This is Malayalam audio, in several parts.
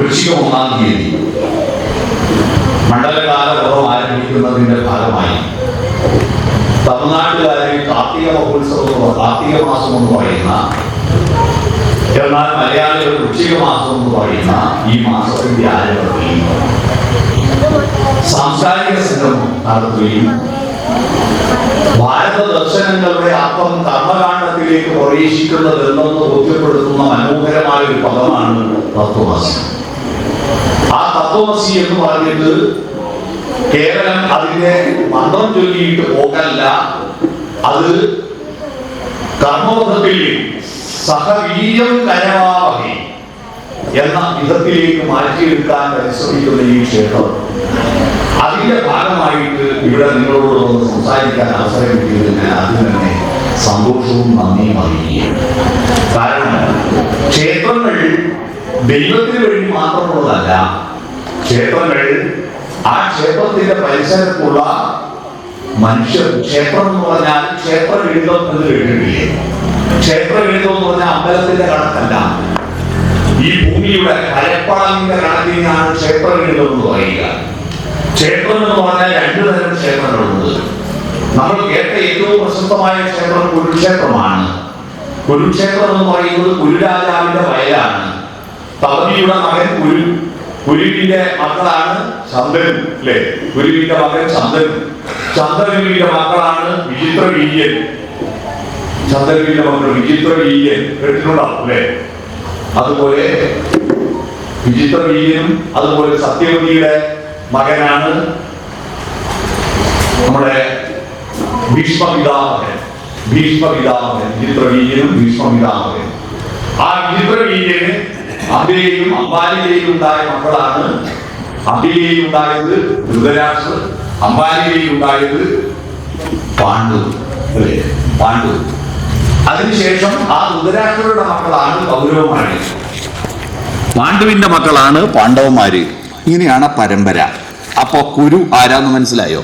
വൃശ്ചികം 1-ാം തീയതി മണ്ഡലകാല വ്രതം ആരംഭിക്കുന്നതിന്റെ ഭാഗമായി തമിഴ്നാട്ടുകാരിൽ കാർത്തിക മഹോത്സവം, കാർത്തിക മാസം എന്ന് പറയുന്ന, എന്നാൽ മലയാളികൾ വൃശ്ചിക മാസം എന്ന് പറയുന്ന ഈ മാസത്തിന്റെ ആരംഭത്തിൽ സാംസ്കാരിക സംഗമം നടത്തുകയും ഭാരത ദർശനങ്ങളുടെ അർത്ഥം കർമ്മകാണ്ഡത്തിലേക്ക് പ്രവേശിക്കുന്നതെന്ന് ബോധ്യപ്പെടുത്തുന്ന മനോഹരമായ ഒരു പദമാണ് തത്വമസി. ആ തത്വമസി എന്ന് പറഞ്ഞിട്ട് കേവലം അതിന്റെ മന്ത്രം ചൊല്ലിയിട്ട് പോകല്ല, അത് കർമ്മപഥത്തിൽ സഹവീര്യം കരവാവഹി എന്ന വിധത്തിലേക്ക് മാറ്റിയെടുക്കാൻ പരിശ്രമിക്കുന്ന ഈ ക്ഷേത്രം, അതിന്റെ ഭാഗമായിട്ട് ഇവിടെ നിങ്ങളോട് വന്ന് സംസാരിക്കാൻ അവസരം കിട്ടിയതിന് അതിന് തന്നെ സന്തോഷവും നന്ദിയും അറിയുകയാണ്. കാരണം ക്ഷേത്രങ്ങൾ ദൈവത്തിന് വേണ്ടി മാത്രമുള്ളതല്ല, ക്ഷേത്രങ്ങൾ ആ ക്ഷേത്രത്തിന്റെ പരിസരത്തുള്ള മനുഷ്യർ. ക്ഷേത്രം എന്ന് പറഞ്ഞാൽ ക്ഷേത്രഗണിതം എന്ന് കേട്ടിട്ടില്ലേ? ക്ഷേത്രഗണിതം എന്ന് പറഞ്ഞാൽ അമ്പലത്തിന്റെ കണക്കല്ല, ഈ ഭൂമിയുടെ കരപ്പളവിന്റെ കണക്കിനാണ് ക്ഷേത്രഗണിതം എന്ന് പറയുക. ക്ഷേത്രം എന്ന് പറഞ്ഞാൽ 2 തരം ക്ഷേത്രങ്ങളുണ്ട്. നമ്മൾ കേട്ട ഏറ്റവും പ്രശസ്തമായ ക്ഷേത്രം കുരുക്ഷേത്രമാണ്. കുരുക്ഷേത്രം എന്ന് പറയുന്നത് കുരുരാജാവിന്റെ വയലാണ്. തവതിയുടെ മകൻ കുരുവിന്റെ മക്കളാണ് ചന്ദ്രൻ, അല്ലെ? കുരുവിന്റെ മകൻ ചന്ദ്രൻ. ചന്ദ്രന്റെ മക്കളാണ് വിചിത്രവീര്യൻ. ചന്ദ്രന്റെ മക്കൾ വിചിത്രവീര്യൻ കേട്ടിട്ടുണ്ടാവും, അല്ലെ? അതുപോലെ വിചിത്രവീര്യനും അതുപോലെ സത്യവതിയുടെ മകനാണ് നമ്മുടെ ഭീഷ്മപിതാമകൻ. വിചിത്രവീര്യനും ഭീഷ്മപിതാമകൻ. ആ വിചിത്രവീര്യന് അംബികയും അംബാലികയും ഉണ്ടായ മക്കളാണ്. അംബികയിൽ ഉണ്ടായത് ധൃതരാഷ്ട്രർ, അംബാലികയിൽ ഉണ്ടായത് പാണ്ഡു, അല്ലേ? പാണ്ഡു. അതിനുശേഷം ആ ധൃതരാഷ്ട്രരുടെ മക്കളാണ് കൗരവന്മാര്, പാണ്ഡുവിന്റെ മക്കളാണ് പാണ്ഡവന്മാര്. ഇങ്ങനെയാണ് പരമ്പര. അപ്പൊ കുരു ആരാന്ന് മനസ്സിലായോ?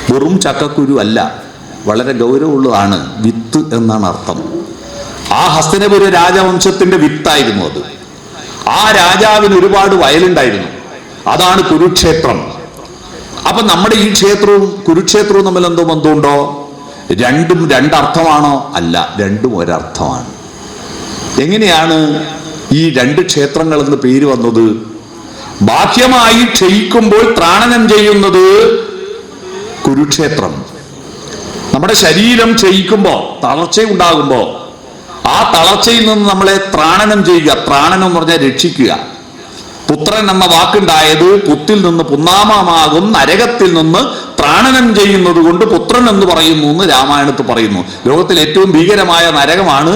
വെറും ചക്കക്കുരു അല്ല, വളരെ ഗൗരവമുള്ളതാണ്. വിത്ത് എന്നാണ് അർത്ഥം. ആ ഹസ്തനപുര രാജവംശത്തിന്റെ വിത്തായിരുന്നു അത്. ആ രാജാവിന് ഒരുപാട് വയലുണ്ടായിരുന്നു. അതാണ് കുരുക്ഷേത്രം. അപ്പൊ നമ്മുടെ ഈ ക്ഷേത്രവും കുരുക്ഷേത്രവും തമ്മിൽ എന്തോ ബന്ധമുണ്ടോ? രണ്ടും രണ്ടർത്ഥമാണോ? അല്ല, രണ്ടും ഒരർത്ഥമാണ്. എങ്ങനെയാണ് ഈ 2 ക്ഷേത്രങ്ങൾ എന്ന് പേര് വന്നത്? ബാഹ്യമായി ക്ഷയിക്കുമ്പോൾ ത്രാണനം ചെയ്യുന്നത് കുരുക്ഷേത്രം. നമ്മുടെ ശരീരം ക്ഷയിക്കുമ്പോ, തളർച്ചയുണ്ടാകുമ്പോ, ആ തളർച്ചയിൽ നിന്ന് നമ്മളെ ത്രാണനം ചെയ്യുക. ത്രാണനം എന്ന് പറഞ്ഞാൽ രക്ഷിക്കുക. പുത്രൻ എന്ന വാക്കുണ്ടായത് പുത്തിൽ നിന്ന് പുന്നാമമാകും നരകത്തിൽ നിന്ന് ത്രാണനം ചെയ്യുന്നത് കൊണ്ട് പുത്രൻ എന്ന് പറയുന്നു എന്ന് രാമായണത്തിൽ പറയുന്നു. ലോകത്തിൽ ഏറ്റവും ഭീകരമായ നരകമാണ്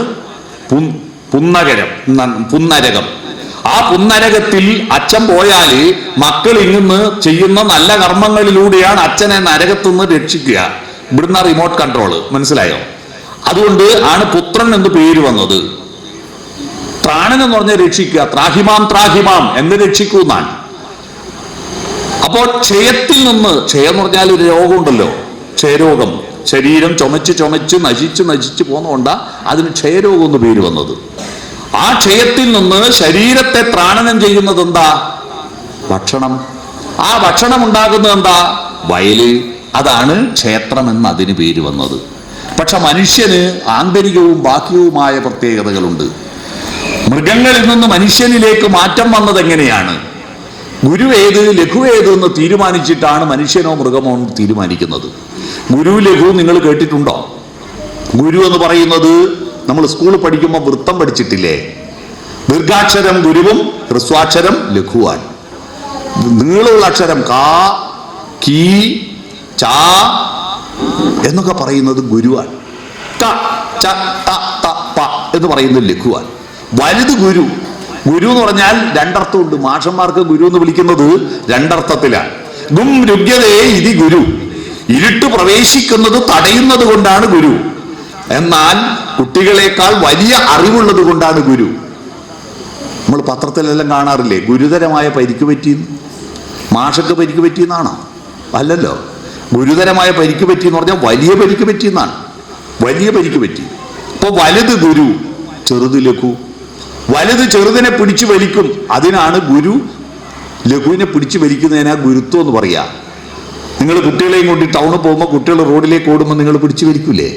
പുന്നരകം. ആ പുന്നരകത്തിൽ അച്ഛൻ പോയാല് മക്കൾ ഇന്ന് ചെയ്യുന്ന നല്ല കർമ്മങ്ങളിലൂടെയാണ് അച്ഛനെ നരകത്തിൽ നിന്ന് രക്ഷിക്കുക. ഇവിടുന്ന് റിമോട്ട് കൺട്രോള്, മനസ്സിലായോ? അതുകൊണ്ട് ആണ് പുത്രൻ എന്ന് പേര് വന്നത്. ത്രാണൻ എന്ന് പറഞ്ഞാൽ രക്ഷിക്കുക. ത്രാഹിമാം എന്ന് രക്ഷിക്കൂ എന്നാണ്. അപ്പോൾ ക്ഷയത്തിൽ നിന്ന്, ക്ഷയം എന്ന് പറഞ്ഞാൽ ഒരു രോഗമുണ്ടല്ലോ, ക്ഷയരോഗം. ശരീരം ചുമച്ച് നശിച്ച് പോകുന്നതുകൊണ്ടാ അതിന് ക്ഷയരോഗം എന്ന് പേര് വന്നത്. ആ ക്ഷയത്തിൽ നിന്ന് ശരീരത്തെ ത്രാണനം ചെയ്യുന്നത് എന്താ? ഭക്ഷണം. ആ ഭക്ഷണം ഉണ്ടാകുന്നത് എന്താ? വയല്. അതാണ് ക്ഷേത്രം എന്ന് അതിന് പേര് വന്നത്. പക്ഷെ മനുഷ്യന് ആന്തരികവും ബാഹ്യവുമായ പ്രത്യേകതകളുണ്ട്. മൃഗങ്ങളിൽ നിന്ന് മനുഷ്യനിലേക്ക് മാറ്റം വന്നത് എങ്ങനെയാണ്? ഗുരുവേത് ലഘുവേത് എന്ന് തീരുമാനിച്ചിട്ടാണ് മനുഷ്യനോ മൃഗമോ തീരുമാനിക്കുന്നത്. ഗുരു ലഘു നിങ്ങൾ കേട്ടിട്ടുണ്ടോ? ഗുരു എന്ന് പറയുന്നത് നമ്മൾ സ്കൂളിൽ പഠിക്കുമ്പോൾ വൃത്തം പഠിച്ചിട്ടില്ലേ? ദീർഘാക്ഷരം ഗുരുവും ഹ്രസ്വാക്ഷരം ലഘുവാണ്. നീളമുള്ള അക്ഷരം കാ, കീ, ചാ എന്നൊക്കെ പറയുന്നത് ഗുരുവാണ്. ത, ച, ത, ത, പ എന്ന് പറയുന്നത് ലഘുവാണ്. വലുത് ഗുരു. ഗുരു എന്ന് പറഞ്ഞാൽ 2 അർത്ഥമുണ്ട്. മാഷന്മാർക്ക് ഗുരു എന്ന് വിളിക്കുന്നത് 2 അർത്ഥത്തിലാണ്. ഗും രുഗ്യതേ ഇതി ഗുരു. ഇരുട്ട് പ്രവേശിക്കുന്നത് തടയുന്നത് കൊണ്ടാണ് ഗുരു. എന്നാൽ കുട്ടികളെക്കാൾ വലിയ അറിവുള്ളത് കൊണ്ടാണ് ഗുരു. നമ്മൾ പത്രത്തിലെല്ലാം കാണാറില്ലേ, ഗുരുതരമായ പരിക്ക് പറ്റിയെന്ന്. മാഷക്ക് പരിക്ക് പറ്റിയെന്നാണോ? അല്ലല്ലോ. ഗുരുതരമായ പരിക്ക് പറ്റിയെന്ന് പറഞ്ഞാൽ വലിയ പരിക്ക് പറ്റിയെന്നാണ്. വലിയ പരിക്ക് പറ്റി. അപ്പൊ വലുത് ഗുരു, ചെറുത് ലഘു. വലുത് ചെറുതിനെ പിടിച്ചു വലിക്കും. അതിനാണ് ഗുരു ലഘുവിനെ പിടിച്ചു വലിക്കുന്നതിനാ ഗുരുത്വം എന്ന് പറയാ. നിങ്ങൾ കുട്ടികളെയും കൊണ്ട് ടൗണിൽ പോകുമ്പോൾ കുട്ടികൾ റോഡിലേക്ക് ഓടുമ്പോൾ നിങ്ങൾ പിടിച്ചു വലിക്കൂലേ?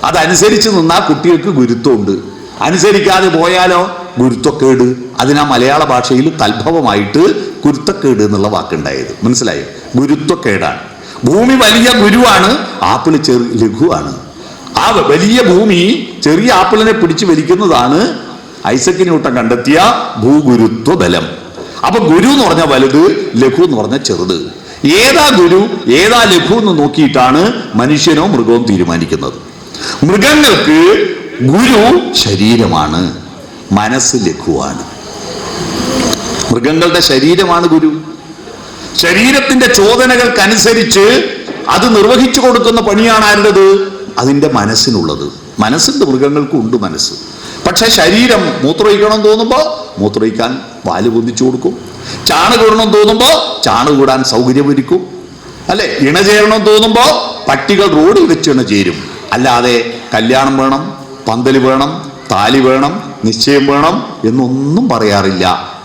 അതനുസരിച്ച് നിന്നാൽ കുട്ടികൾക്ക് ഗുരുത്വമുണ്ട്. അനുസരിക്കാതെ പോയാലോ ഗുരുത്വക്കേട്. അതിനാ മലയാള ഭാഷയിൽ തൽഭവമായിട്ട് ഗുരുത്വക്കേട് എന്നുള്ള വാക്കുണ്ടായത്. മനസ്സിലായോ? ഗുരുത്വക്കേടാണ്. ഭൂമി വലിയ ഗുരുവാണ്, ആപ്പിള് ലഘുവാണ്. ആ വലിയ ഭൂമി ചെറിയ ആപ്പിളിനെ പിടിച്ചു വലിക്കുന്നതാണ് ഐസക് ന്യൂട്ടൻ കണ്ടെത്തിയ ഭൂഗുരുത്വ ബലം. അപ്പൊ ഗുരു എന്ന് പറഞ്ഞ വലുത്, ലഘു എന്ന് പറഞ്ഞ ചെറുത്. ഏതാ ഗുരു ഏതാ ലഘു എന്ന് നോക്കിയിട്ടാണ് മനുഷ്യനോ മൃഗവും തീരുമാനിക്കുന്നത്. മൃഗങ്ങൾക്ക് ഗുരു ശരീരമാണ്, മനസ്സ് ലഘുവാണ്. മൃഗങ്ങളുടെ ശരീരമാണ് ഗുരു. ശരീരത്തിന്റെ ചോദനകൾക്കനുസരിച്ച് അത് നിർവഹിച്ചു കൊടുക്കുന്ന പണിയാണ് ആരുടേത്? അതിന്റെ മനസ്സിനുള്ളത്. മനസ്സുണ്ട്, മൃഗങ്ങൾക്കും ഉണ്ട് മനസ്സ്. പക്ഷെ ശരീരം മൂത്രമൊഴിക്കണം തോന്നുമ്പോ മൂത്രമൊഴിക്കാൻ വാല് പൊന്തിച്ചു കൊടുക്കും. ചാണകൂടണം തോന്നുമ്പോ ചാണകൂടാൻ സൗകര്യമൊരുക്കും, അല്ലെ? ഇണചേരണം തോന്നുമ്പോ പട്ടികൾ റോഡിൽ വെച്ച് ഇണ ചേരും. അല്ലാതെ കല്യാണം വേണം, പന്തല് വേണം, താലി വേണം, നിശ്ചയം വേണം എന്നൊന്നും പറയാറില്ല.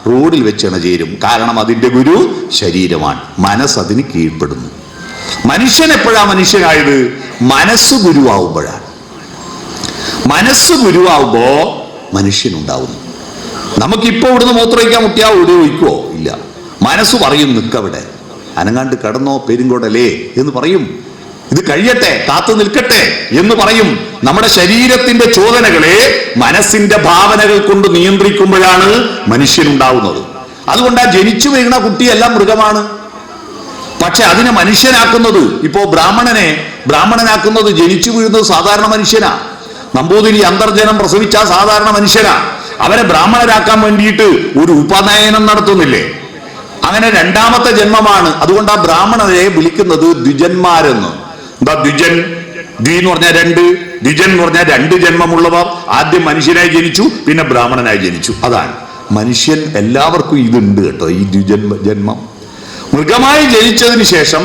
റോഡിൽ വെച്ച് ഇണ ചേരും. കാരണം അതിന്റെ ഗുരു ശരീരമാണ്, മനസ്സതിന് കീഴ്പ്പെടുന്നു. മനുഷ്യൻ എപ്പോഴാ മനുഷ്യനായത്? മനസ്സ് ഗുരുവാകുമ്പോഴാണ്. മനസ്സ് ഗുരുവാകുമ്പോ മനുഷ്യനുണ്ടാവുന്നു. നമുക്കിപ്പോ ഇവിടുന്ന് മൂത്രമൊഴിക്കാൻ മുട്ടിയാ ഇവിടെ ഒഴിക്കുവോ? ഇല്ല. മനസ്സ് പറയും നിൽക്കവിടെ, അനങ്ങാണ്ട് കിടന്നോ പെരുങ്കൊടലേ എന്ന് പറയും. ഇത് കഴിയട്ടെ, കാത്തു നിൽക്കട്ടെ എന്ന് പറയും. നമ്മുടെ ശരീരത്തിന്റെ ചോദനകളെ മനസ്സിന്റെ ഭാവനകൾ കൊണ്ട് നിയന്ത്രിക്കുമ്പോഴാണ് മനുഷ്യനുണ്ടാവുന്നത്. അതുകൊണ്ടാ ജനിച്ചു വീണ കുട്ടിയെല്ലാം മൃഗമാണ്. പക്ഷെ അതിനെ മനുഷ്യനാക്കുന്നത്, ഇപ്പോ ബ്രാഹ്മണനാക്കുന്നത് ജനിച്ചു വീഴുന്നത് സാധാരണ മനുഷ്യനാ. നമ്പൂതിരി അന്തർജനം പ്രസവിച്ച സാധാരണ മനുഷ്യനാ. അവരെ ബ്രാഹ്മണരാക്കാൻ വേണ്ടിയിട്ട് ഒരു ഉപനയനം നടത്തുന്നില്ലേ? അങ്ങനെ രണ്ടാമത്തെ ജന്മമാണ്. അതുകൊണ്ട് ആ ബ്രാഹ്മണരെ വിളിക്കുന്നത് ദ്വിജന്മാരെന്ന്. എന്താ ദ്വിജൻ? ദ്വി എന്ന് പറഞ്ഞാൽ രണ്ട്, ദ്വിജൻ എന്ന് പറഞ്ഞാൽ രണ്ട് ജന്മമുള്ളവർ. ആദ്യം മനുഷ്യനായി ജനിച്ചു, പിന്നെ ബ്രാഹ്മണനായി ജനിച്ചു. അതാണ് മനുഷ്യൻ. എല്ലാവർക്കും ഇതുണ്ട് കേട്ടോ, ഈ ദ്വിജന്മം. മൃഗമായി ജനിച്ചതിന് ശേഷം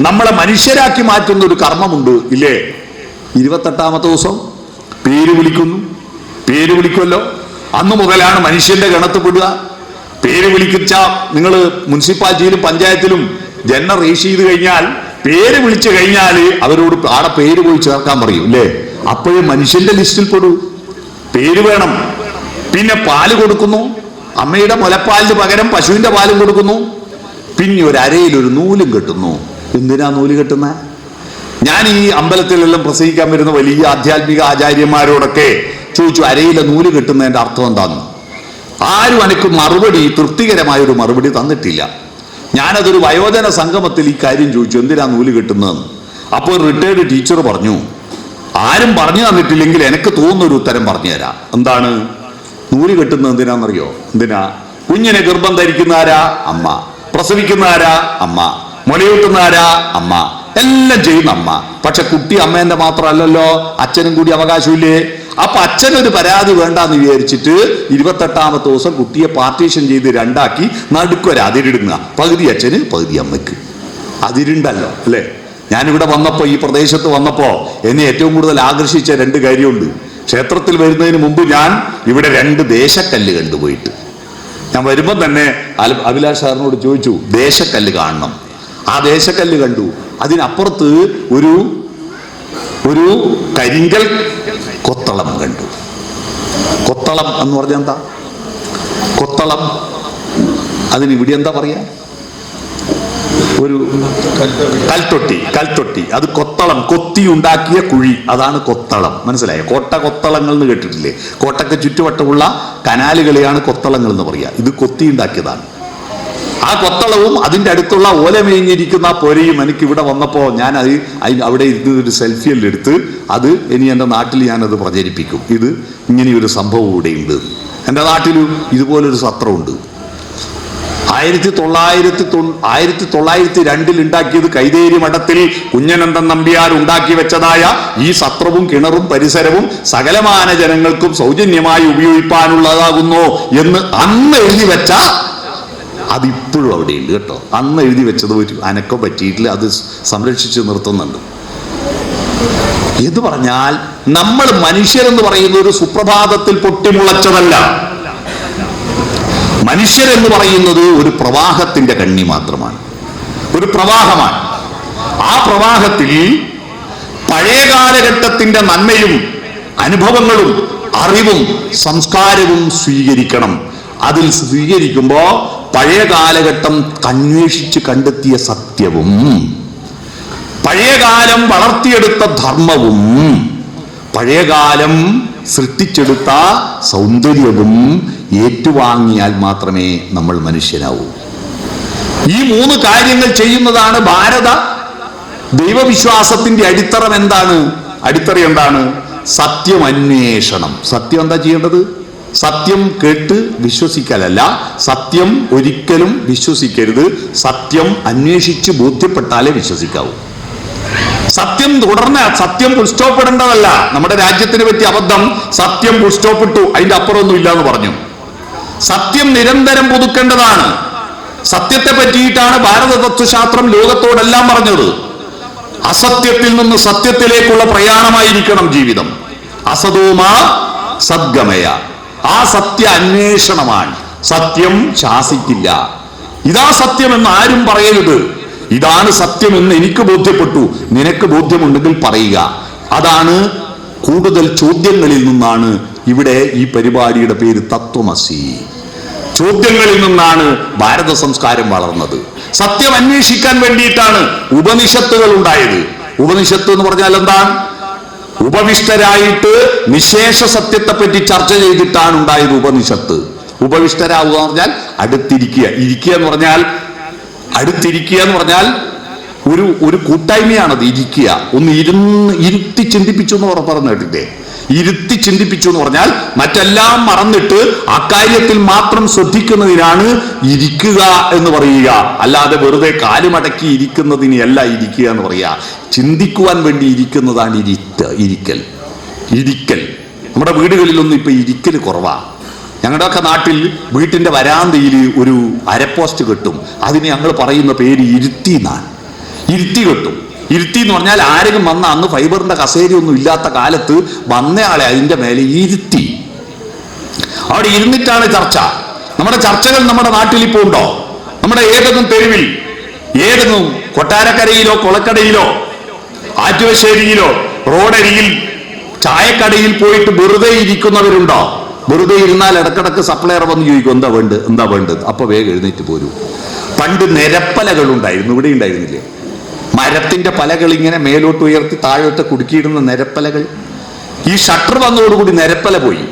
നമ്മളെ മനുഷ്യരാക്കി മാറ്റുന്ന ഒരു കർമ്മമുണ്ട്, ഇല്ലേ? 28ാമത്തെ ദിവസം പേര് വിളിക്കുമല്ലോ. അന്ന് മുതലാണ് മനുഷ്യന്റെ ഗണത്തിൽപ്പെടുക. പേര് വിളിച്ച നിങ്ങൾ മുനിസിപ്പാലിറ്റിയിലും പഞ്ചായത്തിലും ജനറൽ രജിസ്റ്റർ ചെയ്ത് കഴിഞ്ഞാൽ, പേര് വിളിച്ചു കഴിഞ്ഞാൽ അവരോട് ആടെ പേര് പോയി ചേർക്കാൻ പറയും, അല്ലേ? അപ്പോഴേ മനുഷ്യന്റെ ലിസ്റ്റിൽ പെടൂ. പേര് വേണം. പിന്നെ പാല് കൊടുക്കുന്നു. അമ്മയുടെ മുലപ്പാലിന് പകരം പശുവിന്റെ പാലും കൊടുക്കുന്നു. പിന്നെ ഒരു അരയിൽ ഒരു നൂലും കെട്ടുന്നു. എന്തിനാ നൂല് കെട്ടുന്നത്? ഞാൻ ഈ അമ്പലത്തിലെല്ലാം പ്രസംഗിക്കാൻ വരുന്ന വലിയ ആധ്യാത്മിക ആചാര്യന്മാരോടൊക്കെ ചോദിച്ചു, അരയിലെ നൂല് കെട്ടുന്നതിന്റെ അർത്ഥം എന്താന്ന്. ആരും എനിക്ക് തൃപ്തികരമായൊരു മറുപടി തന്നിട്ടില്ല. ഞാനതൊരു വയോജന സംഗമത്തിൽ ഈ കാര്യം ചോദിച്ചു, എന്തിനാ നൂല് കെട്ടുന്നതെന്ന്. അപ്പോൾ റിട്ടയർഡ് ടീച്ചർ പറഞ്ഞു, ആരും പറഞ്ഞു തന്നിട്ടില്ലെങ്കിൽ എനിക്ക് തോന്നുന്നൊരു ഉത്തരം പറഞ്ഞു തരാം. എന്താണ് നൂല് കെട്ടുന്നത്? എന്തിനാണെന്നറിയോ? എന്തിനാ? കുഞ്ഞിനെ ഗർഭം ധരിക്കുന്ന ആരാ? അമ്മ. പ്രസവിക്കുന്ന ആരാ? അമ്മ. മുലയൂട്ടുന്ന ആരാ? അമ്മ. എല്ലാം ചെയ്യുന്ന അമ്മ. പക്ഷെ കുട്ടി അമ്മേന്റെ മാത്രമല്ലല്ലോ, അച്ഛനും കൂടി അവകാശമില്ലേ? അപ്പൊ അച്ഛനൊരു പരാതി വേണ്ടാന്ന് വിചാരിച്ചിട്ട് 28ാമത്തെ ദിവസം കുട്ടിയെ പാർട്ടീഷൻ ചെയ്ത് രണ്ടാക്കി നടുക്കൊരു അതിരിടുന്ന, പകുതി അച്ഛന് പകുതി അമ്മയ്ക്ക്. അതിരുണ്ടല്ലോ, അല്ലേ? ഞാനിവിടെ വന്നപ്പോ, ഈ പ്രദേശത്ത് വന്നപ്പോ എന്നെ ഏറ്റവും കൂടുതൽ ആകർഷിച്ച രണ്ട് കാര്യമുണ്ട്. ക്ഷേത്രത്തിൽ വരുന്നതിന് മുമ്പ് ഞാൻ ഇവിടെ 2 ദേശക്കല്ല് കണ്ടുപോയിട്ട്, ഞാൻ വരുമ്പം തന്നെ അഭിലാഷ് സാറിനോട് ചോദിച്ചു, ദേശക്കല്ല് കാണണം. ആ ദേശക്കല്ല് കണ്ടു. അതിനപ്പുറത്ത് ഒരു കരിങ്കൽ കൊത്തളം കണ്ടു. കൊത്തളം എന്ന് പറഞ്ഞാൽ എന്താ? കൊത്തളം അതിന് ഇവിടെ എന്താ പറയാ? ഒരു കൽത്തൊട്ടി. അത് കൊത്തളം, കൊത്തി ഉണ്ടാക്കിയ കുഴി, അതാണ് കൊത്തളം. മനസ്സിലായോ? കൊത്തളങ്ങൾ എന്ന് കേട്ടിട്ടില്ലേ? കോട്ടയ്ക്ക് ചുറ്റുവട്ടമുള്ള കനാലുകളെയാണ് കൊത്തളങ്ങൾ എന്ന് പറയാ. ഇത് കൊത്തി ഉണ്ടാക്കിയതാണ്. ആ കൊത്തളവും അതിൻ്റെ അടുത്തുള്ള ഓലമേഞ്ഞിരിക്കുന്ന പൊരയും എനിക്ക് ഇവിടെ വന്നപ്പോൾ ഞാൻ അവിടെ ഇരുന്ന് ഒരു സെൽഫിയെല്ലാം എടുത്ത് അത് ഇനി എൻ്റെ നാട്ടിൽ ഞാനത് പ്രചരിപ്പിക്കും. ഇത് ഇങ്ങനെയൊരു സംഭവം ഇവിടെയുണ്ട്. എൻ്റെ നാട്ടിൽ ഇതുപോലൊരു സത്രമുണ്ട്. 1902 ഉണ്ടാക്കിയത് കൈതേരി മഠത്തിൽ കുഞ്ഞനന്ദൻ നമ്പ്യാർ ഉണ്ടാക്കി വെച്ചതായ ഈ സത്രവും കിണറും പരിസരവും സകലമാന ജനങ്ങൾക്കും സൗജന്യമായി ഉപയോഗിക്കാനുള്ളതാകുന്നു എന്ന് അന്ന് എഴുതി വെച്ച, അതിപ്പോഴും അവിടെയുണ്ട് കേട്ടോ. അന്ന് എഴുതി വെച്ചത് ഒരു അനക്കം പറ്റിയിട്ടില്ല, അത് സംരക്ഷിച്ച് നിർത്തുന്നുണ്ട്. എന്ന് പറഞ്ഞാൽ നമ്മൾ മനുഷ്യരെന്ന് പറയുന്ന ഒരു സുപ്രഭാതത്തിൽ പൊട്ടിമുളച്ചതല്ല. മനുഷ്യരെന്ന് പറയുന്നത് ഒരു പ്രവാഹത്തിന്റെ കണ്ണി മാത്രമാണ്, ഒരു പ്രവാഹമാണ്. ആ പ്രവാഹത്തിൽ പഴയ കാലഘട്ടത്തിന്റെ നന്മയും അനുഭവങ്ങളും അറിവും സംസ്കാരവും സ്വീകരിക്കണം. അതിൽ സ്വീകരിക്കുമ്പോൾ പഴയ കാലഘട്ടം അന്വേഷിച്ച് കണ്ടെത്തിയ സത്യവും പഴയകാലം വളർത്തിയെടുത്ത ധർമ്മവും പഴയകാലം സൃഷ്ടിച്ചെടുത്ത സൗന്ദര്യവും ഏറ്റുവാങ്ങിയാൽ മാത്രമേ നമ്മൾ മനുഷ്യനാവൂ. ഈ 3 കാര്യങ്ങൾ ചെയ്യുന്നതാണ് ഭാരത ദൈവവിശ്വാസത്തിന്റെ അടിത്തറ. എന്താണ്? സത്യം അന്വേഷണം. സത്യം എന്താ ചെയ്യേണ്ടത്? സത്യം കേട്ട് വിശ്വസിക്കലല്ല, സത്യം ഒരിക്കലും വിശ്വസിക്കരുത്. സത്യം അന്വേഷിച്ച് ബോധ്യപ്പെട്ടാലേ വിശ്വസിക്കാവൂ. സത്യം തുടർന്ന് സത്യം പുൽസ്റ്റോപ്പിടേണ്ടതല്ല. നമ്മുടെ രാജ്യത്തിന് പറ്റിയ അബദ്ധം, സത്യം പുൽസ്റ്റോപ്പിട്ടു, അതിന്റെ അപ്പുറമൊന്നും ഇല്ല എന്ന് പറഞ്ഞു. സത്യം നിരന്തരം പുതുക്കേണ്ടതാണ്. സത്യത്തെ പറ്റിയിട്ടാണ് ഭാരത തത്വശാസ്ത്രം ലോകത്തോടെല്ലാം പറഞ്ഞത്. അസത്യത്തിൽ നിന്ന് സത്യത്തിലേക്കുള്ള പ്രയാണമായിരിക്കണം ജീവിതം. അസതോമ സദ്ഗമയ. ആ സത്യ അന്വേഷണമാണ്. സത്യം ശാസിക്കില്ല. ഇതാ സത്യമെന്ന് ആരും പറയരുത്. ഇതാണ് സത്യമെന്ന് എനിക്ക് ബോധ്യപ്പെട്ടു, നിനക്ക് ബോധ്യമുണ്ടെങ്കിൽ പറയുക. അതാണ് കൂടുതൽ ചോദ്യങ്ങളിൽ നിന്നാണ് ഇവിടെ ഈ പരിപാടിയുടെ പേര് തത്വമസി. ചോദ്യങ്ങളിൽ നിന്നാണ് ഭാരത സംസ്കാരം വളർന്നത്. സത്യം അന്വേഷിക്കാൻ വേണ്ടിയിട്ടാണ് ഉപനിഷത്തുകൾ ഉണ്ടായത്. ഉപനിഷത്ത് എന്ന് പറഞ്ഞാൽ എന്താണ്? ഉപവിഷ്ടരായിട്ട് നിശേഷ സത്യത്തെ പറ്റി ചർച്ച ചെയ്തിട്ടാണ് ഉണ്ടായത് ഉപനിഷത്ത്. ഉപവിഷ്ടരാവുക എന്ന് പറഞ്ഞാൽ അടുത്തിരിക്കുക. ഇരിക്കുക എന്ന് പറഞ്ഞാൽ ഒരു കൂട്ടായ്മയാണത്. ഇരിക്കുക, ഒന്ന് ഇരുത്തി ചിന്തിപ്പിച്ചു എന്ന് പറഞ്ഞു കേട്ടില്ലേ? ഇരുത്തി ചിന്തിപ്പിച്ചു എന്ന് പറഞ്ഞാൽ മറ്റെല്ലാം മറന്നിട്ട് അക്കാര്യത്തിൽ മാത്രം ശ്രദ്ധിക്കുന്നതിനാണ് ഇരിക്കുക എന്ന് പറയുക. അല്ലാതെ വെറുതെ കാലുമടക്കി ഇരിക്കുന്നതിനെയല്ല ഇരിക്കുക എന്ന് പറയുക. ചിന്തിക്കുവാൻ വേണ്ടി ഇരിക്കുന്നതാണ് ഇരിക്കൽ. നമ്മുടെ വീടുകളിലൊന്നും ഇപ്പൊ ഇരിക്കൽ കുറവാ. ഞങ്ങളുടെയൊക്കെ നാട്ടിൽ വീട്ടിന്റെ വരാന്തയിൽ ഒരു അരപ്പോസ്റ്റ് കെട്ടും. അതിന് ഞങ്ങൾ പറയുന്ന പേര് ഇരുത്തി എന്നാണ്. ഇരുത്തി കെട്ടും. ഇരുത്തി എന്ന് പറഞ്ഞാൽ ആരെങ്കിലും വന്ന, അന്ന് ഫൈബറിന്റെ കസേരയൊന്നും ഇല്ലാത്ത കാലത്ത് വന്നയാളെ അതിന്റെ മേലെ ഇരുത്തി അവിടെ ഇരുന്നിട്ടാണ് ചർച്ച. നമ്മുടെ ചർച്ചകൾ നമ്മുടെ നാട്ടിൽ ഇപ്പോൾ ഉണ്ടോ? നമ്മുടെ ഏതെങ്കിലും തെരുവിൽ, ഏതെങ്കിലും കൊട്ടാരക്കരയിലോ കുളക്കടയിലോ ആറ്റുവശ്ശേരിയിലോ റോഡരികിൽ ചായക്കടയിൽ പോയിട്ട് വെറുതെ ഇരിക്കുന്നവരുണ്ടോ? വെറുതെ ഇരുന്നാൽ ഇടക്കിടക്ക് സപ്ലയർ വന്ന് ചോദിക്കും എന്താ വേണ്ടത്, അപ്പൊ വേഗം എഴുന്നേറ്റ് പോരൂ. പണ്ട് നിരപ്പലകൾ ഉണ്ടായിരുന്നു, ഇവിടെ ഉണ്ടായിരുന്നില്ലേ? മരത്തിന്റെ പലകൾ ഇങ്ങനെ മേലോട്ട് ഉയർത്തി താഴോട്ട് കുടുക്കിയിടുന്ന നിരപ്പലകൾ. ഈ ഷട്ടർ വന്നതോടുകൂടി നിരപ്പല പോയി.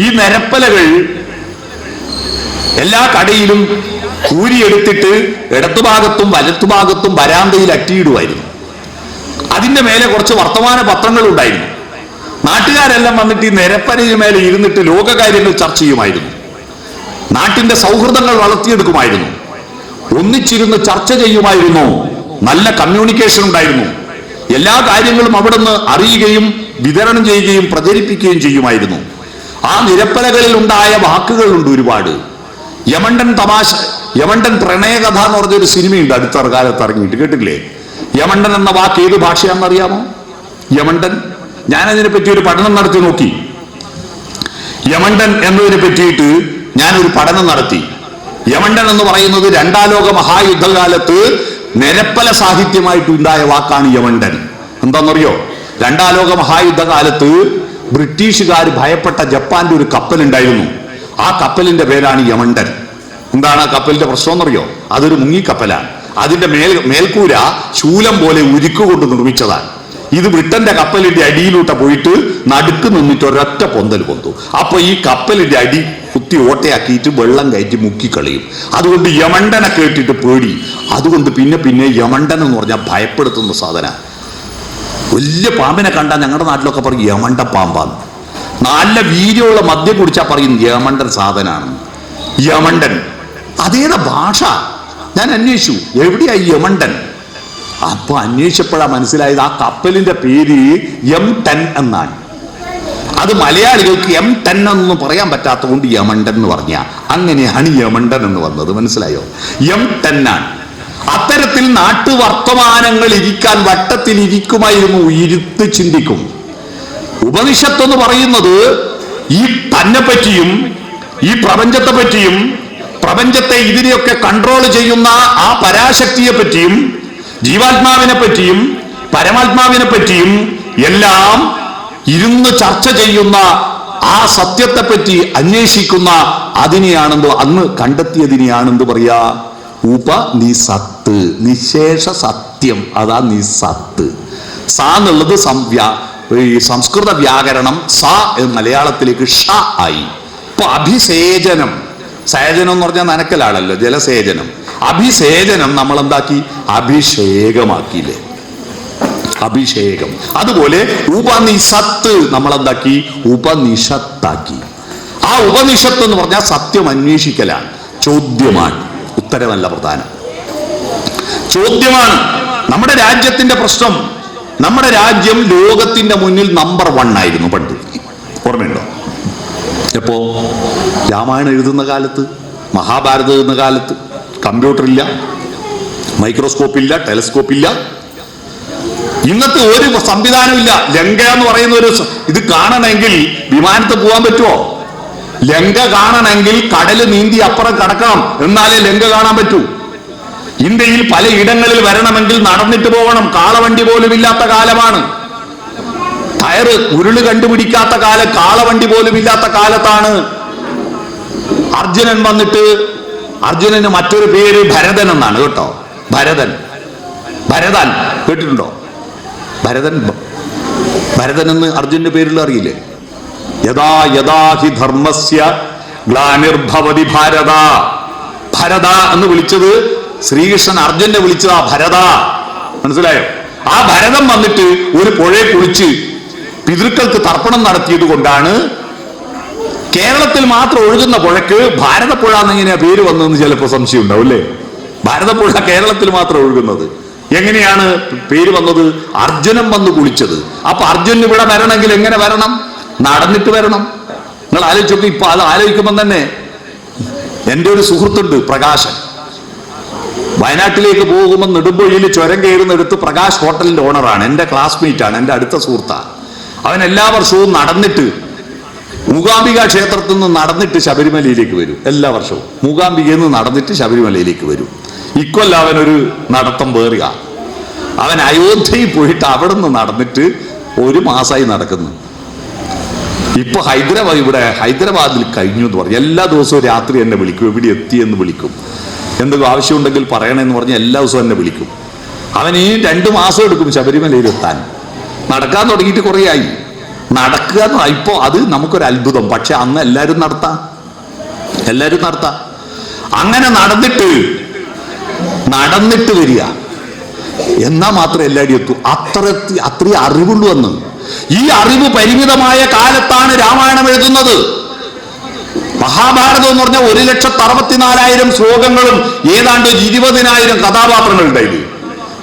ഈ നിരപ്പലകൾ എല്ലാ കടയിലും കൂരിയെടുത്തിട്ട് ഇടത്തുഭാഗത്തും വലത്തുഭാഗത്തും വരാന്തയിൽ അട്ടിയിടുമായിരുന്നു. അതിന്റെ മേലെ കുറച്ച് വർത്തമാന പത്രങ്ങൾ ഉണ്ടായിരുന്നു. നാട്ടുകാരെല്ലാം വന്നിട്ട് ഈ നിരപ്പലയിൽ മേലെ ഇരുന്നിട്ട് ലോകകാര്യങ്ങൾ ചർച്ച ചെയ്യുമായിരുന്നു. നാട്ടിന്റെ സൗഹൃദങ്ങൾ വളർത്തിയെടുക്കുമായിരുന്നു. ഒന്നിച്ചിരുന്ന് ചർച്ച ചെയ്യുമായിരുന്നു. നല്ല കമ്മ്യൂണിക്കേഷൻ ഉണ്ടായിരുന്നു. എല്ലാ കാര്യങ്ങളും അവിടെ നിന്ന് അറിയുകയും വിതരണം ചെയ്യുകയും പ്രചരിപ്പിക്കുകയും ചെയ്യുമായിരുന്നു. ആ നിരപ്പലകളിൽ ഉണ്ടായ വാക്കുകളുണ്ട് ഒരുപാട്. യമണ്ടൻ പ്രണയകഥ എന്ന് പറഞ്ഞൊരു സിനിമയുണ്ട് അടുത്ത കാലത്ത് ഇറങ്ങിയിട്ട്, കേട്ടില്ലേ? യമണ്ടൻ എന്ന വാക്ക് ഏത് ഭാഷയാണെന്നറിയാമോ? യമണ്ടൻ. ഞാനതിനെ പറ്റി ഒരു പഠനം നടത്തി നോക്കി. യമണ്ടൻ എന്നതിനെ പറ്റിയിട്ട് ഞാനൊരു പഠനം നടത്തി. യമണ്ടൻ എന്ന് പറയുന്നത് 2ാം ലോക മഹായുദ്ധകാലത്ത് നിരപ്പല സാഹിത്യമായിട്ട് ഉണ്ടായ വാക്കാണ് യമണ്ടൻ. എന്താണെന്നറിയോ? 2ാം ലോക മഹായുദ്ധകാലത്ത് ബ്രിട്ടീഷുകാർ ഭയപ്പെട്ട ജപ്പാന്റെ ഒരു കപ്പലുണ്ടായിരുന്നു. ആ കപ്പലിന്റെ പേരാണ് യമണ്ടൻ. എന്താണ് ആ കപ്പലിന്റെ പ്രശ്നം എന്നറിയോ? അതൊരു മുങ്ങിക്കപ്പലാണ്. അതിന്റെ മേൽക്കൂര ശൂലം പോലെ ഉരുക്കുകൊണ്ട് നിർമ്മിച്ചതാണ്. ഇത് ബ്രിട്ടന്റെ കപ്പലിന്റെ അടിയിലൂട്ട പോയിട്ട് നടുക്ക് നിന്നിട്ട് ഒരൊറ്റ പൊന്തൽ പൊന്തു. അപ്പൊ ഈ കപ്പലിന്റെ അടി കുത്തി ഓട്ടയാക്കിയിട്ട് വെള്ളം കയറ്റി മുക്കിക്കളിയും. അതുകൊണ്ട് യമണ്ടനെ കേട്ടിട്ട് പേടി. അതുകൊണ്ട് പിന്നെ യമണ്ടൻ എന്ന് പറഞ്ഞാൽ ഭയപ്പെടുത്തുന്ന സാധന. വലിയ പാമ്പിനെ കണ്ടാൽ ഞങ്ങളുടെ നാട്ടിലൊക്കെ പറയും യമണ്ട പാമ്പാന്ന്. നല്ല വീര്യമുള്ള മദ്യം കുടിച്ചാൽ പറയും യമണ്ടൻ സാധനാണ്. യമണ്ടൻ അതേതാ ഭാഷ? ഞാൻ അന്വേഷിച്ചു എവിടെയാ യമണ്ടൻ. അപ്പൊ അന്വേഷിച്ചപ്പോഴാണ് മനസ്സിലായത് ആ കപ്പലിന്റെ പേര് M10 എന്നാണ്. അത് മലയാളികൾക്ക് M10 എന്നൊന്നും പറയാൻ പറ്റാത്തതുകൊണ്ട് യമണ്ടൻ എന്ന് പറഞ്ഞ, അങ്ങനെയാണ് യമണ്ടൻ എന്ന് വന്നത്. മനസ്സിലായോ? M10 ആണ്. അത്തരത്തിൽ നാട്ടുവർത്തമാനങ്ങൾ ഇരിക്കാൻ വട്ടത്തിൽ ഇരിക്കുമായിരുന്നു, ഇരുത്ത് ചിന്തിക്കും. ഉപനിഷത്ത് എന്ന് പറയുന്നത് ഈ തന്നെ പറ്റിയും ഈ പ്രപഞ്ചത്തെ പറ്റിയും പ്രപഞ്ചത്തെ ഇതിനെയൊക്കെ കൺട്രോൾ ചെയ്യുന്ന ആ പരാശക്തിയെ പറ്റിയും ജീവാത്മാവിനെ പറ്റിയും പരമാത്മാവിനെ പറ്റിയും എല്ലാം ഇരുന്ന് ചർച്ച ചെയ്യുന്ന ആ സത്യത്തെപ്പറ്റി അന്വേഷിക്കുന്ന അതിനെയാണെന്തോ അന്ന് കണ്ടെത്തിയതിനെയാണെന്ത് പറയാ? ഉപനിഷത്ത്, നിശേഷ സത്യം. അതാ നിസത്ത്. സ എന്നുള്ളത് ഈ സംസ്കൃത വ്യാകരണം സ മലയാളത്തിലേക്ക് ഷ ആയി. ഇപ്പൊ അഭിസേചനം, സേചനം എന്ന് പറഞ്ഞാൽ നനക്കലാണല്ലോ, ജലസേചനം. അഭിസേചനം നമ്മൾ എന്താക്കി? അഭിഷേകമാക്കിയില്ലേ? അഭിഷേകം. അതുപോലെ ഉപനിഷത്ത് നമ്മൾ എന്താക്കി? ഉപനിഷത്താക്കി. ആ ഉപനിഷത്ത് എന്ന് പറഞ്ഞാൽ സത്യം അന്വേഷിക്കലാണ്, ചോദ്യമാണ്, ഉത്തരമല്ല പ്രധാനം, ചോദ്യമാണ്. നമ്മുടെ രാജ്യത്തിന്റെ പ്രശ്നം, നമ്മുടെ രാജ്യം ലോകത്തിന്റെ മുന്നിൽ നമ്പർ 1 ആയിരുന്നു പണ്ട്. ഓർമ്മയുണ്ടോ? എപ്പോ? രാമായണം എഴുതുന്ന കാലത്ത്, മഹാഭാരതം എഴുതുന്ന കാലത്ത്. കമ്പ്യൂട്ടർ ഇല്ല, മൈക്രോസ്കോപ്പ് ഇല്ല, ടെലസ്കോപ്പ് ഇല്ല, ഇന്നത്തെ ഒരു സംവിധാനമില്ല. ലങ്ക എന്ന് പറയുന്ന ഒരു ഇത് കാണണമെങ്കിൽ വിമാനത്തിൽ പോകാൻ പറ്റുമോ? ലങ്ക കാണണമെങ്കിൽ കടല് നീന്തി അപ്പുറം കടക്കണം, എന്നാലേ ലങ്ക കാണാൻ പറ്റൂ. ഇന്ത്യയിൽ പല ഇടങ്ങളിൽ വരണമെങ്കിൽ നടന്നിട്ട് പോകണം. കാളവണ്ടി പോലും ഇല്ലാത്ത കാലമാണ്. ടയറ് ഉരുള് കണ്ടുപിടിക്കാത്ത കാലം, കാളവണ്ടി പോലും ഇല്ലാത്ത കാലത്താണ് അർജുനൻ വന്നിട്ട്. അർജുനന് മറ്റൊരു പേര് ഭരതൻ എന്നാണ് കേട്ടോ. ഭരതൻ, ഭരതൻ കേട്ടിട്ടുണ്ടോ? ഭരതൻ, ഭരതൻ എന്ന് അർജുനന്റെ പേരിൽ അറിയില്ലേ? യഥാ യഥാ ഹി ധർമ്മസ്യ ഗ്ലാനിർഭവതി ഭാരത. ഭരത എന്ന് വിളിച്ചത് ശ്രീകൃഷ്ണൻ അർജുനെ വിളിച്ചതാ ഭരത. മനസ്സിലായോ? ആ ഭരതൻ വന്നിട്ട് ഒരു പുഴയെ കുളിച്ച് പിതൃക്കൾക്ക് തർപ്പണം നടത്തിയത് കൊണ്ടാണ് കേരളത്തിൽ മാത്രം ഒഴുകുന്ന പുഴയ്ക്ക് ഭാരതപ്പുഴ എന്നെങ്ങനെയാ പേര് വന്നതെന്ന് ചിലപ്പോൾ സംശയം ഉണ്ടാവും അല്ലേ? ഭാരതപ്പുഴ കേരളത്തിൽ മാത്രം ഒഴുകുന്നത് എങ്ങനെയാണ് പേര് വന്നത്? അർജുനൻ വന്ന് കുളിച്ചത്. അപ്പൊ അർജുനൻ ഇവിടെ വരണമെങ്കിൽ എങ്ങനെ വരണം? നടന്നിട്ട് വരണം. നിങ്ങൾ ആലോചിച്ചൊക്കെ. ഇപ്പൊ അത് ആലോചിക്കുമ്പോൾ തന്നെ എൻ്റെ ഒരു സുഹൃത്തുണ്ട് പ്രകാശൻ. വയനാട്ടിലേക്ക് പോകുമ്പോൾ നെടുമ്പൊഴിയിൽ ചുരം കയറുന്നെടുത്ത് പ്രകാശ് ഹോട്ടലിന്റെ ഓണറാണ്. എൻ്റെ ക്ലാസ്മേറ്റ് ആണ്, എൻ്റെ അടുത്ത സുഹൃത്താണ്. അവൻ എല്ലാ വർഷവും നടന്നിട്ട് മൂകാംബിക ക്ഷേത്രത്തിൽ നിന്ന് നടന്നിട്ട് ശബരിമലയിലേക്ക് വരും. എല്ലാ വർഷവും മൂകാംബികയിൽ നിന്ന് നടന്നിട്ട് ശബരിമലയിലേക്ക് വരും. ഇക്കൊല്ലം അവനൊരു നടത്തം വേറുക. അവൻ അയോധ്യയിൽ പോയിട്ട് അവിടെ നിന്ന് നടന്നിട്ട് 1 മാസമായി നടക്കുന്നു. ഇപ്പൊ ഹൈദരാബാദിൽ കഴിഞ്ഞു എന്ന് പറഞ്ഞു. എല്ലാ ദിവസവും രാത്രി എന്നെ വിളിക്കും, എവിടെ എത്തിയെന്ന് വിളിക്കും, എന്തെങ്കിലും ആവശ്യമുണ്ടെങ്കിൽ പറയണമെന്ന് പറഞ്ഞ് എല്ലാ ദിവസവും എന്നെ വിളിക്കും. അവൻ ഈ 2 മാസം എടുക്കും ശബരിമലയിൽ എത്താൻ. നടക്കാൻ തുടങ്ങിയിട്ട് കുറേ ആയി. നടക്കുക എന്ന് ഇപ്പോ അത് നമുക്കൊരു അത്ഭുതം. പക്ഷെ അന്ന് എല്ലാവരും നടത്താം. അങ്ങനെ നടന്നിട്ട് വരിക എന്നാ മാത്രമേ എല്ലാവരും എത്തൂ. അത്രയും അറിവുള്ളൂ അന്ന്. ഈ അറിവ് പരിമിതമായ കാലത്താണ് രാമായണം എഴുതുന്നത്. മഹാഭാരതം എന്ന് പറഞ്ഞാൽ 1,64,000 ശ്ലോകങ്ങളും ഏതാണ്ട് 20,000 കഥാപാത്രങ്ങൾ ഉണ്ടായില്ലേ?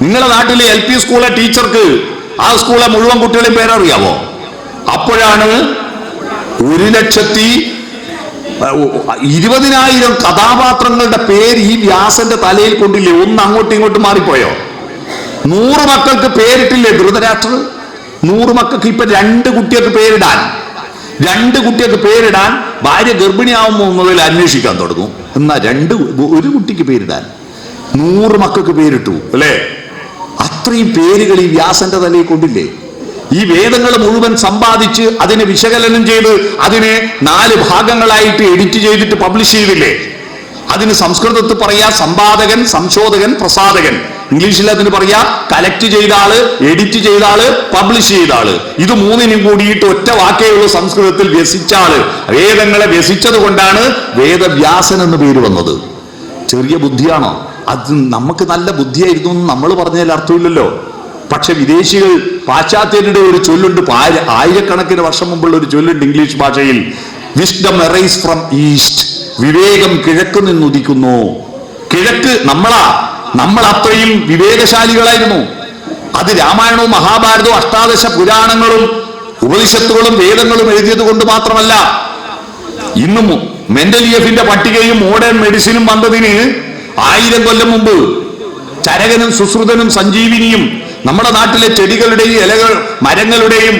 നിങ്ങളുടെ നാട്ടിലെ LP സ്കൂളിലെ ടീച്ചർക്ക് ആ സ്കൂളിലെ മുഴുവൻ കുട്ടികളെയും പേരറിയാവോ? അപ്പോഴാണ് 1,20,000 കഥാപാത്രങ്ങളുടെ പേര് ഈ വ്യാസന്റെ തലയിൽ കൊണ്ടില്ലേ? ഒന്ന് അങ്ങോട്ടും ഇങ്ങോട്ടും മാറിപ്പോയോ? 100 മക്കൾക്ക് പേരിട്ടില്ലേ ധൃതരാഷ്ട്രർ? 100 മക്കൾക്ക് ഇപ്പൊ 2 കുട്ടികൾക്ക് പേരിടാൻ ഭാര്യ ഗർഭിണിയാവുമ്പോൾ മുതൽ അന്വേഷിക്കാൻ തുടങ്ങും. എന്നാ 1 കുട്ടിക്ക് പേരിടാൻ 100 മക്കൾക്ക് പേരിട്ടു അല്ലേ? അത്രയും പേരുകൾ ഈ വ്യാസന്റെ തലയിൽ കൊണ്ടില്ലേ? ഈ വേദങ്ങൾ മുഴുവൻ സമ്പാദിച്ച് അതിനെ വിശകലനം ചെയ്ത് അതിനെ 4 ഭാഗങ്ങളായിട്ട് എഡിറ്റ് ചെയ്തിട്ട് പബ്ലിഷ് ചെയ്തില്ലേ? അതിന് സംസ്കൃതത്തിൽ പറയാ സമ്പാദകൻ, സംശോധകൻ, പ്രസാധകൻ. ഇംഗ്ലീഷിൽ അതിന് പറയാ കലക്ട് ചെയ്ത ആള്, എഡിറ്റ് ചെയ്ത ആള്, പബ്ലിഷ് ചെയ്ത ആള്. ഇത് 3നും കൂടിയിട്ട് ഒറ്റ വാക്കേ ഉള്ളൂ സംസ്കൃതത്തിൽ. വ്യസിച്ച ആള്. വേദങ്ങളെ വ്യസിച്ചത് കൊണ്ടാണ് വേദവ്യാസൻ എന്ന് പേര് വന്നത്. ചെറിയ ബുദ്ധിയാണോ? അത് നമുക്ക് നല്ല ബുദ്ധിയായിരുന്നു എന്ന് നമ്മൾ പറഞ്ഞതിൽ അർത്ഥമില്ലല്ലോ. പക്ഷെ വിദേശികൾ, പാശ്ചാത്യരുടെ ഒരു ചൊല്ലുണ്ട്, ആയിരക്കണക്കിന് വർഷം മുമ്പുള്ള ഒരു ചൊല്ലുണ്ട് ഇംഗ്ലീഷ് ഭാഷയിൽ. Wisdom arise from east. വിവേകം കിഴക്ക് നിന്നുദിക്കുന്നു. കിഴക്ക് നമ്മൾ അത്രയും വിവേകശാലികളായിരുന്നു. അത് രാമായണവും മഹാഭാരതവും അഷ്ടാദശ പുരാണങ്ങളും ഉപനിഷത്തുകളും വേദങ്ങളും എഴുതിയത് കൊണ്ട് മാത്രമല്ല. ഇന്നും മെന്റലിയഫിന്റെ പട്ടികയും മോഡേൺ മെഡിസിനും വന്നതിന് 1000 കൊല്ലം മുമ്പ് ചരകനും സുശ്രുതനും സഞ്ജീവിനിയും നമ്മുടെ നാട്ടിലെ ചെടികളുടെയും ഇലകൾ മരങ്ങളുടെയും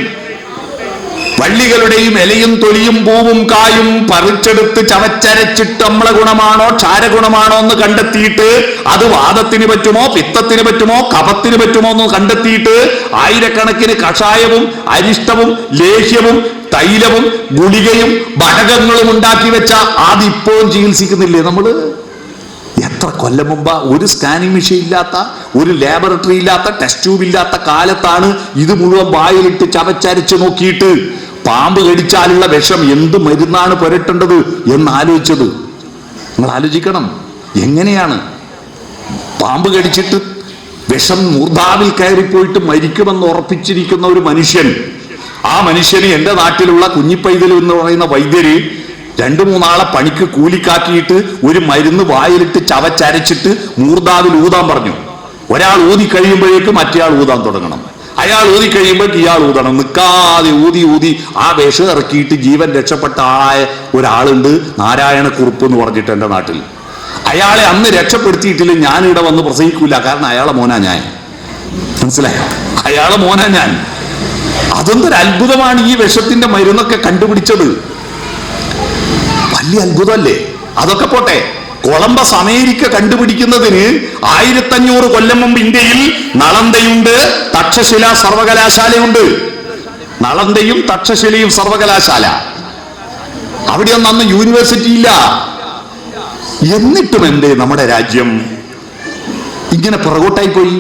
വള്ളികളുടെയും ഇലയും തൊലിയും പൂവും കായും പറിച്ചെടുത്ത് ചവച്ചരച്ചിട്ട് അമ്ലഗുണമാണോ ക്ഷാരഗുണമാണോ എന്ന് കണ്ടെത്തിയിട്ട് അത് വാദത്തിന് പറ്റുമോ പിത്തത്തിന് പറ്റുമോ കഫത്തിന് പറ്റുമോ എന്ന് കണ്ടെത്തിയിട്ട് ആയിരക്കണക്കിന് കഷായവും അരിഷ്ടവും ലേഹ്യവും തൈലവും ഗുളികയും ഘടകങ്ങളും ഉണ്ടാക്കി വെച്ച അതിപ്പോഴും ചികിത്സിക്കുന്നില്ലേ നമ്മള്? എത്ര കൊല്ലം മുമ്പ് ഒരു സ്കാനിങ് മെഷീൻ ഇല്ലാത്ത, ഒരു ലാബറട്ടറി ഇല്ലാത്ത, ടെസ്റ്റ് ട്യൂബ് ഇല്ലാത്ത കാലത്താണ് ഇത് മുഴുവൻ വായിലിട്ട് ചവച്ചരച്ച് നോക്കിയിട്ട് പാമ്പ് കടിച്ചാലുള്ള വിഷം എന്ത് മരുന്നാണ് പുരട്ടേണ്ടത് എന്ന് ആലോചിച്ചത്. നിങ്ങൾ ആലോചിക്കണം, എങ്ങനെയാണ് പാമ്പ് കടിച്ചിട്ട് വിഷം മൂർധാവിൽ കയറിപ്പോയിട്ട് മരിക്കുമെന്ന് ഉറപ്പിച്ചിരിക്കുന്ന ഒരു മനുഷ്യൻ, ആ മനുഷ്യന് എൻ്റെ നാട്ടിലുള്ള കുഞ്ഞിപ്പൈതൽ എന്ന് പറയുന്ന വൈദ്യര് 2-3 ആളെ പണിക്ക് കൂലിക്കാക്കിയിട്ട് ഒരു മരുന്ന് വായിലിട്ട് ചവച്ചരച്ചിട്ട് മൂർധാവിൽ ഊതാൻ പറഞ്ഞു. ഒരാൾ ഊതി കഴിയുമ്പോഴേക്ക് മറ്റേയാൾ ഊതാൻ തുടങ്ങണം. അയാൾ ഊതി കഴിയുമ്പോഴേക്ക് ഇയാൾ ഊതണം. നിൽക്കാതെ ഊതി ഊതി ആ വിഷം ഇറക്കിയിട്ട് ജീവൻ രക്ഷപ്പെട്ട ആളായ ഒരാളുണ്ട്, നാരായണക്കുറുപ്പ് എന്ന് പറഞ്ഞിട്ട് എൻ്റെ നാട്ടിൽ. അയാളെ അന്ന് രക്ഷപ്പെടുത്തിയിട്ടില്ല ഞാനിവിടെ വന്ന് പ്രസംഗിക്കൂല, കാരണം അയാളെ മോനാ ഞാൻ. മനസ്സിലായോ? അയാളെ മോനാ ഞാൻ. അതൊന്നൊരു അത്ഭുതമാണ് ഈ വിഷത്തിന്റെ മരുന്നൊക്കെ കണ്ടുപിടിച്ചത്. വലിയ അത്ഭുതമല്ലേ? അതൊക്കെ പോട്ടെ, കൊളംബസ് അമേരിക്ക കണ്ടുപിടിക്കുന്നതിന് 1500 കൊല്ലം മുമ്പ് ഇന്ത്യയിൽ നളന്ദയുണ്ട്, തക്ഷശില സർവകലാശാലയുണ്ട്. നളന്ദയും തക്ഷശിലയും സർവകലാശാല. അവിടെയൊന്നും അന്ന് യൂണിവേഴ്സിറ്റി ഇല്ല. എന്നിട്ടും എന്തേ നമ്മുടെ രാജ്യം ഇങ്ങനെ പുറകോട്ടായി പോയി?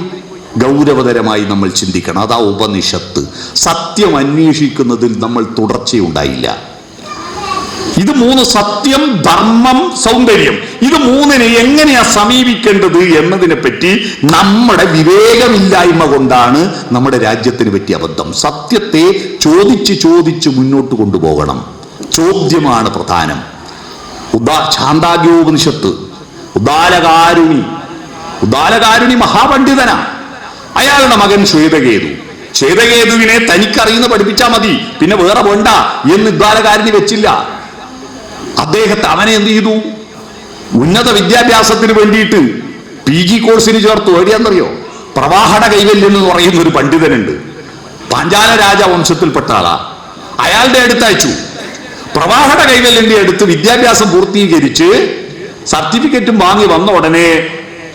ഗൗരവതരമായി നമ്മൾ ചിന്തിക്കണം. അതാ ഉപനിഷത്ത്. സത്യം അന്വേഷിക്കുന്നതിൽ നമ്മൾ തുടർച്ചയുണ്ടായില്ല. ഇത് 3: സത്യം, ധർമ്മം, സൗന്ദര്യം. ഇത് 3-നെ എങ്ങനെയാ സമീപിക്കേണ്ടത് എന്നതിനെ പറ്റി നമ്മുടെ വിവേകമില്ലായ്മ കൊണ്ടാണ് നമ്മുടെ രാജ്യത്തിന് പറ്റിയ അബദ്ധം. സത്യത്തെ ചോദിച്ച് ചോദിച്ച് മുന്നോട്ട് കൊണ്ടുപോകണം. ചോദ്യമാണ് പ്രധാനം. ഛാന്ദാഗ്യോപനിഷത്ത്, ഉദാലകാരുണി മഹാപണ്ഡിതനാ. അയാളുടെ മകൻ ശ്വേതകേതു. ശ്വേതകേതുവിനെ തനിക്കറിയുന്ന പഠിപ്പിച്ചാൽ മതി, പിന്നെ വേറെ വേണ്ട എന്ന് ഉദാലകാരുണി വെച്ചില്ല. അദ്ദേഹത്തെ അവനെ എന്ത് ചെയ്തു? ഉന്നത വിദ്യാഭ്യാസത്തിന് വേണ്ടിയിട്ട് PG കോഴ്സിന് ചേർത്തു. എവിടെയാണെന്നറിയോ? പ്രവാഹട കൈവല്യം എന്ന് പറയുന്ന ഒരു പണ്ഡിതനുണ്ട്, പാഞ്ചാല രാജവംശത്തിൽപ്പെട്ട ആളാ. അയാളുടെ അടുത്ത് അയച്ചു. പ്രവാഹട കൈവല്യന്റെ അടുത്ത് വിദ്യാഭ്യാസം പൂർത്തീകരിച്ച് സർട്ടിഫിക്കറ്റും വാങ്ങി വന്ന ഉടനെ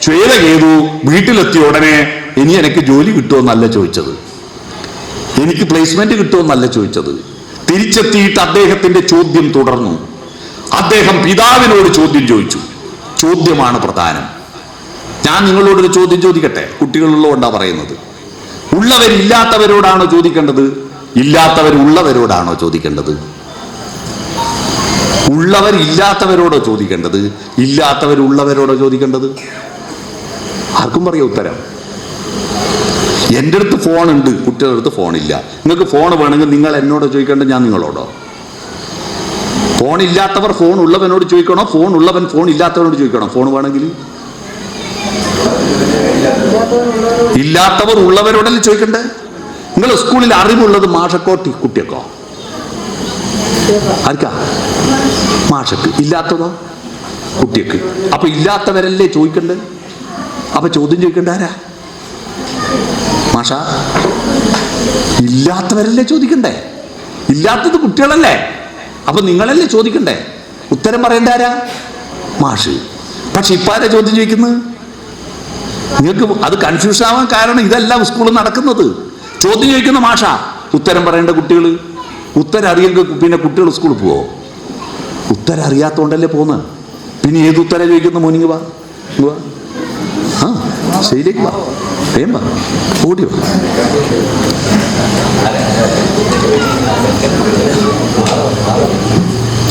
ശ്വേതകേതു വീട്ടിലെത്തിയ ഉടനെ ഇനി എനിക്ക് ജോലി കിട്ടുമെന്നല്ല ചോദിച്ചത്, എനിക്ക് പ്ലേസ്മെന്റ് കിട്ടുമെന്നല്ല ചോദിച്ചത്. തിരിച്ചെത്തിയിട്ട് അദ്ദേഹത്തിന്റെ ചോദ്യം തുടർന്നു. അദ്ദേഹം പിതാവിനോട് ചോദ്യം ചോദിച്ചു. ചോദ്യമാണ് പ്രധാനം. ഞാൻ നിങ്ങളോടൊരു ചോദ്യം ചോദിക്കട്ടെ? കുട്ടികളുള്ളതുകൊണ്ടാ പറയുന്നത്. ഉള്ളവരില്ലാത്തവരോടാണോ ചോദിക്കേണ്ടത്? ഇല്ലാത്തവരുള്ളവരോടാണോ ചോദിക്കേണ്ടത്? ഉള്ളവരില്ലാത്തവരോടോ ചോദിക്കേണ്ടത്? ഇല്ലാത്തവരുള്ളവരോടോ ചോദിക്കേണ്ടത്? ആർക്കും പറയാം ഉത്തരം. എൻ്റെ അടുത്ത് ഫോണുണ്ട്, കുട്ടികളുടെ അടുത്ത് ഫോണില്ല. നിങ്ങൾക്ക് ഫോൺ വേണമെങ്കിൽ നിങ്ങൾ എന്നോട് ചോദിക്കേണ്ടത്, ഞാൻ നിങ്ങളോടോ? ഫോൺ ഇല്ലാത്തവർ ഫോൺ ഉള്ളവനോട് ചോദിക്കണോ? ഫോൺ ഉള്ളവൻ ഫോൺ ഇല്ലാത്തവനോട് ചോദിക്കണോ? ഫോൺ വേണമെങ്കിൽ ഇല്ലാത്തവർ ഉള്ളവരോടല്ലേ ചോദിക്കണ്ടേ? നിങ്ങൾ സ്കൂളിൽ അറിവുള്ളത് മാഷക്കോ കുട്ടിയൊക്കോ? ആർക്കാ? മാഷക്ക്. ഇല്ലാത്തതോ? കുട്ടിയൊക്കെ. അപ്പൊ ഇല്ലാത്തവരല്ലേ ചോദിക്കണ്ടേ? അപ്പൊ ചോദ്യം ചോദിക്കണ്ട ആരാ? മാഷ. ഇല്ലാത്തവരല്ലേ ചോദിക്കണ്ടേ? ഇല്ലാത്തത് കുട്ടികളല്ലേ? അപ്പൊ നിങ്ങളല്ലേ ചോദിക്കണ്ടേ? ഉത്തരം പറയേണ്ട ആരാ? മാഷ്. പക്ഷെ ഇപ്പൊ ആരാ ചോദ്യം ചോദിക്കുന്നത്? നിങ്ങൾക്ക് അത് കൺഫ്യൂഷൻ ആവാൻ കാരണം ഇതെല്ലാം സ്കൂളിൽ നടക്കുന്നത്. ചോദ്യം ചോദിക്കുന്ന മാഷ, ഉത്തരം പറയേണ്ട കുട്ടികൾ. ഉത്തരം അറിയെങ്കിൽ പിന്നെ കുട്ടികൾ സ്കൂളിൽ പോവോ? ഉത്തരം അറിയാത്തോണ്ടല്ലേ പോകുന്നത്. പിന്നെ ഏത് ഉത്തരം ചോദിക്കുന്ന? മോനിങ് വാ, ശരിയിലേക്ക് വാ, വേം വാ, ഓടി വാ.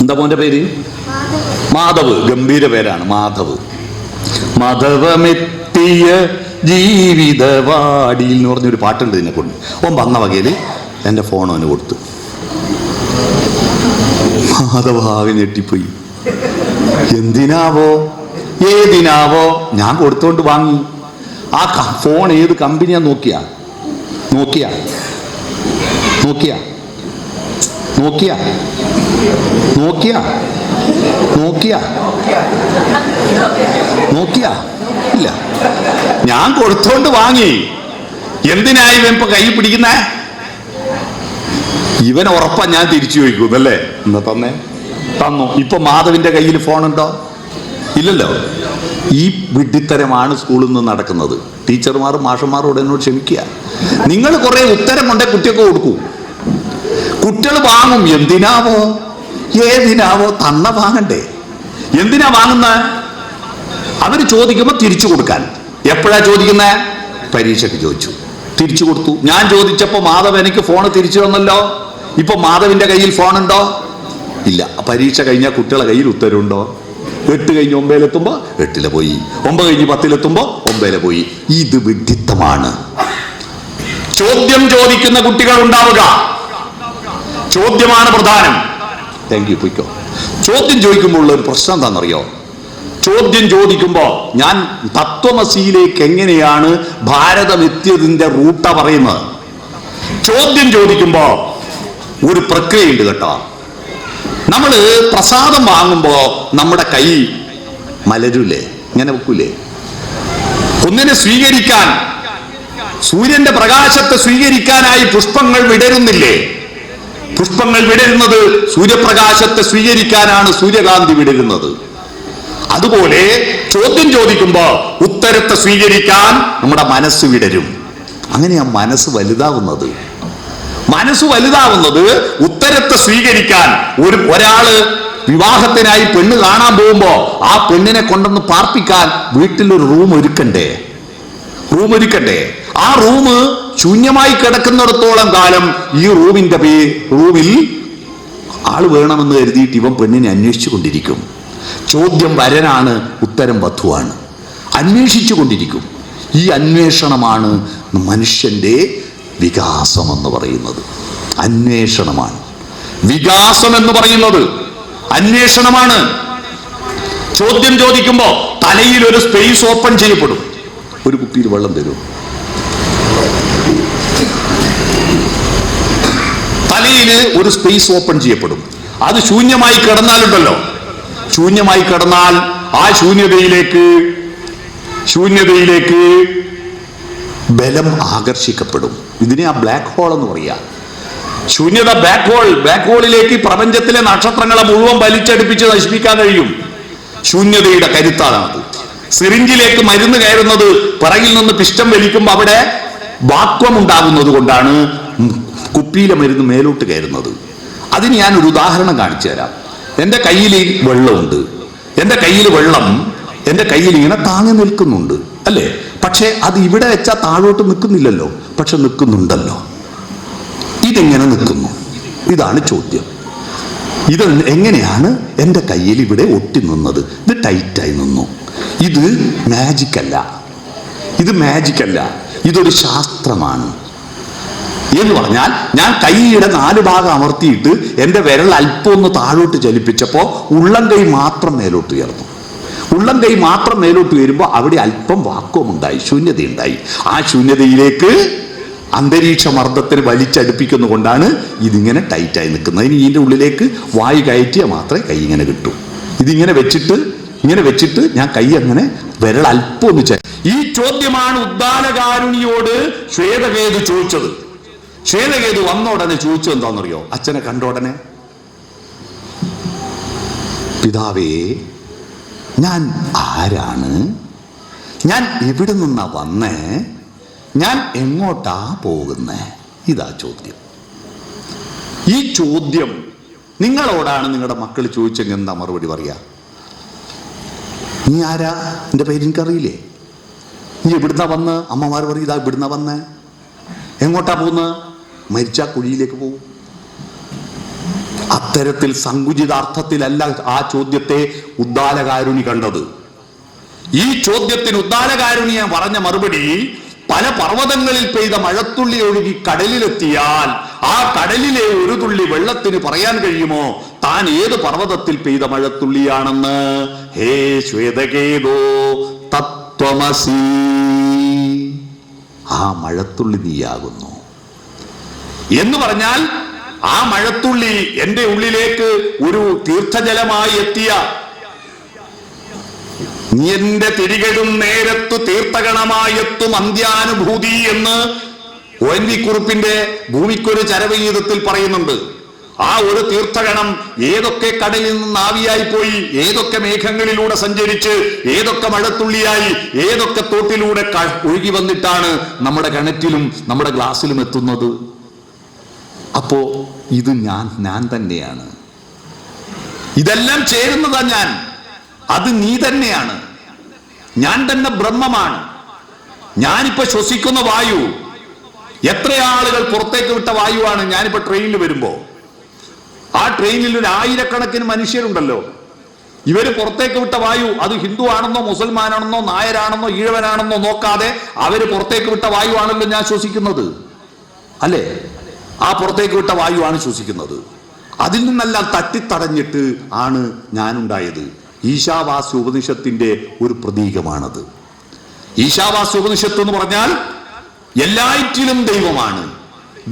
എന്താ മോന്റെ പേര്? മാധവ്. ഗംഭീര പേരാണ്, മാധവ്. മാധവമെത്തിയ ജീവിതവാടിയിൽ എന്ന് പറഞ്ഞൊരു പാട്ടുണ്ട് ഇതിനെ കൊണ്ട്. ഓൻ വന്ന വകയില് എൻ്റെ ഫോൺ അവന് കൊടുത്തു. മാധവാകെ ഞെട്ടിപ്പോയി. എന്തിനാവോ ഏതിനാവോ ഞാൻ കൊടുത്തോണ്ട് വാങ്ങി. ആ ഫോൺ ഏത് കമ്പനിയാ നോക്കിയ നോക്കിയ നോക്കിയ നോക്കിയ നോക്കിയ നോക്കിയ നോക്കിയ ഇല്ല, ഞാൻ കൊടുത്തോണ്ട് വാങ്ങി. എന്തിനായി ഇപ്പൊ കൈ പിടിക്കുന്നേ? ഇവൻ ഉറപ്പാ ഞാൻ തിരിച്ചു ചോദിക്കുന്നല്ലേ, എന്നാ തന്നെ തന്നു. ഇപ്പൊ മാധവിന്റെ കയ്യിൽ ഫോണുണ്ടോ? ഇല്ലല്ലോ. ഈ വിഡ്ഢിത്തരമാണ് സ്കൂളിൽ നിന്ന് നടക്കുന്നത്. ടീച്ചർമാരും മാഷന്മാരോട് എന്നോട് ക്ഷമിക്കുക. നിങ്ങൾ കുറെ ഉത്തരം കൊണ്ടേ കുട്ടിയൊക്കെ കൊടുക്കൂ. കുട്ടികൾ വാങ്ങും. എന്തിനാവോ ഏതിനാവോ? തന്ന വാങ്ങണ്ടേ? എന്തിനാ വാങ്ങുന്ന? അവര് ചോദിക്കുമ്പോ തിരിച്ചു കൊടുക്കാൻ. എപ്പോഴാ ചോദിക്കുന്നേ? പരീക്ഷയ്ക്ക് ചോദിച്ചു, തിരിച്ചു കൊടുത്തു. ഞാൻ ചോദിച്ചപ്പോ മാധവ് എനിക്ക് ഫോൺ തിരിച്ചു തന്നല്ലോ. ഇപ്പൊ മാധവിന്റെ കയ്യിൽ ഫോണുണ്ടോ? ഇല്ല. പരീക്ഷ കഴിഞ്ഞാൽ കുട്ടികളെ കയ്യിൽ ഉത്തരവുണ്ടോ? 8 കഴിഞ്ഞ് 9 8 പോയി, 9 കഴിഞ്ഞ് 10 9 പോയി. ഇത് വിഡ്ഢിത്തമാണ്. ചോദ്യം ചോദിക്കുന്ന കുട്ടികൾ ഉണ്ടാവുക. ചോദ്യമാണ് പ്രധാനം. താങ്ക് യു, പോയിക്കോ. ചോദ്യം ചോദിക്കുമ്പോൾ ഉള്ള ഒരു പ്രശ്നം എന്താണെന്നറിയോ? ചോദ്യം ചോദിക്കുമ്പോ ഞാൻ തത്വമസിയിലേക്ക് എങ്ങനെയാണ് ഭാരതം എത്തിയതിന്റെ റൂട്ട പറയുന്നത്. ചോദ്യം ചോദിക്കുമ്പോ ഒരു പ്രക്രിയയുണ്ട് കേട്ടോ. നമ്മള് പ്രസാദം വാങ്ങുമ്പോ നമ്മുടെ കൈ മലരൂലേ? ഇങ്ങനെ വെക്കൂലേ? ഒന്നിനെ സ്വീകരിക്കാൻ, സൂര്യന്റെ പ്രകാശത്തെ സ്വീകരിക്കാനായി പുഷ്പങ്ങൾ വിടരുന്നില്ലേ? പുഷ്പങ്ങൾ വിടരുന്നത് സൂര്യപ്രകാശത്തെ സ്വീകരിക്കാനാണ് സൂര്യകാന്തി വിടരുന്നത്. അതുപോലെ ചോദ്യം ചോദിക്കുമ്പോ ഉത്തരത്തെ സ്വീകരിക്കാൻ നമ്മുടെ മനസ്സ് വിടരും. അങ്ങനെയാ മനസ്സ് വലുതാവുന്നത്. മനസ്സ് വലുതാവുന്നത് ഉത്തരത്തെ സ്വീകരിക്കാൻ. ഒരാള് വിവാഹത്തിനായി പെണ്ണ് കാണാൻ പോകുമ്പോ ആ പെണ്ണിനെ കൊണ്ടൊന്ന് പാർപ്പിക്കാൻ വീട്ടിലൊരു റൂം ഒരുക്കണ്ടേ? ആ റൂം ശൂന്യമായി കിടക്കുന്നിടത്തോളം കാലം ഈ റൂമിൽ ആള് വേണമെന്ന് കരുതിയിട്ട് ഇവൻ പെണ്ണിനെ അന്വേഷിച്ചു കൊണ്ടിരിക്കും. ചോദ്യം വരനാണ്, ഉത്തരം വധുവാണ്. അന്വേഷിച്ചു കൊണ്ടിരിക്കും. ഈ അന്വേഷണമാണ് മനുഷ്യന്റെ വികാസം എന്ന് പറയുന്നത്. അന്വേഷണമാണ് വികാസം എന്ന് പറയുന്നത്. അന്വേഷണമാണ്. ചോദ്യം ചോദിക്കുമ്പോ തലയിൽ ഒരു സ്പേസ് ഓപ്പൺ ചെയ്യപ്പെടും. ഒരു കുപ്പിയിൽ വെള്ളം തരും. തലയിൽ ഒരു സ്പേസ് ഓപ്പൺ ചെയ്യപ്പെടും. അത് ശൂന്യമായി കിടന്നാലുണ്ടല്ലോ, ശൂന്യമായി കിടന്നാൽ ആ ശൂന്യതയിലേക്ക് ബലം ആകർഷിക്കപ്പെടും. ഇതിനെ ആ ബ്ലാക്ക് ഹോൾ എന്ന് പറയാ. ശൂന്യത ബ്ലാക്ക് ഹോളിലേക്ക് പ്രപഞ്ചത്തിലെ നക്ഷത്രങ്ങളെ മുഴുവൻ വലിച്ചടുപ്പിച്ച് നശിപ്പിക്കാൻ കഴിയും. ശൂന്യതയുടെ കരുത്താണത്. സിറിഞ്ചിലേക്ക് മരുന്ന് കയറുന്നത് പിറകിൽ നിന്ന് പിസ്റ്റം വലിക്കുമ്പോൾ അവിടെ വാക്വം ഉണ്ടാകുന്നത് കൊണ്ടാണ് കുപ്പിയിലെ മരുന്ന് മേലോട്ട് കയറുന്നത്. അതിന് ഞാനൊരു ഉദാഹരണം കാണിച്ചു തരാം. എൻ്റെ കയ്യിൽ വെള്ളമുണ്ട്. എൻ്റെ കയ്യിൽ വെള്ളം എൻ്റെ കയ്യിൽ ഇങ്ങനെ താങ്ങി നിൽക്കുന്നുണ്ട് അല്ലേ? പക്ഷെ അത് ഇവിടെ വെച്ചാൽ താഴോട്ട് നിൽക്കുന്നില്ലല്ലോ, പക്ഷെ നിൽക്കുന്നുണ്ടല്ലോ. ഇതെങ്ങനെ നിൽക്കുന്നു? ഇതാണ് ചോദ്യം. ഇത് എങ്ങനെയാണ് എൻ്റെ കയ്യിൽ ഇവിടെ ഒട്ടി നിന്നത്? ഇത് ടൈറ്റായി നിന്നു. ഇത് മാജിക്കല്ല, ഇതൊരു ശാസ്ത്രമാണ്. എന്ന് പറഞ്ഞാൽ ഞാൻ കൈയുടെ 4 ഭാഗം അമർത്തിയിട്ട് എൻ്റെ വിരൽ അല്പം ഒന്ന് താഴോട്ട് ചലിപ്പിച്ചപ്പോൾ ഉള്ളം കൈ മാത്രം മേലോട്ട് ഉയർന്നു. ഉള്ളം കൈ മാത്രം മേലോട്ട് വരുമ്പോൾ അവിടെ അല്പം വാക്വം ഉണ്ടായി, ശൂന്യതയുണ്ടായി. ആ ശൂന്യതയിലേക്ക് അന്തരീക്ഷ മർദ്ദത്തിന് വലിച്ചടുപ്പിക്കുന്ന കൊണ്ടാണ് ഇതിങ്ങനെ ടൈറ്റായി നിൽക്കുന്നത്. ഇനി ഇതിൻ്റെ ഉള്ളിലേക്ക് വായു കയറ്റിയാൽ മാത്രമേ കൈ ഇങ്ങനെ കിട്ടൂ. ഇതിങ്ങനെ വെച്ചിട്ട് ഞാൻ കൈ അങ്ങനെ വിരൽ അല്പം ഒന്ന് ഈ ചോദ്യമാണ് ഉദ്ദാലകാരുണിയോട് ശ്വേതകേതു ചോദിച്ചത്. ശ്വേതകേതു വന്ന ഉടനെ ചോദിച്ചത് എന്താണെന്നറിയോ? അച്ഛനെ കണ്ട ഉടനെ, പിതാവേ, ഞാൻ ആരാണ്? ഞാൻ എവിടെ നിന്നാ വന്നേ? ഞാൻ എങ്ങോട്ടാ പോകുന്നേ? ഇതാ ചോദ്യം. ഈ ചോദ്യം നിങ്ങളോടാണ് നിങ്ങളുടെ മക്കൾ ചോദിച്ചെങ്കിൽ എന്താ മറുപടി പറയാ? നീ ആരാ? എൻ്റെ പേര് എനിക്കറിയില്ലേ? നീ എവിടുന്നാ വന്ന്? അമ്മമാർ പറയും, ഇതാ ഇവിടുന്നാ വന്നേ. എങ്ങോട്ടാ പോകുന്നത്? മരിച്ചാ കുഴിയിലേക്ക് പോകും. അത്തരത്തിൽ സങ്കുചിതാർത്ഥത്തിലല്ല ആ ചോദ്യത്തെ ഉദ്ദാലകാരുണി കണ്ടത്. ഈ ചോദ്യത്തിന് ഉദ്ദാലകാരുണിയെ പറഞ്ഞ മറുപടി, പല പർവ്വതങ്ങളിൽ പെയ്ത മഴത്തുള്ളി ഒഴുകി കടലിലെത്തിയാൽ ആ കടലിലെ ഒരു തുള്ളി വെള്ളത്തിന് പറയാൻ കഴിയുമോ താൻ ഏത് പർവ്വതത്തിൽ പെയ്ത മഴത്തുള്ളിയാണെന്ന്? ഹേ ശ്വേതകേതോ തത്വമസി, ആ മഴത്തുള്ളി നീയാകുന്നു എന്ന് പറഞ്ഞാൽ ആ മഴത്തുള്ളി എന്റെ ഉള്ളിലേക്ക് ഒരു തീർത്ഥജലമായി എത്തിയ, നീ എന്റെ തിരികെടും നേരത്തു തീർത്ഥഗണമായെത്തും അന്ത്യാനുഭൂതി എന്ന് ONV കുറുപ്പിന്റെ ഭൂമിക്കൊരു ചരമഗീതത്തിൽ പറയുന്നുണ്ട്, ആ ഒരു തീർത്ഥഗണം ഏതൊക്കെ കടലിൽ നിന്ന് ആവിയായി പോയി, ഏതൊക്കെ മേഘങ്ങളിലൂടെ സഞ്ചരിച്ച്, ഏതൊക്കെ മഴത്തുള്ളിയായി, ഏതൊക്കെ തോട്ടിലൂടെ ഒഴുകി വന്നിട്ടാണ് നമ്മുടെ കിണറ്റിലും നമ്മുടെ ഗ്ലാസ്സിലും എത്തുന്നത്. അപ്പോ ഇത് ഞാൻ തന്നെയാണ്, ഇതെല്ലാം ചേരുന്നതാ ഞാൻ, അത് നീ തന്നെയാണ്, ഞാൻ തന്നെ ബ്രഹ്മമാണ്. ഞാനിപ്പോ ശ്വസിക്കുന്ന വായു, എത്ര ആളുകൾ പുറത്തേക്ക് വിട്ട വായുവാണ്. ഞാനിപ്പോ ട്രെയിനിൽ വരുമ്പോ ആ ട്രെയിനിൽ 1000കണക്കിന് മനുഷ്യരുണ്ടല്ലോ, ഇവര് പുറത്തേക്ക് വിട്ട വായു, അത് ഹിന്ദു ആണെന്നോ മുസൽമാനാണെന്നോ നായരാണെന്നോ ഈഴവനാണെന്നോ നോക്കാതെ അവര് പുറത്തേക്ക് വിട്ട വായു ആണല്ലോ ഞാൻ ശ്വസിക്കുന്നത്, അല്ലേ? ആ പുറത്തേക്ക് വിട്ട വായു ആണ് ശ്വസിക്കുന്നത്. അതിൽ നിന്നെല്ലാം തട്ടിത്തടഞ്ഞിട്ട് ആണ് ഞാനുണ്ടായത്. ഈശാവാസ്യ ഉപനിഷത്തിന്റെ ഒരു പ്രതീകമാണത്. ഈശാവാസ്യ ഉപനിഷത്ത് എന്ന് പറഞ്ഞാൽ എല്ലാറ്റിലും ദൈവമാണ്,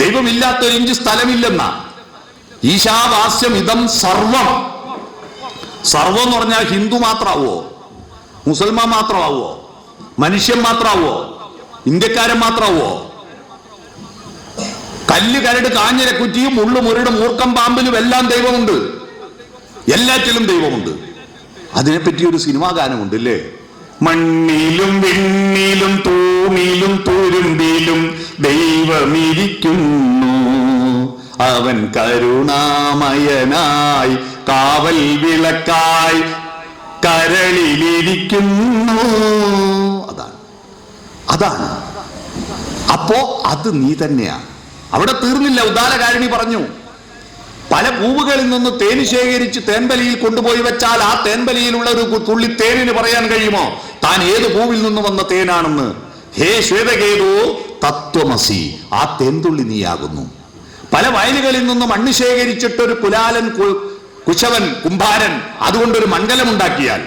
ദൈവമില്ലാത്തൊരു ഇഞ്ച് സ്ഥലമില്ലെന്ന. ഈശാവാസ്യം ഇതം സർവം. സർവം എന്ന് പറഞ്ഞാൽ ഹിന്ദു മാത്രമാവോ, മുസൽമാൻ മാത്രമാവോ, മനുഷ്യൻ മാത്രമാവോ, ഇന്ത്യക്കാരൻ മാത്രമാവോ? കല്ല് കരട് കാഞ്ഞിരക്കുറ്റിയും മുള്ളു മുരട് മൂർക്കം പാമ്പിലും എല്ലാം ദൈവമുണ്ട്, എല്ലാറ്റിലും ദൈവമുണ്ട്. അതിനെപ്പറ്റി ഒരു സിനിമാ ഗാനമുണ്ട് അല്ലേ? മണ്ണിലും വിണ്ണിലും തൂണിലും തുരുമ്പിലും ദൈവമിരിക്കുന്നു, അവൻ കരുണാമയനായി കാവൽ വിളക്കായി കരളിലിരിക്കുന്നു. അതാണ്. അപ്പോ അത് നീ തന്നെയാണ്. അവിടെ തീർന്നില്ല. ഉദാലകാരിണി പറഞ്ഞു, പല പൂവുകളിൽ നിന്ന് തേന് ശേഖരിച്ച് തേൻപലിയിൽ കൊണ്ടുപോയി വെച്ചാൽ ആ തേൻപലിയിലുള്ള ഒരു തുള്ളി തേനിന് പറയാൻ കഴിയുമോ താൻ ഏത് പൂവിൽ നിന്ന് വന്ന തേനാണെന്ന്? ഹേ ശ്വേതകേതു തത്വമസി, ആ തേൻതുള്ളി നീയാകുന്നു. പല വയലുകളിൽ നിന്ന് മണ്ണ് ശേഖരിച്ചിട്ടൊരു കുലാലൻ കുശവൻ കുംഭാരൻ അതുകൊണ്ടൊരു മണ്ഡലം ഉണ്ടാക്കിയാൽ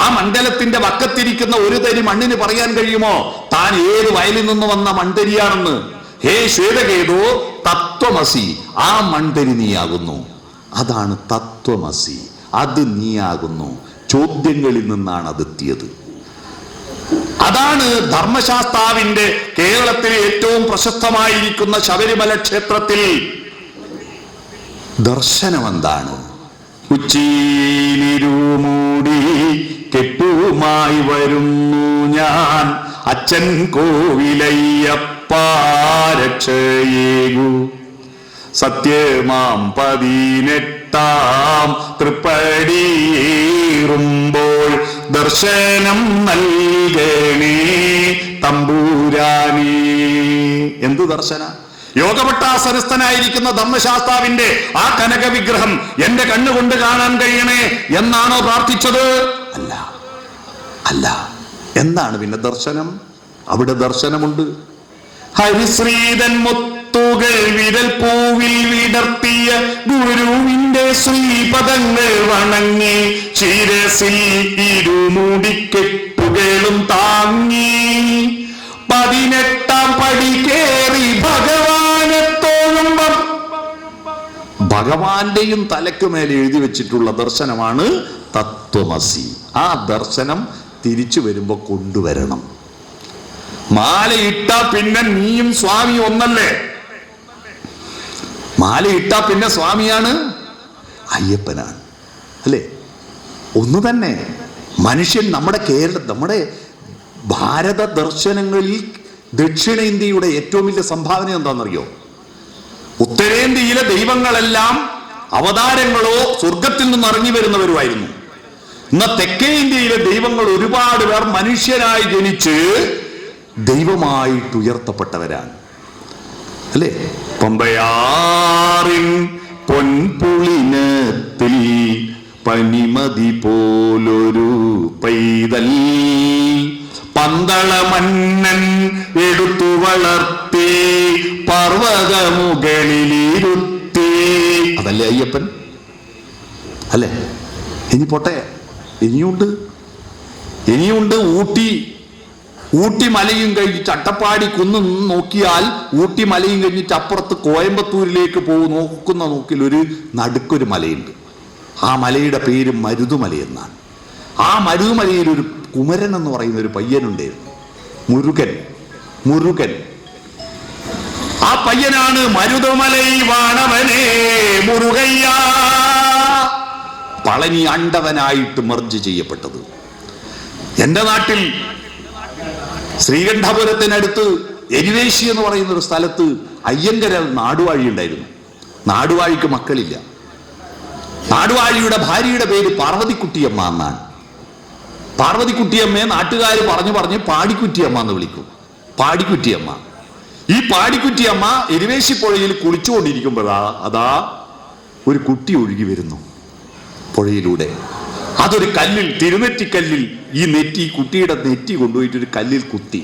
ആ മണ്ഡലത്തിന്റെ വക്കത്തിരിക്കുന്ന ഒരു തരി മണ്ണിന് പറയാൻ കഴിയുമോ താൻ ഏത് വയലിൽ നിന്ന് വന്ന മൺതരിയാണെന്ന്? ഹേ ശ്വേതകേതു തത്വമസി, ആ മൺതരി നീയാകുന്നു. അതാണ് തത്വമസി, അത് നീയാകുന്നു. ചോദ്യങ്ങളിൽ നിന്നാണ് അതെത്തിയത്. അതാണ് ധർമ്മശാസ്താവിന്റെ കേരളത്തിലെ ഏറ്റവും പ്രശസ്തമായിരിക്കുന്ന ശബരിമല ക്ഷേത്രത്തിൽ ദർശനം എന്താണ്? ഉച്ചിയിലിരുമൂടി കെട്ടുമായി വരുന്നു ഞാൻ, അച്ഛൻ കോവിലയ്യപ്പ രക്ഷയേകു, സത്യമാം 18 തൃപ്പടിയേറുമ്പോൾ ദർശനം നൽകണേ തമ്പൂരാനേ. എന്ത് ദർശന? യോഗപട്ടാസനസ്ഥനായിരിക്കുന്ന ധർമ്മശാസ്താവിന്റെ ആ കനക വിഗ്രഹം എന്റെ കണ്ണുകൊണ്ട് കാണാൻ കഴിയണേ എന്നാണോ പ്രാർത്ഥിച്ചത്? അല്ല. എന്താണ് പിന്നെ ദർശനം? അവിടെ ദർശനമുണ്ട്. ഹരിശ്രീതൻ മുത്തുകൾ വിരൽ പൂവിൽ വിടർത്തിയ ഗുരുവിന്റെ ശ്രീപദങ്ങൾ വണങ്ങി ശിരസിൽ ഇരുമുടിക്കെട്ടുകളും താങ്ങി 18 പടി കേറി ഭഗവാനെ തോഴുമ്പം ഭഗവാന്റെയും തലക്ക് മേലെ എഴുതി വെച്ചിട്ടുള്ള ദർശനമാണ് തത്വമസി. ആ ദർശനം തിരിച്ചു വരുമ്പോ കൊണ്ടുവരണം. മാലയിട്ട പിന്നെ നീയും സ്വാമി ഒന്നല്ലേ? മാലയിട്ട പിന്നെ സ്വാമിയാണ് അയ്യപ്പനാണ്, അല്ലേ? ഒന്ന് തന്നെ. മനുഷ്യൻ നമ്മുടെ ഭാരത ദർശനങ്ങളിൽ ദക്ഷിണേന്ത്യയുടെ ഏറ്റവും വലിയ സംഭാവന എന്താണെന്നറിയോ? ഉത്തരേന്ത്യയിലെ ദൈവങ്ങളെല്ലാം അവതാരങ്ങളോ സ്വർഗത്തിൽ നിന്ന് ഇറങ്ങി വരുന്നവരുമായിരുന്നു. എന്നാൽ തെക്കേ ഇന്ത്യയിലെ ദൈവങ്ങൾ ഒരുപാട് പേർ മനുഷ്യരായി ജനിച്ച് ദൈവമായിട്ട് ഉയർത്തപ്പെട്ടവരാണ്, അല്ലേ? പമ്പയാറിൻ പൊൻപുളിനത്തിൽ പനിമതി പോലൊരു പൈതൽ പന്തള മന്നൻ എടുത്തു വളർത്തി പർവ്വതമുകളിലിരുത്തി. അതല്ലേ അയ്യപ്പൻ, അല്ലേ? ഇനി പോട്ടെ, ഇനിയുണ്ട് ഊട്ടി മലയും കഴിഞ്ഞിട്ട് അട്ടപ്പാടി കുന്ന് നോക്കിയാൽ ഊട്ടി മലയും കഴിഞ്ഞിട്ട് അപ്പുറത്ത് കോയമ്പത്തൂരിലേക്ക് നോക്കുന്ന നോക്കിൽ ഒരു നടുക്കൊരു മലയുണ്ട്. ആ മലയുടെ പേര് മരുതുമല എന്നാണ്. ആ മരുതുമലയിൽ ഒരു കുമരൻ എന്ന് പറയുന്ന ഒരു പയ്യനുണ്ടായിരുന്നു, മുരുകൻ. ആ പയ്യനാണ് മരുതമലൈ വാണവനെ മുരുകയ്യ, പളനി അണ്ടവനായിട്ട് മെർജ് ചെയ്യപ്പെട്ടത്. എന്റെ നാട്ടിൽ ശ്രീകണ്ഠപുരത്തിനടുത്ത് എരിവേശി എന്ന് പറയുന്ന ഒരു സ്ഥലത്ത് അയ്യങ്കര നാടുവാഴി ഉണ്ടായിരുന്നു. നാടുവാഴിക്ക് മക്കളില്ല. നാടുവാഴിയുടെ ഭാര്യയുടെ പേര് പാർവതിക്കുട്ടിയമ്മ എന്നാണ്. പാർവതിക്കുട്ടിയമ്മയെ നാട്ടുകാർ പറഞ്ഞു പാടിക്കുറ്റിയമ്മ എന്ന് വിളിക്കും. പാടിക്കുറ്റിയമ്മ. ഈ പാടിക്കുറ്റിയമ്മ എരിവേശി പുഴയിൽ കുളിച്ചുകൊണ്ടിരിക്കുമ്പോഴാ അതാ ഒരു കുട്ടി ഒഴുകി വരുന്നു പുഴയിലൂടെ. അതൊരു കല്ലിൽ, തിരുനെറ്റിക്കല്ലിൽ ഈ കുട്ടിയുടെ നെറ്റി കൊണ്ടുപോയിട്ട് ഒരു കല്ലിൽ കുത്തി.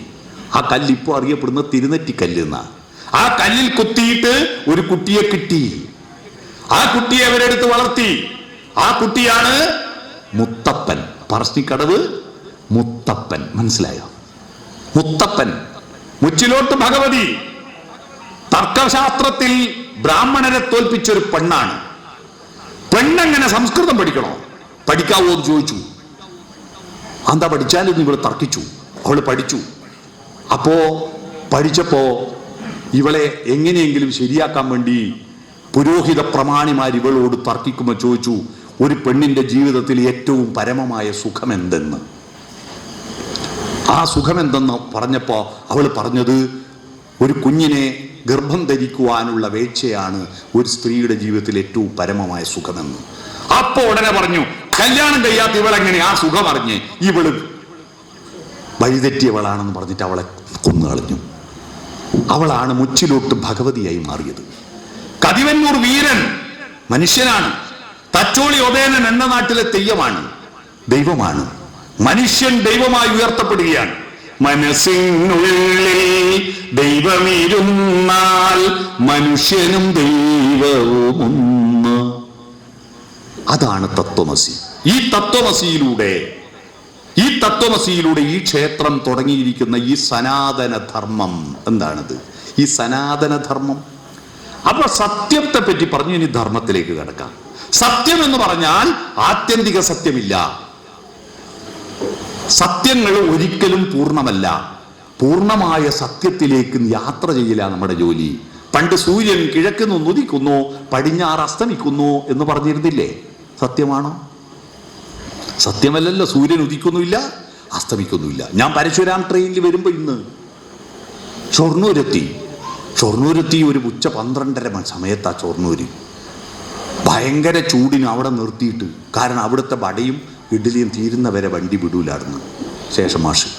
ആ കല്ല് ഇപ്പോൾ അറിയപ്പെടുന്ന തിരുനെറ്റിക്കല്ല് എന്നാ. ആ കല്ലിൽ കുത്തിയിട്ട് ഒരു കുട്ടിയെ കിട്ടി. ആ കുട്ടിയെ അവരെടുത്ത് വളർത്തി. ആ കുട്ടിയാണ് മുത്തപ്പൻ. പറശ്ശിനിക്കടവ് മുത്തപ്പൻ. മനസ്സിലായോ? മുത്തപ്പൻ. മുച്ചിലോട്ട് ഭഗവതി തർക്കശാസ്ത്രത്തിൽ ബ്രാഹ്മണരെ തോൽപ്പിച്ചൊരു പെണ്ണാണ്. പെണ്ണെങ്ങനെ സംസ്കൃതം പഠിക്കണോ? പഠിക്കാവോ എന്ന് ചോദിച്ചു. എന്താ പഠിച്ചാലും ഇവള് തർക്കിച്ചു. അവള് പഠിച്ചു. പഠിച്ചപ്പോ ഇവളെ എങ്ങനെയെങ്കിലും ശരിയാക്കാൻ വേണ്ടി പുരോഹിത പ്രമാണിമാർ ഇവളോട് തർക്കിക്കുമ്പോൾ ചോദിച്ചു, ഒരു പെണ്ണിന്റെ ജീവിതത്തിൽ ഏറ്റവും പരമമായ സുഖം എന്തെന്ന്. ആ സുഖം എന്തെന്ന് പറഞ്ഞപ്പോ അവൾ പറഞ്ഞത് ഒരു കുഞ്ഞിനെ ഗർഭം ധരിക്കുവാനുള്ള വേഴ്ചയാണ് ഒരു സ്ത്രീയുടെ ജീവിതത്തിൽ ഏറ്റവും പരമമായ സുഖമെന്ന്. അപ്പൊ ഉടനെ പറഞ്ഞു, കല്യാണം കഴിയാത്ത ഇവളെങ്ങനെ ആ സുഖം അറിഞ്ഞ്? ഇവള് വഴിതെറ്റിയവളാണെന്ന് പറഞ്ഞിട്ട് അവളെ കൊന്നുകളഞ്ഞു. അവളാണ് മുച്ചിലോട്ട് ഭഗവതിയായി മാറിയത്. കതിവന്നൂർ വീരൻ മനുഷ്യനാണ്. തച്ചോളി ഒബേനൻ എന്ന നാട്ടിലെ തെയ്യമാണ്, ദൈവമാണ്. മനുഷ്യൻ ദൈവമായി ഉയർത്തപ്പെടുകയാണ്. മനസ്സിനുള്ളിൽ ദൈവമിരുന്നാൽ മനുഷ്യനും ദൈവവുമൊന്ന്. അതാണ് തത്വമസി. ഈ തത്വമസിയിലൂടെ ഈ ക്ഷേത്രം തുടങ്ങിയിരിക്കുന്ന ഈ സനാതന ധർമ്മം എന്താണത്? ഈ സനാതന ധർമ്മം. അപ്പൊ സത്യത്തെ പറ്റി പറഞ്ഞു. ഇനി ധർമ്മത്തിലേക്ക് കിടക്കാം. സത്യം എന്ന് പറഞ്ഞാൽ ആത്യന്തിക സത്യമില്ല. സത്യങ്ങൾ ഒരിക്കലും പൂർണ്ണമല്ല. പൂർണ്ണമായ സത്യത്തിലേക്ക് യാത്ര ചെയ്യില്ല നമ്മുടെ ജോലി. പണ്ട് സൂര്യൻ കിഴക്ക് നിന്ന് ഉദിക്കുന്നു, പടിഞ്ഞാറ് അസ്തമിക്കുന്നു എന്ന് പറഞ്ഞിരുന്നില്ലേ? സത്യമാണോ? സത്യമല്ലല്ലോ. സൂര്യൻ ഉദിക്കുന്നുമില്ല, അസ്തമിക്കുന്നുമില്ല. ഞാൻ പരശുരാം ട്രെയിനിൽ വരുമ്പോ ഇന്ന് ഷൊർണൂരെത്തി ഒരു ഉച്ച 12:30 സമയത്താ ഷൊർണൂര്. ഭയങ്കര ചൂടിന് അവിടെ നിർത്തിയിട്ട്, കാരണം അവിടുത്തെ വടയും ഇഡ്ഡലിയും തീരുന്നവരെ വണ്ടി വിടൂലായിരുന്നു. ശേഷം മാഷ്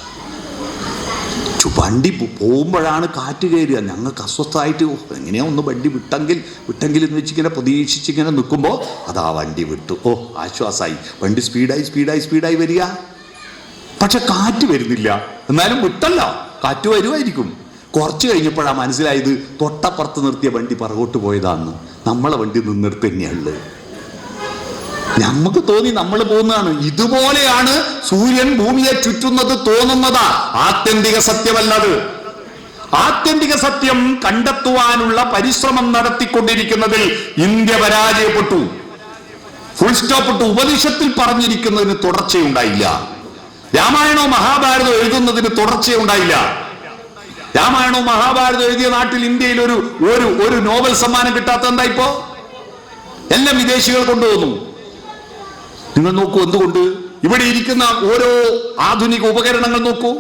വണ്ടി പോകുമ്പോഴാണ് കാറ്റ് കയറുക. ഞങ്ങൾക്ക് അസ്വസ്ഥമായിട്ട് എങ്ങനെയാ ഒന്ന് വണ്ടി വിട്ടെങ്കിൽ എന്ന് വെച്ചിങ്ങനെ പ്രതീക്ഷിച്ചിങ്ങനെ നിൽക്കുമ്പോൾ അതാ വണ്ടി വിട്ടു. ആശ്വാസമായി. വണ്ടി സ്പീഡായി വരിക. പക്ഷെ കാറ്റ് വരുന്നില്ല. എന്നാലും വിട്ടല്ലോ, കാറ്റ് വരുമായിരിക്കും. കുറച്ച് കഴിഞ്ഞപ്പോഴാണ് മനസ്സിലായത് തൊട്ടപ്പുറത്ത് നിർത്തിയ വണ്ടി പുറകോട്ട് പോയതാന്ന്. നമ്മളെ വണ്ടി നിന്നെടുത്ത് തന്നെയാണുള്ളത്. നമുക്ക് തോന്നി നമ്മൾ പോകുന്നതാണ്. ഇതുപോലെയാണ് സൂര്യൻ ഭൂമിയെ ചുറ്റുന്നത് തോന്നുന്നതാ. ആത്യന്തിക സത്യമല്ലത്. ആത്യന്തിക സത്യം കണ്ടെത്തുവാനുള്ള പരിശ്രമം നടത്തിക്കൊണ്ടിരിക്കുന്നതിൽ ഇന്ത്യ പരാജയപ്പെട്ടു. ഫുൾ സ്റ്റോപ്പ് ഇട്ടു. ഉപനിഷത്തിൽ പറഞ്ഞിരിക്കുന്നതിന് തുടർച്ചയുണ്ടായില്ല. രാമായണവും മഹാഭാരതവും എഴുതുന്നതിന് തുടർച്ചയുണ്ടായില്ല. രാമായണവും മഹാഭാരതവും എഴുതിയ നാട്ടിൽ ഇന്ത്യയിൽ ഒരു നോബൽ സമ്മാനം കിട്ടാത്ത എന്താ? ഇപ്പോ എല്ലാം വിദേശികൾ കൊണ്ടുവന്നു. നിങ്ങൾ നോക്കൂ, എന്തുകൊണ്ട്? ഇവിടെ ഇരിക്കുന്ന ഓരോ ആധുനിക ഉപകരണങ്ങൾ നോക്കൂ,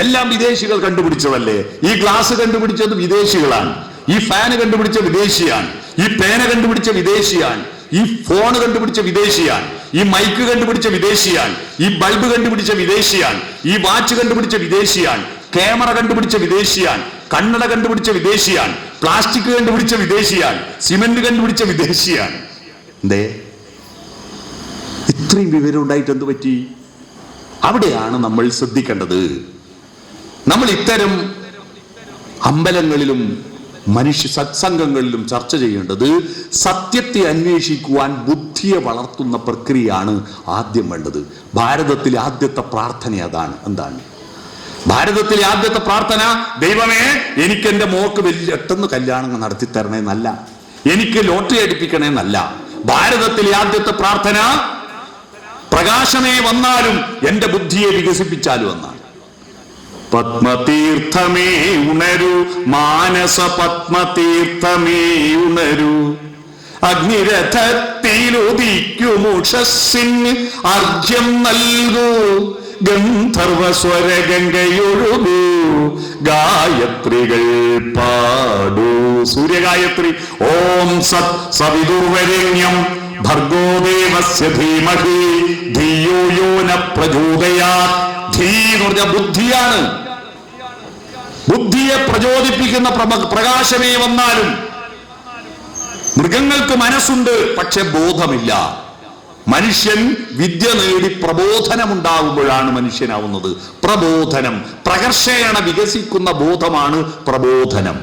എല്ലാം വിദേശികൾ കണ്ടുപിടിച്ചതല്ലേ. ഈ ഗ്ലാസ് കണ്ടുപിടിച്ചത് വിദേശികളാണ്. ഈ ഫാന് കണ്ടുപിടിച്ച വിദേശിയാണ്. ഈ പേന കണ്ടുപിടിച്ച വിദേശിയാണ്. ഈ ഫോൺ കണ്ടുപിടിച്ച വിദേശിയാണ്. ഈ മൈക്ക് കണ്ടുപിടിച്ച വിദേശിയാണ്. ഈ ബൾബ് കണ്ടുപിടിച്ച വിദേശിയാണ്. ഈ വാച്ച് കണ്ടുപിടിച്ച വിദേശിയാണ്. ക്യാമറ കണ്ടുപിടിച്ച വിദേശിയാണ്. കണ്ണട കണ്ടുപിടിച്ച വിദേശിയാണ്. പ്ലാസ്റ്റിക് കണ്ടുപിടിച്ച വിദേശിയാണ്. സിമന്റ് കണ്ടുപിടിച്ച വിദേശിയാണ്. എന്തേ ഇത്രയും വിവരം ഉണ്ടായിട്ട് എന്ത് പറ്റി? അവിടെയാണ് നമ്മൾ ശ്രദ്ധിക്കേണ്ടത്. നമ്മൾ ഇത്തരം അമ്പലങ്ങളിലും മനുഷ്യ സത്സംഗങ്ങളിലും ചർച്ച ചെയ്യേണ്ടത് സത്യത്തെ അന്വേഷിക്കുവാൻ ബുദ്ധിയെ വളർത്തുന്ന പ്രക്രിയയാണ് ആദ്യം വേണ്ടത്. ഭാരതത്തിലെ ആദ്യത്തെ പ്രാർത്ഥന അതാണ്. എന്താണ് ഭാരതത്തിലെ ആദ്യത്തെ പ്രാർത്ഥന? ദൈവമേ, എനിക്ക് എൻ്റെ മോക്ക് പെട്ടെന്ന് കല്യാണം നടത്തി തരണേന്നല്ല, എനിക്ക് ലോട്ടറി അടിപ്പിക്കണേന്നല്ല. ഭാരതത്തിലെ ആദ്യത്തെ പ്രാർത്ഥന പ്രകാശമേ വന്നാലും എൻ്റെ ബുദ്ധിയെ വികസിപ്പിച്ചാലും എന്നാണ്. പത്മതീർത്ഥമേ ഉണരൂ, മാനസ പത്മതീർത്ഥമേ ഉണരൂ. അഗ്നിരഥത്തിലുദിക്കുമുഷസ്സിന് അർഘ്യം നൽകൂ, ഗന്ധർവസ്വരഗംഗയൊഴുകൂ, ഗായത്രികൾ പാടൂ. സൂര്യഗായത്രി. ഓം സത് സവിതുർവരേണ്യം ഭർഗോ ദേവസ്യ ധീമഹി ധിയോ യോ ന പ്രചോദയാത്. ധീ എന്ന് പറഞ്ഞ ബുദ്ധിയാണ്. ബുദ്ധിയെ പ്രചോദിപ്പിക്കുന്ന പ്രകാശമേ വന്നാലും. മൃഗങ്ങൾക്ക് മനസ്സുണ്ട്, പക്ഷെ ബോധമില്ല. മനുഷ്യൻ വിദ്യ നേടി പ്രബോധനമുണ്ടാകുമ്പോഴാണ് മനുഷ്യനാവുന്നത്. പ്രബോധനം, പ്രകർഷേണ വികസിക്കുന്ന ബോധമാണ് പ്രബോധനം.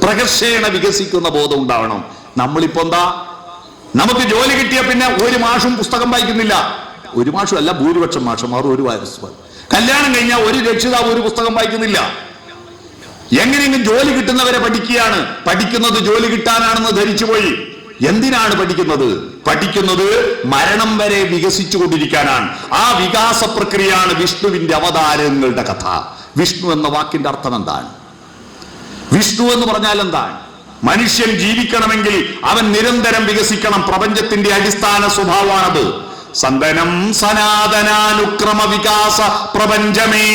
പ്രകർഷേണ വികസിക്കുന്ന ബോധം ഉണ്ടാവണം. നമ്മളിപ്പോ എന്താ, നമുക്ക് ജോലി കിട്ടിയ പിന്നെ ഒരു മാഷും പുസ്തകം വായിക്കുന്നില്ല. ഒരു മാഷും അല്ല, ഭൂരിപക്ഷം മാഷന്മാർ ഒരു വയസ്സ്. കല്യാണം കഴിഞ്ഞാൽ ഒരു രക്ഷിതാവ് ഒരു പുസ്തകം വായിക്കുന്നില്ല. എങ്ങനെയെങ്കിലും ജോലി കിട്ടുന്നവരെ പഠിക്കുകയാണ്. പഠിക്കുന്നത് ജോലി കിട്ടാനാണെന്ന് ധരിച്ചുപോയി. എന്തിനാണ് പഠിക്കുന്നത്? പഠിക്കുന്നത് മരണം വരെ വികസിച്ചു കൊണ്ടിരിക്കാനാണ്. ആ വികാസ പ്രക്രിയയാണ് വിഷ്ണുവിന്റെ അവതാരങ്ങളുടെ കഥ. വിഷ്ണു എന്ന വാക്കിന്റെ അർത്ഥം എന്താണ്? വിഷ്ണു എന്ന് പറഞ്ഞാൽ എന്താണ്? മനുഷ്യൻ ജീവിക്കണമെങ്കിൽ അവൻ നിരന്തരം വികസിക്കണം. പ്രപഞ്ചത്തിന്റെ അടിസ്ഥാന സ്വഭാവമാണത്. സന്തനം സനാതനാനുക്രമ വികാസ പ്രപഞ്ചമേ.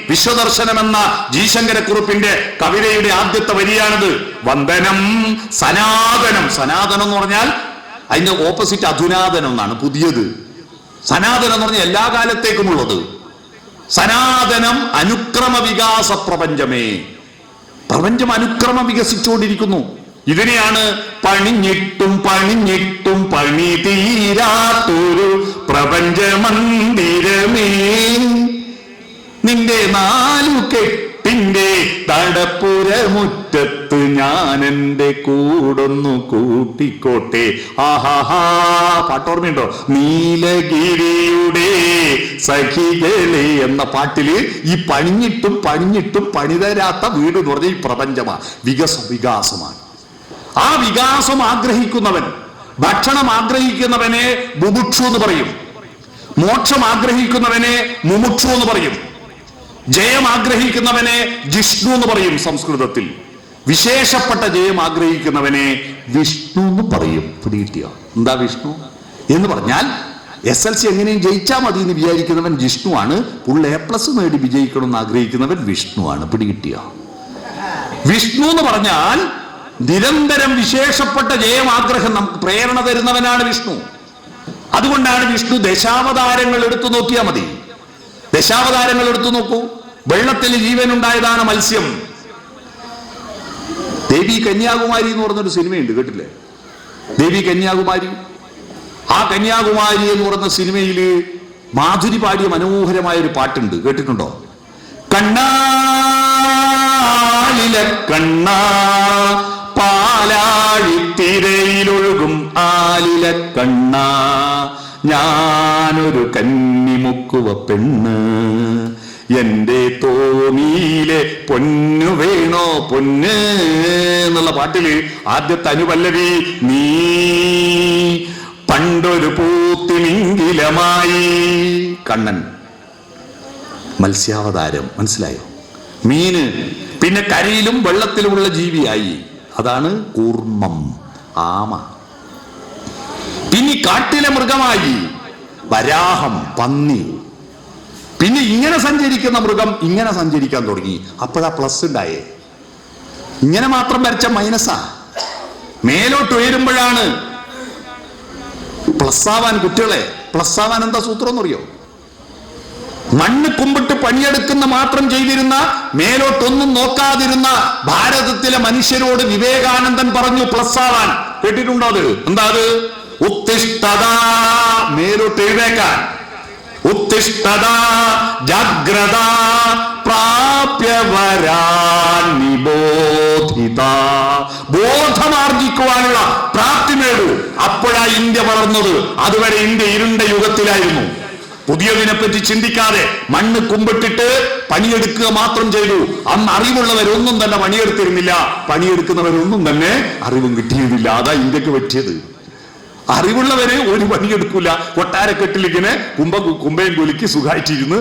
വിശ്വദർശനം എന്ന ജീശങ്കരക്കുറുപ്പിന്റെ കവിതയുടെ ആദ്യത്തെ വരിയാണിത്. വന്ദനം സനാതനം. സനാതനം എന്ന് പറഞ്ഞാൽ അതിന്റെ ഓപ്പോസിറ്റ് അധുനാതനം എന്നാണ്, പുതിയത്. സനാതനം എന്ന് പറഞ്ഞാൽ എല്ലാ കാലത്തേക്കുമുള്ളത്. സനാതനം അനുക്രമ വികാസ പ്രപഞ്ചമേ. പ്രപഞ്ചം അനുക്രമം വികസിച്ചുകൊണ്ടിരിക്കുന്നു. ഇതിനെയാണ് പണിഞ്ഞിട്ടും പണിഞ്ഞിട്ടും പണി തീരാത്തൊരു പ്രപഞ്ചമന്ദിരമേ, നിന്റെ നാലു കെട്ടിന്റെ തടപ്പുരമുറ്റത്ത് ഞാൻ എന്റെ കൂടൊന്നു കൂട്ടിക്കോട്ടെ. ആഹാഹാ, പാട്ടോർമ്മയുണ്ടോ? നീലഗിരിയുടെ സഖികളെ എന്ന പാട്ടില് ഈ പണിഞ്ഞിട്ടും പണിഞ്ഞിട്ടും പണിതരാത്ത വീട് എന്ന് പറഞ്ഞ ഈ പ്രപഞ്ചമാണ്. വികാസമാണ്. ആ വികാസം ആഗ്രഹിക്കുന്നവൻ, ഭക്ഷണം ആഗ്രഹിക്കുന്നവനെ ബുഭുക്ഷു എന്ന് പറയും. മോക്ഷം ആഗ്രഹിക്കുന്നവനെ മുമുക്ഷു എന്ന് പറയും. ജയം ആഗ്രഹിക്കുന്നവനെ ജിഷ്ണു എന്ന് പറയും സംസ്കൃതത്തിൽ. വിശേഷപ്പെട്ട ജയം ആഗ്രഹിക്കുന്നവനെ വിഷ്ണു എന്ന് പറയും. പിടികിട്ടിയോ? എന്താ വിഷ്ണു എന്ന് പറഞ്ഞാൽ SLC എങ്ങനെയും ജയിച്ചാൽ മതി എന്ന് വിചാരിക്കുന്നവൻ ജിഷ്ണുവാണ്. ഫുൾ A+ നേടി വിജയിക്കണം എന്ന് ആഗ്രഹിക്കുന്നവൻ വിഷ്ണുവാണ്. പിടികിട്ടിയോ? വിഷ്ണു എന്ന് പറഞ്ഞാൽ നിരന്തരം വിശേഷപ്പെട്ട ജയം ആഗ്രഹം നമുക്ക് പ്രേരണ തരുന്നവനാണ് വിഷ്ണു. അതുകൊണ്ടാണ് വിഷ്ണു ദശാവതാരങ്ങൾ എടുത്തു നോക്കിയാൽ മതി. ദശാവതാരങ്ങൾ എടുത്തു നോക്കൂ. വെള്ളത്തിൽ ജീവനുണ്ടായതാണ് മത്സ്യം. ദേവി കന്യാകുമാരി എന്ന് പറഞ്ഞൊരു സിനിമയുണ്ട്, കേട്ടില്ലേ? ദേവി കന്യാകുമാരി. ആ കന്യാകുമാരി എന്ന് പറയുന്ന സിനിമയില് മാധുരി പാടിയ മനോഹരമായ ഒരു പാട്ടുണ്ട്, കേട്ടിട്ടുണ്ടോ? കണ്ണാലിലെ കണ്ണാ പാലാഴിത്തിരയിലൊഴുകും ആലിലെ കണ്ണാ, ഞാനൊരു കന്നിമുക്കുവ പെണ്ണ്, എന്റെ തോണിയിലെ പൊന്നു വേണോ പൊന്ന് എന്നുള്ള പാട്ടില് ആദ്യത്തെ അനുപല്ലവി നീ പണ്ടൊരു പൂത്തിനിങ്കിലമായി. കണ്ണൻ മത്സ്യാവതാരം, മനസ്സിലായോ? മീന് പിന്നെ കരയിലും വെള്ളത്തിലുമുള്ള ജീവിയായി. അതാണ് കൂർമ്മം, ആമ. പിന്നെ കാട്ടിലെ മൃഗമായി വരാഹം, പന്നി. പിന്നെ ഇങ്ങനെ സഞ്ചരിക്കുന്ന മൃഗം ഇങ്ങനെ സഞ്ചരിക്കാൻ തുടങ്ങി. അപ്പോഴാ പ്ലസ് ഉണ്ടായേ. ഇങ്ങനെ മാത്രം വരച്ച മൈനസാ. മേലോട്ട് ഉയരുമ്പോഴാണ് പ്ലസ് ആവാൻ. കുട്ടികളെ, പ്ലസ് ആവാൻ എന്താ സൂത്രം എന്നറിയോ? മണ്ണ് കുമ്പിട്ട് പണിയെടുക്കുന്ന മാത്രം ചെയ്തിരുന്ന, മേലോട്ടൊന്നും നോക്കാതിരുന്ന ഭാരതത്തിലെ മനുഷ്യരോട് വിവേകാനന്ദൻ പറഞ്ഞു പ്ലസ് ആവാൻ. കേട്ടിട്ടുണ്ടോ അത്? എന്താ അത്? ഉത്തിഷ്ഠത, മേലോട്ട് എഴുന്നേക്കാൻ. ഉത്തിഷ്ഠത ജാഗ്രത പ്രാപ്യവരാൻ നിബോധിത. ബോധമാർജിക്കുവാനുള്ള പ്രാപ്തി നേടൂ. അപ്പോഴാ ഇന്ത്യ വളർന്നത്. അതുവരെ ഇന്ത്യ ഇരുണ്ട യുഗത്തിലായിരുന്നു. പുതിയതിനെ പറ്റി ചിന്തിക്കാതെ മണ്ണ് കുമ്പിട്ടിട്ട് പണിയെടുക്കുക മാത്രം ചെയ്തു. അന്ന് അറിവുള്ളവരൊന്നും തന്നെ പണിയെടുത്തിരുന്നില്ല, പണിയെടുക്കുന്നവരൊന്നും തന്നെ അറിവും കിട്ടിയിരുന്നില്ല. അതാ ഇന്ത്യക്ക് പറ്റിയത്. അറിവുള്ളവര് ഒരു പണിയെടുക്കൂല, കൊട്ടാരക്കെട്ടിലിങ്ങനെ കുമ്പയും കൊലിക്ക് സുഖമായിട്ടിരുന്ന്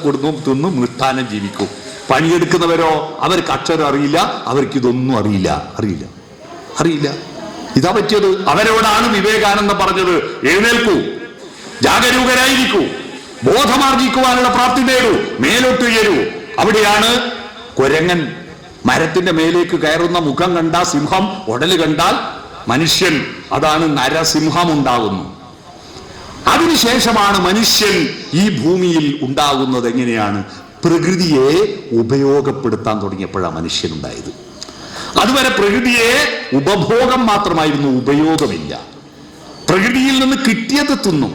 കൊടുന്നു തിന്ന് മിട്ടാനം ജീവിക്കും. പണിയെടുക്കുന്നവരോ അവർക്ക് അക്ഷരം അറിയില്ല, അവർക്ക് ഇതൊന്നും അറിയില്ല. ഇതാ പറ്റിയത്. അവരോടാണ് വിവേകാനന്ദ പറഞ്ഞത്, എഴുന്നേൽക്കൂ, ജാഗരൂകരായിരിക്കൂ, ബോധമാർജിക്കുവാനുള്ള പ്രാപ്തി നേടൂ, മേലോട്ടുയരൂ. അവിടെയാണ് കുരങ്ങൻ മരത്തിന്റെ മേലേക്ക് കയറുന്ന മുഖം കണ്ടാൽ സിംഹം, ഉടല് കണ്ടാൽ മനുഷ്യൻ, അതാണ് നരസിംഹം ഉണ്ടാകുന്നു. അതിനുശേഷമാണ് മനുഷ്യൻ ഈ ഭൂമിയിൽ ഉണ്ടാകുന്നത്. എങ്ങനെയാണ്? പ്രകൃതിയെ ഉപയോഗപ്പെടുത്താൻ തുടങ്ങിയപ്പോഴാണ് മനുഷ്യനുണ്ടായത്. അതുവരെ പ്രകൃതിയെ ഉപഭോഗം മാത്രമായിരുന്നു, ഉപയോഗമില്ല. പ്രകൃതിയിൽ നിന്ന് കിട്ടിയത് തിന്നും,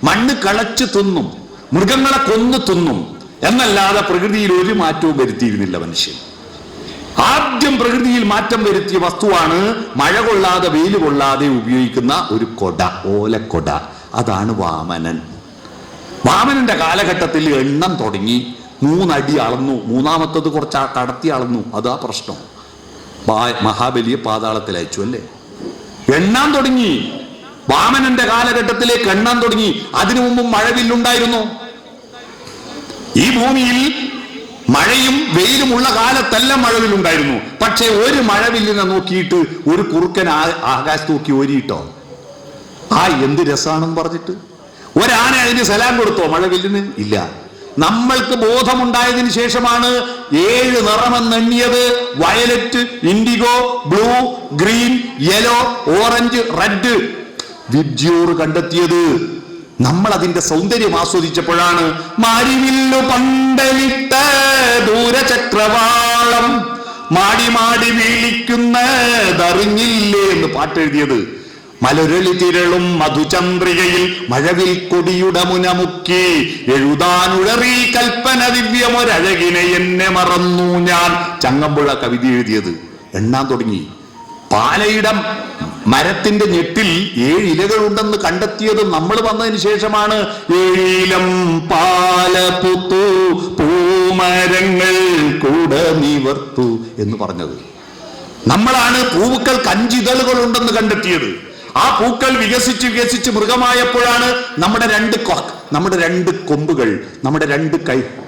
മണ്ണ് കളച്ച് തിന്നും, മൃഗങ്ങളെ കൊന്നു തിന്നും എന്നല്ലാതെ പ്രകൃതിയിൽ ഒരു മാറ്റവും വരുത്തിയിരുന്നില്ല മനുഷ്യൻ. ആദ്യം പ്രകൃതിയിൽ മാറ്റം വരുത്തിയ വസ്തുവാണ് മഴ കൊള്ളാതെ വെയിൽ കൊള്ളാതെ ഉപയോഗിക്കുന്ന ഒരു കൊട, ഓലക്കൊട. അതാണ് വാമനൻ. വാമനന്റെ കാലഘട്ടത്തിൽ എണ്ണം തുടങ്ങി, 3 അടി അളന്നു, മൂന്നാമത്തത് കുറച്ച് കടത്തി അളന്നു. അതാ പ്രശ്നം. മഹാബലിയെ പാതാളത്തിൽ അയച്ചു അല്ലേ? എണ്ണാൻ തുടങ്ങി. വാമനന്റെ കാലഘട്ടത്തിലേക്ക് എണ്ണാൻ തുടങ്ങി. അതിനു മുമ്പ് മഴവില്ലുണ്ടായിരുന്നു. ഈ ഭൂമിയിൽ മഴയും വെയിലുമുള്ള കാലത്തെല്ലാം മഴവില്ലുണ്ടായിരുന്നു. പക്ഷെ ഒരു മഴവില്ലിനെ നോക്കിയിട്ട് ഒരു കുറുക്കൻ ആകാശത്ത് നോക്കി ഓരിയിട്ടോ? എന്ത് രസാണെന്ന് പറഞ്ഞിട്ട് ഒരാന അതിന് സലാം കൊടുത്തോ മഴവില്ലിന്? ഇല്ല. നമ്മൾക്ക് ബോധമുണ്ടായതിനു ശേഷമാണ് 7 നിറമെന്നെണ്ണിയത്. Violet, indigo, blue, green, yellow, orange, red VIBGYOR കണ്ടെത്തിയത്. നമ്മൾ അതിന്റെ സൗന്ദര്യം ആസ്വദിച്ചപ്പോഴാണ് മാരിവില്ലു പന്തലിട്ട ദൂരചക്രവാളം മാടി മാടി വീളിക്കുന്നതറിഞ്ഞില്ലേ എന്ന് പാട്ടെഴുതിയത്. മലരളി തിരളും മധുചന്ദ്രികയിൽ മഴവിൽ കൊടിയുടെ മുനമുക്കി എഴുതാനുഴറി കൽപ്പന ദിവ്യമൊരഴകിനെ എന്നെ മറന്നു ഞാൻ. ചങ്ങമ്പുഴ കവിത എഴുതിയത്. എണ്ണാൻ തുടങ്ങി. പാലയിടം മരത്തിന്റെ ഞെട്ടിൽ 7 ഇലകളുണ്ടെന്ന് കണ്ടെത്തിയത് നമ്മൾ വന്നതിന് ശേഷമാണ്. 7 ഇലം പാലപുത്തു പൂമരങ്ങൾ കൂടെ നിവർത്തു എന്ന് പറഞ്ഞത്. നമ്മളാണ് പൂവുക്കൾക്ക് 5 ഇതളുകൾ ഉണ്ടെന്ന് കണ്ടെത്തിയത്. ആ പൂക്കൾ വികസിച്ച് മൃഗമായപ്പോഴാണ് നമ്മുടെ 2 കൊമ്പുകൾ, നമ്മുടെ 2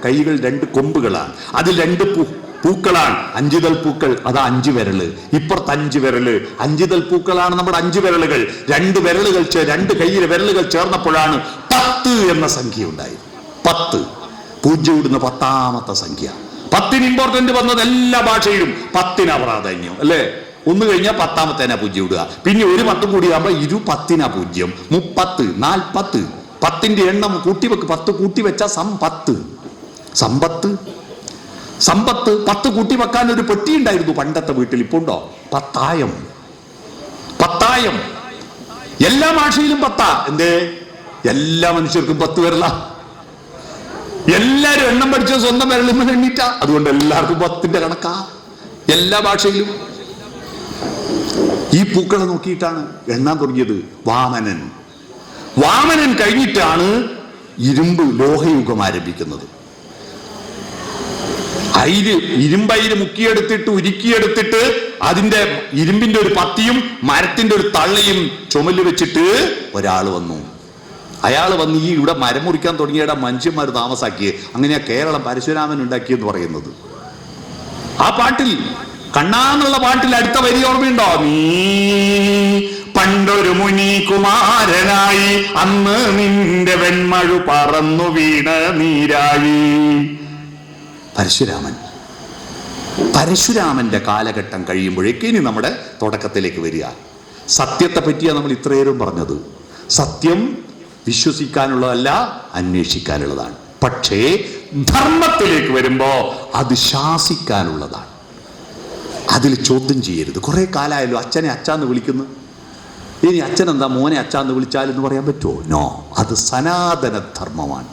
കൈകൾ 2 കൊമ്പുകളാണ്. അതിൽ 2 പൂക്കളാണ്. 5 ഇതൾ പൂക്കൾ, അതാ 5 വിരല്. ഇപ്പുറത്ത് 5 വിരല്. 5 ഇതൾ പൂക്കളാണ് നമ്മുടെ 5 വിരലുകൾ. 2 വിരലുകൾ 2 കൈയിലെ വിരലുകൾ ചേർന്നപ്പോഴാണ് 10 എന്ന സംഖ്യ ഉണ്ടായത്. 10 പൂജ്യം ഇടുന്ന 10ാമത്തെ സംഖ്യ. 10ന് ഇമ്പോർട്ടന്റ് വന്നത് എല്ലാ ഭാഷയിലും. 10നാ പ്രാധാന്യം അല്ലേ? 1 കഴിഞ്ഞാൽ 10ാമത്തേനാ പൂജ്യം ഇടുക. പിന്നെ ഒരു 10 കൂടി ആകുമ്പോ 10നാ പൂജ്യം. 30, 40. 10ന്റെ എണ്ണം കൂട്ടിവെക്ക്. 10 കൂട്ടി വെച്ചാൽ സമ്പത്ത്. 10 കൂട്ടി വെക്കാൻ ഒരു പെട്ടി ഉണ്ടായിരുന്നു പണ്ടത്തെ വീട്ടിൽ. ഇപ്പൊ ഉണ്ടോ? 10,000. എല്ലാ ഭാഷയിലും 10. എന്തേ? എല്ലാ മനുഷ്യർക്കും 10 വിരല. എല്ലാരും എണ്ണം പഠിച്ച സ്വന്തം വിരലും എണ്ണീറ്റ. അതുകൊണ്ട് എല്ലാവർക്കും 10ന്റെ കണക്കാ എല്ലാ ഭാഷയിലും. ഈ പൂക്കളെ നോക്കിയിട്ടാണ് എണ്ണാൻ തുടങ്ങിയത് വാമനൻ കഴിഞ്ഞിട്ടാണ് ലോഹയുഗം ആരംഭിക്കുന്നത്. ഇരുമ്പയിര് മുക്കിയെടുത്തിട്ട് ഉരുക്കിയെടുത്തിട്ട് അതിന്റെ ഇരുമ്പിന്റെ ഒരു പത്തിയും മരത്തിന്റെ ഒരു തള്ളയും ചുമല് വെച്ചിട്ട് ഒരാൾ വന്നു. അയാൾ വന്ന് ഇവിടെ മരം മുറിക്കാൻ തുടങ്ങിയ മനുഷ്യന്മാർ താമസാക്കിയത്. അങ്ങനെയാ കേരളം പരശുരാമൻ ഉണ്ടാക്കിയെന്ന് പറയുന്നത്. ആ പാട്ടിൽ, കണ്ണാന്നുള്ള പാട്ടിൽ അടുത്ത വരി ഓർമ്മയുണ്ടോ? നീ പണ്ടൊരു മുനി കുമാരനായി അന്ന് നിന്റെ വെൺമഴു പറന്നു വീണ നീരാഴി. പരശുരാമന്റെ കാലഘട്ടം കഴിയുമ്പോഴേക്ക് ഇനി നമ്മുടെ തുടക്കത്തിലേക്ക് വരിക. സത്യത്തെ പറ്റിയാണ് നമ്മൾ ഇത്രയേരം പറഞ്ഞത്. സത്യം വിശ്വസിക്കാനുള്ളതല്ല, അന്വേഷിക്കാനുള്ളതാണ്. പക്ഷേ ധർമ്മത്തിലേക്ക് വരുമ്പോ അത് ശാസിക്കാനുള്ളതാണ്. അതിൽ ചോദ്യം ചെയ്യരുത്. കുറെ കാലമായല്ലോ അച്ഛനെ അച്ഛാന്ന് വിളിക്കുന്നു. ഇനി അച്ഛൻ എന്താ മോനെ അച്ഛാന്ന് വിളിച്ചാലെന്ന് പറയാൻ പറ്റുമോ? നോ. അത് സനാതന ധർമ്മമാണ്.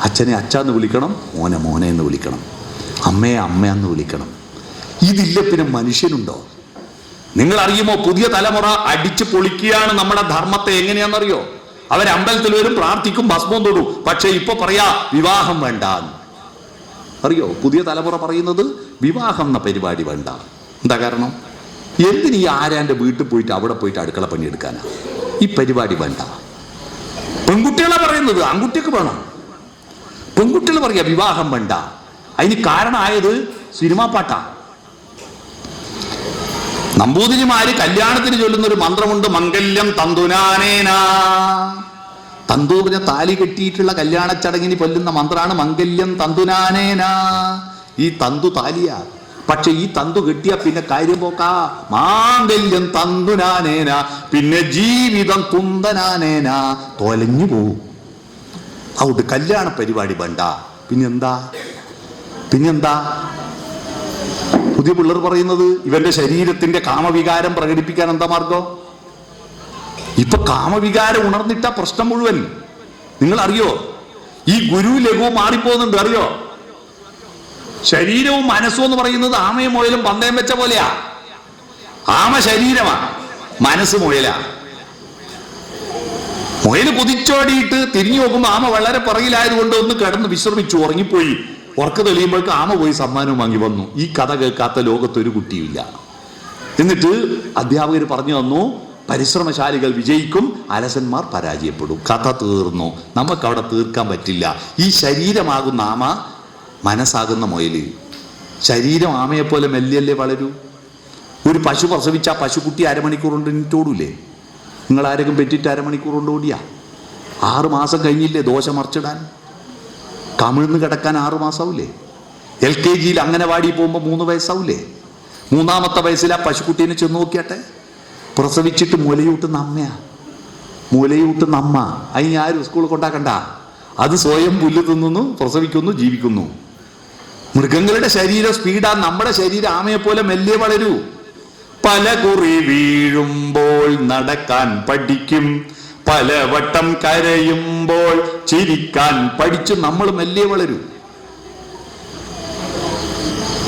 അച്ഛനെ അച്ഛാന്ന് വിളിക്കണം, മോനെ എന്ന് വിളിക്കണം, അമ്മയെ അമ്മയെന്ന് വിളിക്കണം. ഇതില്ല പിന്നെ മനുഷ്യനുണ്ടോ? നിങ്ങൾ അറിയുമോ? പുതിയ തലമുറ അടിച്ചു പൊളിക്കുകയാണ് നമ്മുടെ ധർമ്മത്തെ. എങ്ങനെയാണെന്നറിയോ? അവരമ്പലത്തിൽ വരും, പ്രാർത്ഥിക്കും, ഭസ്മം തൊടും. പക്ഷെ ഇപ്പൊ പറയാ വിവാഹം വേണ്ട. അറിയോ? പുതിയ തലമുറ പറയുന്നത് വിവാഹം എന്ന പരിപാടി വേണ്ട. എന്താ കാരണം? എന്തിനീ ആരാന്റെ വീട്ടിൽ പോയിട്ട് അവിടെ പോയിട്ട് അടുക്കള പണിയെടുക്കാനാ? ഈ പരിപാടി വേണ്ട. പെൺകുട്ടികളെ പറയുന്നത്, ആൺകുട്ടിക്ക് വേണം. പെൺകുട്ടികൾ പറയാ വിവാഹം വേണ്ട. അതിന് കാരണമായത് സിനിമാ പാട്ടാ. നമ്പൂതിരിമാര് കല്യാണത്തിന് ചൊല്ലുന്ന ഒരു മന്ത്രമുണ്ട്, മംഗല്യം തന്തുനാനേന. തന്തു പറഞ്ഞ താലി കെട്ടിയിട്ടുള്ള കല്യാണ ചടങ്ങിന് കൊല്ലുന്ന മന്ത്രമാണ് മംഗല്യം തന്തുനാനേന. ഈ തന്തു താലിയാ. പക്ഷെ ഈ തന്തു കെട്ടിയ പിന്നെ കാര്യം പോക്കാ. മാംഗല്യം തന്തുനാനേന, പിന്നെ ജീവിതം തുന്തനാനേന, തൊലഞ്ഞു പോവും. അതുകൊണ്ട് കല്യാണ പരിപാടി വേണ്ട. പിന്നെന്താ പുതിയ പിള്ളേർ പറയുന്നത്? ഇവന്റെ ശരീരത്തിന്റെ കാമവികാരം പ്രകടിപ്പിക്കാൻ എന്താ മാർഗം? ഇപ്പൊ കാമവികാരം ഉണർന്നിട്ട പ്രശ്നം മുഴുവൻ. നിങ്ങൾ അറിയോ? ഈ ഗുരു ലഘുവും മാറിപ്പോകുന്നുണ്ട്, അറിയോ? ശരീരവും മനസ്സും എന്ന് പറയുന്നത് ആമയും മുയലും പന്തയം വെച്ച പോലെയാ. ആമ ശരീരമാ, മനസ്സ് മുയലാ. മുയൽ കുതിച്ചോടിയിട്ട് തിരിഞ്ഞു നോക്കുമ്പോൾ ആമ വളരെ പിറകിലായതുകൊണ്ട് ഒന്ന് കിടന്ന് വിശ്രമിച്ചു, ഉറങ്ങിപ്പോയി. ഉറക്ക തെളിയുമ്പോഴേക്ക് ആമ പോയി സമ്മാനവും വാങ്ങി വന്നു. ഈ കഥ കേൾക്കാത്ത ലോകത്തൊരു കുട്ടിയില്ല. എന്നിട്ട് അധ്യാപകർ പറഞ്ഞു തന്നു, പരിശ്രമശാലികൾ വിജയിക്കും, അലസന്മാർ പരാജയപ്പെടും. കഥ തീർന്നു. നമുക്കവിടെ തീർക്കാൻ പറ്റില്ല. ഈ ശരീരമാകുന്ന ആമ, മനസ്സാകുന്ന മുയല്. ശരീരം ആമയെപ്പോലെ മെല്ലിയല്ലേ വളരൂ. ഒരു പശു പ്രസവിച്ച പശുക്കുട്ടി അരമണിക്കൂർ കൊണ്ട് എണീറ്റോടൂലേ? നിങ്ങൾ ആരെങ്കിലും പെറ്റിട്ട് അരമണിക്കൂർ കൊണ്ട് ഓടിയാ? 6 മാസം കഴിഞ്ഞില്ലേ ദോശ മറിച്ചിടാൻ? കമിഴ്ന്ന് കിടക്കാൻ 6 മാസമാവില്ലേ? LKG അംഗനവാടി പോകുമ്പോൾ 3 വയസ്സാവില്ലേ? 3-ാമത്തെ വയസ്സിൽ ആ പശുക്കുട്ടീനെ ചെന്ന് നോക്കിയാട്ടെ. പ്രസവിച്ചിട്ട് മുലയൂട്ടുന്ന അമ്മയാ, മുലയൂട്ടുന്ന അമ്മ. അതിന് ആരും സ്കൂളിൽ കൊണ്ടാക്കണ്ട. അത് സ്വയം പുല്ല് തിന്നുന്നു, പ്രസവിക്കുന്നു, ജീവിക്കുന്നു. മൃഗങ്ങളുടെ ശരീരം സ്പീഡാ. നമ്മുടെ ശരീരം ആമയെപ്പോലെ മെല്ലെ വളരൂ. പല കുറി വീഴുമ്പോൾ നടക്കാൻ പഠിക്കും, പലവട്ടം കരയുമ്പോൾ ചിരിക്കാൻ പഠിച്ചു. നമ്മൾ മെല്ലെ വളരൂ.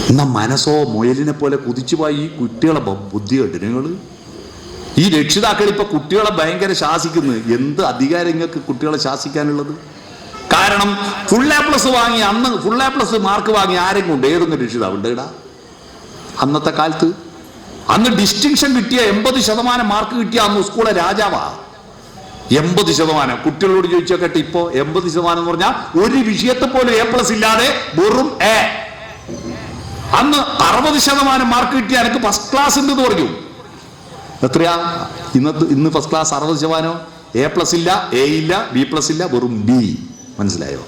എന്നാ മനസ്സോ മുയലിനെ പോലെ കുതിച്ചുപോയി. ഈ കുട്ടികളെ ബുദ്ധി കേട്ടു നിങ്ങൾ. ഈ രക്ഷിതാക്കൾ ഇപ്പൊ കുട്ടികളെ ഭയങ്കര ശാസിക്കുന്നു. എന്ത് അധികാരം നിങ്ങൾക്ക് കുട്ടികളെ ശാസിക്കാനുള്ളത്? കാരണം ഫുൾ A+ വാങ്ങി, അന്ന് ഫുൾ A+ മാർക്ക് വാങ്ങി ആരെങ്കിലും ഉണ്ട്? ഏതൊന്നും രക്ഷിതാവുണ്ട് ഇടാ? അന്നത്തെ കാലത്ത് അന്ന് ഡിസ്റ്റിങ്ഷൻ കിട്ടിയ 80% മാർക്ക് കിട്ടിയ അന്ന് സ്കൂളെ രാജാവാ. 80%. കുട്ടികളോട് ചോദിച്ചോക്കട്ടെ, ഇപ്പോ 80% എന്ന് പറഞ്ഞാൽ ഒരു വിഷയത്തെ പോലും A+ ഇല്ലാതെ വെറും A. അന്ന് 60% മാർക്ക് കിട്ടിയ എനിക്ക് ഫസ്റ്റ് ക്ലാസ് ഉണ്ടെന്ന് പറഞ്ഞു. എത്രയാ ഇന്ന് ഫസ്റ്റ് ക്ലാസ്? 60%. A+ ഇല്ല, A ഇല്ല, B+ ഇല്ല, വെറും B. മനസ്സിലായോ?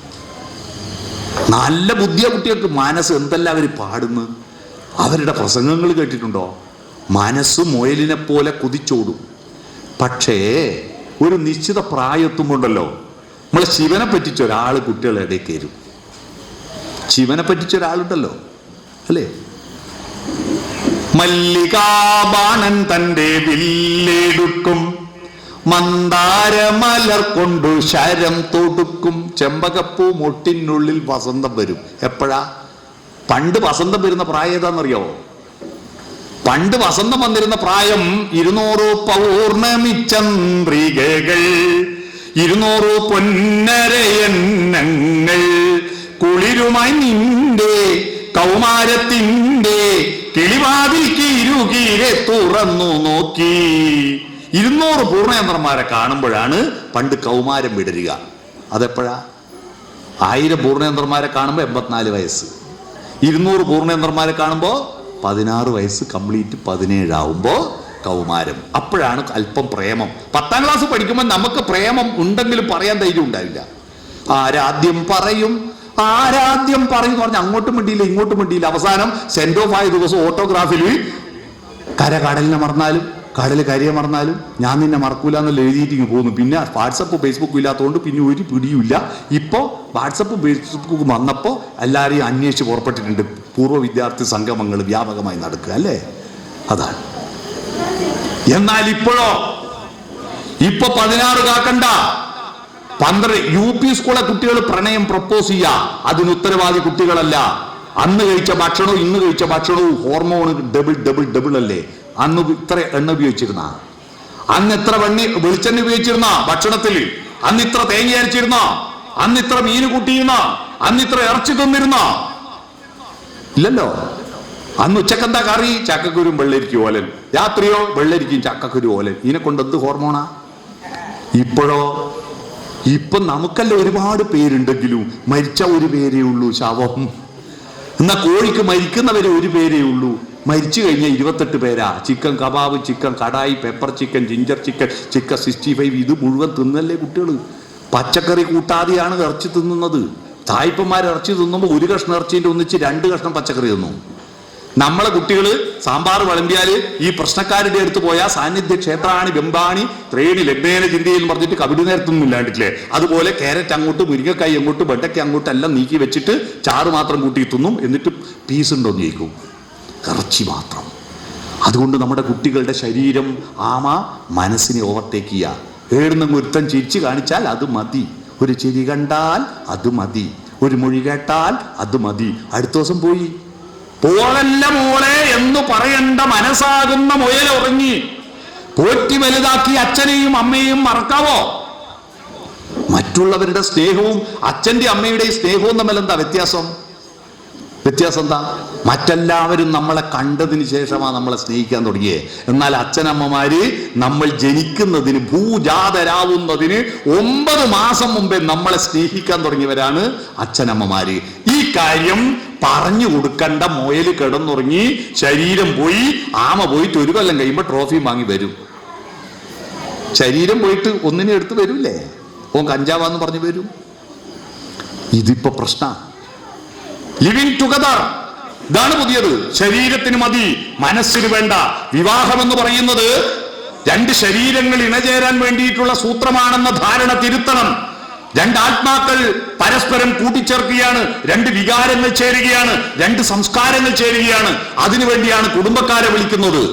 നല്ല ബുദ്ധിയ കുട്ടികൾക്ക്. മനസ്സ് എന്തെല്ലാം അവർ പാടുന്നു. അവരുടെ പ്രസംഗങ്ങൾ കേട്ടിട്ടുണ്ടോ? മനസ്സ് മുയലിനെ പോലെ കുതിച്ചോടും. പക്ഷേ ഒരു നിശ്ചിത പ്രായത്തുമ്പോണ്ടല്ലോ, നമ്മളെ ശിവനെ പറ്റിച്ച ഒരാൾ കുട്ടികളുടെ ഇടയിൽ കയറും. ശിവനെ പറ്റിച്ച ഒരാളുണ്ടല്ലോ, അല്ലേ? മല്ലികാബാണൻ തന്റെ വില്ലെടുക്കും, മന്ദാരമലർ കൊണ്ടു ശരം തൊടുക്കും. ചെമ്പകപ്പൂ മൊട്ടിനുള്ളിൽ വസന്തം വരും. എപ്പോഴാ? പണ്ട് വസന്തം വരുന്ന പ്രായം ഏതാണെന്നറിയോ? പണ്ട് വസന്തം വന്നിരുന്ന പ്രായം 200 പൗർണമി ചന്ദ്രികകൾ, 200 പൊന്നരയന്നങ്ങൾ, കുളിരുമായി നിന്റെ കൗമാരത്തിന്റെ കിളിവാതിൽക്ക് ഇരുകീരെ തുറന്നു നോക്കി. 200 പൂർണ്ണയന്ത്രന്മാരെ കാണുമ്പോഴാണ് പണ്ട് കൗമാരം വിടരുക. അതെപ്പോഴാ? 1000 പൂർണ്ണയന്ത്രന്മാരെ കാണുമ്പോൾ 84 വയസ്സ്. 200 പൂർണ്ണയന്ത്രന്മാരെ കാണുമ്പോൾ 16 വയസ്സ് കംപ്ലീറ്റ്, 17 ആവുമ്പോൾ കൗമാരം. അപ്പോഴാണ് അല്പം പ്രേമം. 10ാം ക്ലാസ് പഠിക്കുമ്പോൾ നമുക്ക് പ്രേമം ഉണ്ടെങ്കിലും പറയാൻ ധൈര്യം ഉണ്ടാവില്ല. ആരാദ്യം പറയും എന്ന് പറഞ്ഞാൽ അങ്ങോട്ടും മിണ്ടിയില്ല ഇങ്ങോട്ടും മിണ്ടിയില്ല. അവസാനം സെൻഡ് ഓഫ് ആയ ദിവസം ഓട്ടോഗ്രാഫിൽ കര കടലിനെ മറന്നാലും കടൽ കരിയെ മറന്നാലും ഞാൻ നിന്നെ മറക്കൂല എന്നുള്ള എഴുതിയിട്ട് പോകുന്നു. പിന്നെ വാട്സപ്പ് ഫേസ്ബുക്കും ഇല്ലാത്തതുകൊണ്ട് പിന്നെ ഒരു പിടിയുമില്ല. ഇപ്പോൾ വാട്സപ്പ് ഫേസ്ബുക്ക് വന്നപ്പോൾ എല്ലാവരെയും അന്വേഷിച്ച് പുറപ്പെട്ടിട്ടുണ്ട്. പൂർവ്വ വിദ്യാർത്ഥി സംഗമങ്ങൾ വ്യാപകമായി നടക്കുക, അല്ലേ? അതാണ്. എന്നാൽ ഇപ്പോഴോ? ഇപ്പൊ 16 കാക്കണ്ട, 12 UP സ്കൂളെ കുട്ടികൾ പ്രണയം പ്രപ്പോസ് ചെയ്യുക. അതിന് ഉത്തരവാദി കുട്ടികളല്ല. അന്ന് കഴിച്ച ഭക്ഷണവും ഇന്ന് കഴിച്ച ഭക്ഷണവും ഹോർമോൺ ഡബിൾ അല്ലേ? അന്ന് ഇത്ര എണ്ണ ഉപയോഗിച്ചിരുന്ന, അന്ന് എത്ര വെളിച്ചെണ്ണ ഉപയോഗിച്ചിരുന്ന ഭക്ഷണത്തിൽ, അന്ന് ഇത്ര തേങ്ങ അരച്ചിരുന്ന, അന്ന് ഇത്ര മീന് കൂട്ടിയിരുന്ന, അന്ന് ഇത്ര ഇറച്ചി തിന്നിരുന്ന? ഇല്ലല്ലോ. അന്ന് ഉച്ചക്കെന്താ കറി? ചക്കക്കുരും വെള്ളരിക്കും ഓലൻ. രാത്രിയോ വെള്ളരിക്കും ചക്കക്കുരു ഓലൻ. ഇതിനെ കൊണ്ട് എന്ത് ഹോർമോണാ? ഇപ്പോഴോ, ഇപ്പൊ നമുക്കല്ല ഒരുപാട് പേരുണ്ടെങ്കിലും മരിച്ച ഒരു പേരേ ഉള്ളൂ, ശവം. എന്നാ കോഴിക്ക് മരിക്കുന്നവരെ ഒരു പേരേ ഉള്ളൂ, മരിച്ചു കഴിഞ്ഞാൽ 28 പേരാ. Chicken kebab, chicken kadai, pepper chicken, ginger chicken, chicken 65, ഇത് മുഴുവൻ തിന്നല്ലേ കുട്ടികൾ. പച്ചക്കറി കൂട്ടാതെയാണ് ഇറച്ചി തിന്നുന്നത്. തായ്പന്മാർ ഇറച്ചി തിന്നുമ്പോൾ ഒരു കഷ്ണം ഇറച്ചിൻ്റെ ഒന്നിച്ച് 2 കഷ്ണം പച്ചക്കറി തിന്നും. നമ്മളെ കുട്ടികൾ സാമ്പാർ വിളമ്പിയാൽ ഈ പ്രശ്നക്കാരുടെ അടുത്ത് പോയാൽ സാന്നിധ്യ ക്ഷേത്രാണി ബെമ്പാണി ത്രേണി ലഗ്നേന ചിന്തയിൽ പറഞ്ഞിട്ട് കവിടി നേരത്തൊന്നും ഇല്ലാണ്ടില്ലേ. അതുപോലെ കാരറ്റ് അങ്ങോട്ട്, മുരിങ്ങക്കായി അങ്ങോട്ട്, വെണ്ടയ്ക്ക് അങ്ങോട്ട് എല്ലാം നീക്കി വെച്ചിട്ട് ചാറ് മാത്രം കൂട്ടി തിന്നും. എന്നിട്ട് പീസ് ഉണ്ടോന്ന് ചോദിക്കും, ഇറച്ചി മാത്രം. അതുകൊണ്ട് നമ്മുടെ കുട്ടികളുടെ ശരീരം ആമ മനസ്സിനെ ഓവർടേക്ക് ചെയ്യുക. ഏടുന്ന ഒരുത്തൻ ചിരിച്ചു കാണിച്ചാൽ അത് മതി, ഒരു ചിരി കണ്ടാൽ അത് മതി, ഒരു മൊഴി കേട്ടാൽ അത് മതി. അടുത്ത ദിവസം പോയി. പോളല്ല മോളെ എന്ന് പറയേണ്ട മനസ്സാകുന്ന മുയൽ ഉറങ്ങി. പോറ്റി വലുതാക്കി അച്ഛനെയും അമ്മയെയും മറക്കാവോ? മറ്റുള്ളവരുടെ സ്നേഹവും അച്ഛന്റെ അമ്മയുടെയും സ്നേഹവും തമ്മിൽ എന്താ വ്യത്യാസം? എന്താ? മറ്റെല്ലാവരും നമ്മളെ കണ്ടതിന് ശേഷമാണ് നമ്മളെ സ്നേഹിക്കാൻ തുടങ്ങിയേ. എന്നാൽ അച്ഛനമ്മമാര് നമ്മൾ ജനിക്കുന്നതിന്, ഭൂജാതരാവുന്നതിന് 9 മാസം മുമ്പേ നമ്മളെ സ്നേഹിക്കാൻ തുടങ്ങിയവരാണ് അച്ഛനമ്മമാര്. ഈ കാര്യം പറഞ്ഞു കൊടുക്കണ്ട മുയൽ കിടന്നുറങ്ങി, ശരീരം പോയി. ആമ പോയിട്ട് 1 കൊല്ലം കഴിയുമ്പോൾ ട്രോഫി വാങ്ങി വരും. ശരീരം പോയിട്ട് ഒന്നിനെ എടുത്ത് വരൂല്ലേ, ഓൻ കഞ്ചാവാന്ന് പറഞ്ഞു വരും. ഇതിപ്പോ പ്രശ്നം. ലിവിങ് ടുഗദർ, ഇതാണ് പുതിയത്. ശരീരത്തിന് മതി, മനസ്സിന് വേണ്ട. വിവാഹം എന്ന് പറയുന്നത് 2 ശരീരങ്ങൾ ഇണചേരാൻ വേണ്ടിയിട്ടുള്ള സൂത്രമാണെന്ന ധാരണ തിരുത്തണം. 2 ആത്മാക്കൾ പരസ്പരം കൂട്ടിച്ചേർക്കുകയാണ്, 2 വികാരങ്ങൾ ചേരുകയാണ്, 2 സംസ്കാരങ്ങൾ ചേരുകയാണ്. അതിനുവേണ്ടിയാണ് കുടുംബക്കാരെ വിളിക്കുന്നത്,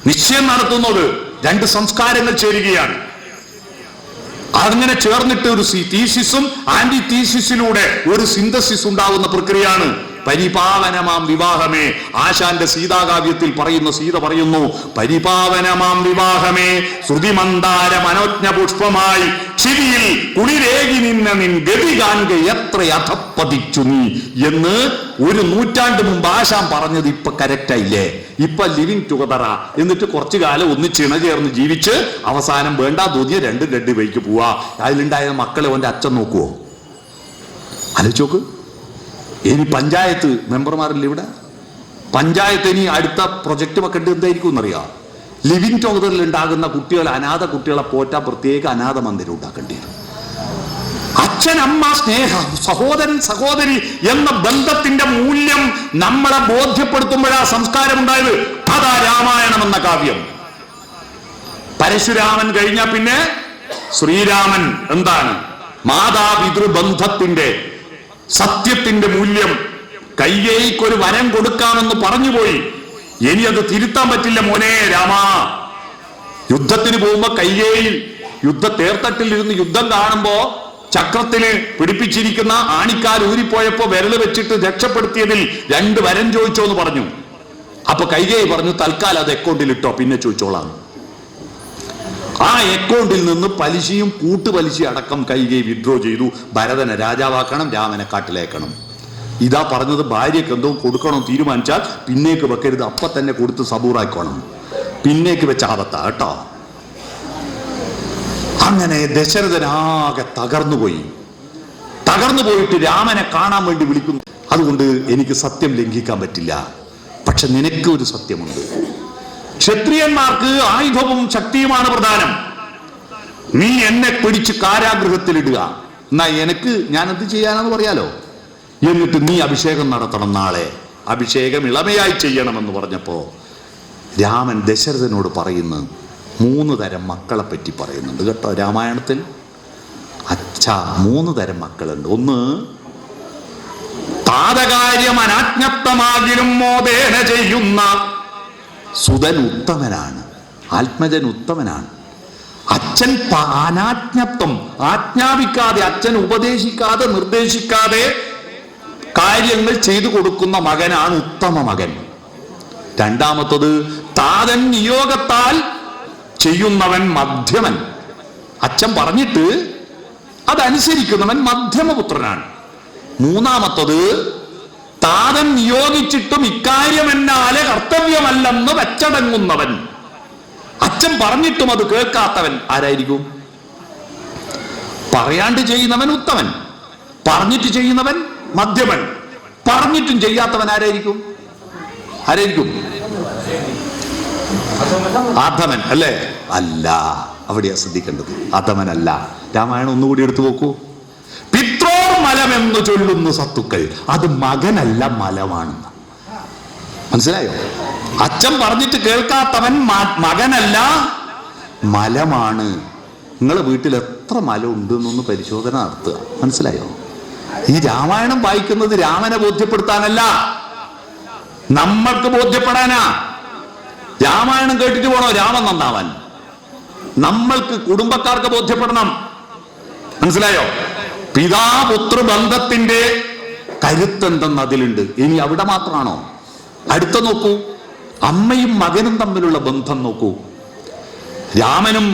നിശ്ചയം നടത്തുന്നത്. 2 സംസ്കാരങ്ങൾ ചേരുകയാണ്. അങ്ങനെ ചേർന്നിട്ട് ഒരു തീസിസും ആന്റി തീസിസിലൂടെ ഒരു സിന്തസിസ് ഉണ്ടാവുന്ന പ്രക്രിയയാണ് പരിപാവനമാം വിവാഹമേ. ആശാന്റെ സീതാകാവ്യത്തിൽ പറയുന്ന, സീത പറയുന്നു, പരിപാവനമാം വിവാഹമേ ശ്രുതിമന്ദാര മനോജ്ഞ പുഷ്പമായി ക്ഷിതിയിൽ കുളിരേകി നിൻ ഗതി കാൺക എത്ര അധപ്പതിച്ചു നീ എന്ന് 1 നൂറ്റാണ്ട് മുമ്പ് ആശാൻ പറഞ്ഞത് ഇപ്പൊ കറക്റ്റായില്ലേ? ഇപ്പൊ ലിവിങ് ടുഗദറാ. എന്നിട്ട് കുറച്ചു കാലം ഒന്നിച്ചിണ ചേർന്ന് ജീവിച്ച് അവസാനം വേണ്ടാ തോന്നിയ 2 വഴിക്ക് പോവാ. അതിലുണ്ടായ മക്കളെ ഓന്റെ അച്ഛൻ നോക്കുവോ? ആലോചിച്ചോക്ക്. ഇനി പഞ്ചായത്ത് മെമ്പർമാരില്ല ഇവിടെ? പഞ്ചായത്ത് ഇനി അടുത്ത പ്രൊജക്ട് വെക്കേണ്ടത് എന്തായിരിക്കും എന്നറിയാം? ലിവിങ് ടുഗദറിൽ ഉണ്ടാകുന്ന കുട്ടികളെ, അനാഥ കുട്ടികളെ പോറ്റാൻ പ്രത്യേക അനാഥ മന്ദിരം ഉണ്ടാക്കേണ്ടി വരും. അച്ഛൻ, അമ്മ, സ്നേഹം, സഹോദരൻ, സഹോദരി എന്ന ബന്ധത്തിന്റെ മൂല്യം നമ്മളെ ബോധ്യപ്പെടുത്തുമ്പോഴാ സംസ്കാരം ഉണ്ടായത്. അതാ രാമായണം എന്ന കാവ്യം. പരശുരാമൻ കഴിഞ്ഞാൽ പിന്നെ ശ്രീരാമൻ എന്താണ്? മാതാപിതൃബന്ധത്തിന്റെ, സത്യത്തിന്റെ മൂല്യം. കൈകേയിക്കൊരു വരം കൊടുക്കാമെന്ന് പറഞ്ഞുപോയി. ഇനി അത് തിരുത്താൻ പറ്റില്ല മോനെ രാമ. യുദ്ധത്തിന് പോകുമ്പോ കൈകേയി യുദ്ധത്തേർത്തട്ടിലിരുന്ന് യുദ്ധം കാണുമ്പോ ചക്രത്തിന് പിടിപ്പിച്ചിരിക്കുന്ന ആണിക്കാൽ ഊരിപ്പോയപ്പോ വിരല് വെച്ചിട്ട് രക്ഷപ്പെടുത്തിയതിൽ 2 വരം ചോദിച്ചോ എന്ന് പറഞ്ഞു. അപ്പൊ കൈകേയി പറഞ്ഞു, തൽക്കാലം അത് അക്കൗണ്ടിൽ ഇട്ടോ, പിന്നെ ചോദിച്ചോളാം. ആ അക്കൗണ്ടിൽ നിന്ന് പലിശയും കൂട്ടുപലിശയും അടക്കം കൈകേയി വിഡ്രോ ചെയ്തു. ഭരതനെ രാജാവാക്കണം, രാമനെ കാട്ടിലേക്കണം. ഇതാ പറഞ്ഞത്. ഭാര്യക്ക് എന്തോ കൊടുക്കണം തീരുമാനിച്ചാൽ പിന്നേക്ക് വെക്കരുത്, അപ്പൊ തന്നെ കൊടുത്ത് സബൂറാക്കണം. പിന്നേക്ക് വെച്ച ആപത്താ കേട്ടോ. അങ്ങനെ ദശരഥനാകെ തകർന്നു പോയിട്ട് രാമനെ കാണാൻ വേണ്ടി വിളിക്കുന്നു. അതുകൊണ്ട് എനിക്ക് സത്യം ലംഘിക്കാൻ പറ്റില്ല, പക്ഷെ നിനക്ക് ഒരു സത്യമുണ്ട്. ക്ഷത്രിയന്മാർക്ക് ആയുധവും ശക്തിയുമാണ് പ്രധാനം. നീ എന്നെ പിടിച്ച് കാരാഗൃഹത്തിലിടുക, എന്നാ ഞാൻ എന്ത് ചെയ്യാനെന്ന് പറയാലോ. എന്നിട്ട് നീ അഭിഷേകം നടത്തണം, നാളെ അഭിഷേകം ഇളമയായി ചെയ്യണമെന്ന് പറഞ്ഞപ്പോ രാമൻ ദശരഥനോട് പറയുന്നു, 3 തരം മക്കളെ പറ്റി പറയുന്നുണ്ട് കേട്ടോ രാമായണത്തിൽ. 3 തരം മക്കളുണ്ട്. ഒന്ന്, താതകാര്യം അനാജ്ഞപ്തമാകിലും മോദേന ചെയ്യുന്ന സുതൻ ഉത്തമനാണ്, ആത്മജൻ ഉത്തമനാണ്. അച്ഛൻ അനാജ്ഞപ്തം, ആജ്ഞാപിക്കാതെ, അച്ഛൻ ഉപദേശിക്കാതെ നിർദ്ദേശിക്കാതെ കാര്യങ്ങൾ ചെയ്തു കൊടുക്കുന്ന മകനാണ് ഉത്തമ മകൻ. രണ്ടാമത്തത്, താതൻ നിയോഗത്താൽ ചെയ്യുന്നവൻ മധ്യമൻ. അച്ഛൻ പറഞ്ഞിട്ട് അതനുസരിക്കുന്നവൻ മധ്യമപുത്രനാണ്. മൂന്നാമത്തത്, താതൻ നിയോഗിച്ചിട്ടും ഇക്കാര്യം എന്നാലെ കർത്തവ്യമല്ലെന്ന് വെച്ചടങ്ങുന്നവൻ. അച്ഛൻ പറഞ്ഞിട്ടും അത് കേൾക്കാത്തവൻ ആരായിരിക്കും? പറയാണ്ട് ചെയ്യുന്നവൻ ഉത്തമൻ, പറഞ്ഞിട്ട് ചെയ്യുന്നവൻ മധ്യമൻ, പറഞ്ഞിട്ടും ചെയ്യാത്തവൻ ആരായിരിക്കും? അധമൻ അല്ലേ? അല്ല, അവിടെയാ ശ്രദ്ധിക്കേണ്ടത്. അധമനല്ല. രാമായണം ഒന്നുകൂടി എടുത്തു നോക്കൂ. പിത്രോർ മലമെന്ന് ചൊല്ലുന്നു സത്തുക്കൾ, അത് മകനല്ല മലമാണെന്ന്. മനസ്സിലായോ? അച്ഛൻ പറഞ്ഞിട്ട് കേൾക്കാത്തവൻ മകനല്ല മലമാണ്. നിങ്ങളെ വീട്ടിൽ എത്ര മലം ഉണ്ട് എന്നൊന്ന് പരിശോധന നടത്തുക. മനസ്സിലായോ? ഈ രാമായണം വായിക്കുന്നത് രാമനെ ബോധ്യപ്പെടുത്താനല്ല, നമ്മൾക്ക് ബോധ്യപ്പെടാനാ. രാമായണം കേട്ടിട്ട് പോണോ രാമൻ നന്നാവാൻ? നമ്മൾക്ക്, കുടുംബക്കാർക്ക് ബോധ്യപ്പെടണം. മനസ്സിലായോ? പിതാപുത്ര ബന്ധത്തിന്റെ കരുത്തെന്തെന്ന് അതിലുണ്ട്. ഇനി അവിടെ മാത്രമാണോ? അടുത്ത നോക്കൂ, അമ്മയും മകനും തമ്മിലുള്ള ബന്ധം നോക്കൂ. രാമനും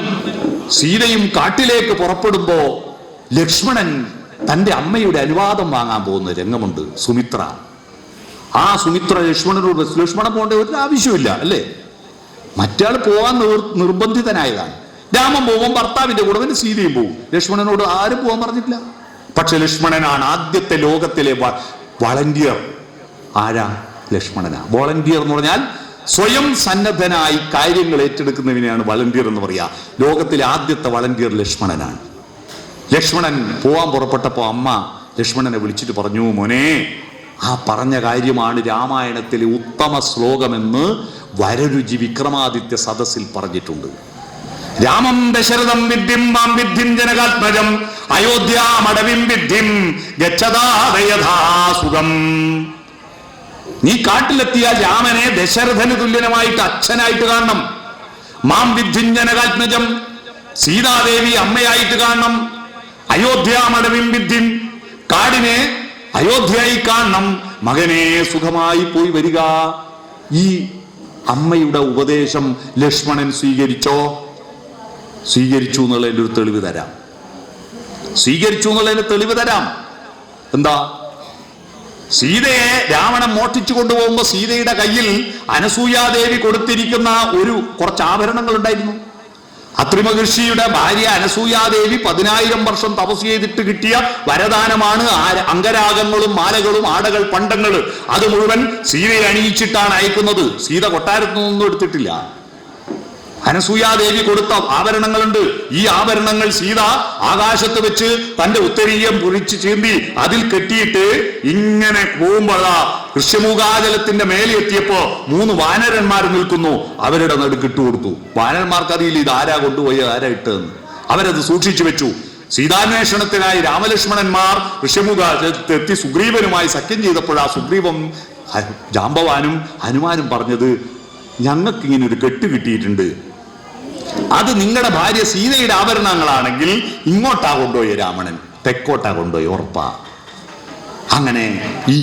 സീതയും കാട്ടിലേക്ക് പുറപ്പെടുമ്പോ ലക്ഷ്മണൻ തന്റെ അമ്മയുടെ അനുവാദം വാങ്ങാൻ പോകുന്ന രംഗമുണ്ട്. സുമിത്ര, ആ സുമിത്ര ലക്ഷ്മണനോട്, ലക്ഷ്മണൻ പോകേണ്ട ഒരു ആവശ്യമില്ല അല്ലേ? മറ്റാൾ പോവാൻ നിർബന്ധിതനായതാണ്. രാമൻ പോകും, ഭർത്താവിന്റെ കൂടെ തന്നെ സീതയും പോകും. ലക്ഷ്മണനോട് ആരും പോകാൻ പറഞ്ഞിട്ടില്ല. പക്ഷെ ലക്ഷ്മണനാണ് ആദ്യത്തെ ലോകത്തിലെ വളണ്ടിയർ. ആരാ? ലക്ഷ്മണനാ. വോളണ്ടിയർ എന്ന് പറഞ്ഞാൽ സ്വയം സന്നദ്ധനായി കാര്യങ്ങൾ ഏറ്റെടുക്കുന്നതിനെയാണ് വളണ്ടിയർ എന്ന് പറയാ. ലോകത്തിലെ ആദ്യത്തെ വളണ്ടിയർ ലക്ഷ്മണനാണ്. ലക്ഷ്മണൻ പോവാൻ പുറപ്പെട്ടപ്പോ അമ്മ ലക്ഷ്മണനെ വിളിച്ചിട്ട് പറഞ്ഞു, മോനെ, ആ പറഞ്ഞ കാര്യമാണ് രാമായണത്തിലെ ഉത്തമ ശ്ലോകമെന്ന് വരരുചി വിക്രമാദിത്യ സദസ്സിൽ പറഞ്ഞിട്ടുണ്ട്. രാമം ദശരഥം വിദ്ധിം മാം വിദ്ധിം ജനകാത്മജം അയോധ്യാമടവിം വിദ്ധിം ഗച്ഛതാദയഥാസുഖം. നീ കാട്ടിലെത്തിയ രാമനെ ദശരഥന് തുല്യമായിട്ട് അച്ഛനായിട്ട് കാണണം. മാം വിദ്ധിം ജനകാത്മജം, സീതാദേവി അമ്മയായിട്ട് കാണണം. അയോധ്യാമടവിം വിദ്ധിം, കാടിനെ അയോധ്യയായി കാണണം. മകനെ സ്വീകരിച്ചു പോയി വരിക. ഈ അമ്മയുടെ ഉപദേശം ലക്ഷ്മണൻ സ്വീകരിച്ചോ? സ്വീകരിച്ചു എന്നുള്ളതിൻ്റെ ഒരു തെളിവ് തരാം. സ്വീകരിച്ചു എന്നുള്ളതിന് തെളിവ് തരാം. എന്താ? സീതയെ രാവണൻ മോഷ്ടിച്ചു കൊണ്ടുപോകുമ്പോൾ സീതയുടെ കയ്യിൽ അനസൂയാദേവി കൊടുത്തിരിക്കുന്ന കുറച്ച് ആഭരണങ്ങൾ ഉണ്ടായിരുന്നു. അത്രി മഹർഷിയുടെ ഭാര്യ അനസൂയാദേവി 10,000 വർഷം തപസ് ചെയ്തിട്ട് കിട്ടിയ വരദാനമാണ് അംഗരാഗങ്ങളും മാലകളും ആടകൾ പണ്ടങ്ങൾ. അത് മുഴുവൻ സീതയെ അണിയിച്ചിട്ടാണ് അയക്കുന്നത്. സീത കൊട്ടാരത്തിൽ നിന്നൊന്നും എടുത്തിട്ടില്ല. അനസൂയാദേവി കൊടുത്ത ആഭരണങ്ങളുണ്ട്. ഈ ആഭരണങ്ങൾ സീത ആകാശത്ത് വെച്ച് തന്റെ ഉത്തരീയം പൊരിച്ച് ചീന്തി അതിൽ കെട്ടിയിട്ട് ഇങ്ങനെ പോകുമ്പോഴാ ഋഷ്യമുഖാചലത്തിന്റെ മേലെ എത്തിയപ്പോ 3 വാനരന്മാർ നിൽക്കുന്നു. അവരുടെ നടുക്കിട്ട് കൊടുത്തു. വാനരന്മാർക്ക് അറിയില്ല ഇത് ആരാ കൊണ്ടുപോയി ആരാ ഇട്ടതെന്ന്. അവരത് സൂക്ഷിച്ചു വെച്ചു. സീതാന്വേഷണത്തിനായി രാമലക്ഷ്മണന്മാർ ഋഷ്യമുഖാചലത്തെത്തി സുഗ്രീവനുമായി സഖ്യം ചെയ്തപ്പോഴാ സുഗ്രീവൻ ജാമ്പവാനും ഹനുമാനും പറഞ്ഞത്, ഞങ്ങൾക്കിങ്ങനെ ഒരു കെട്ട് കിട്ടിയിട്ടുണ്ട്, അത് നിങ്ങളുടെ ഭാര്യ സീതയുടെ ആഭരണങ്ങളാണെങ്കിൽ ഇങ്ങോട്ടാ കൊണ്ടുപോയി രാവണൻ, തെക്കോട്ടാ കൊണ്ടുപോയി, ഉറപ്പാ. അങ്ങനെ ഈ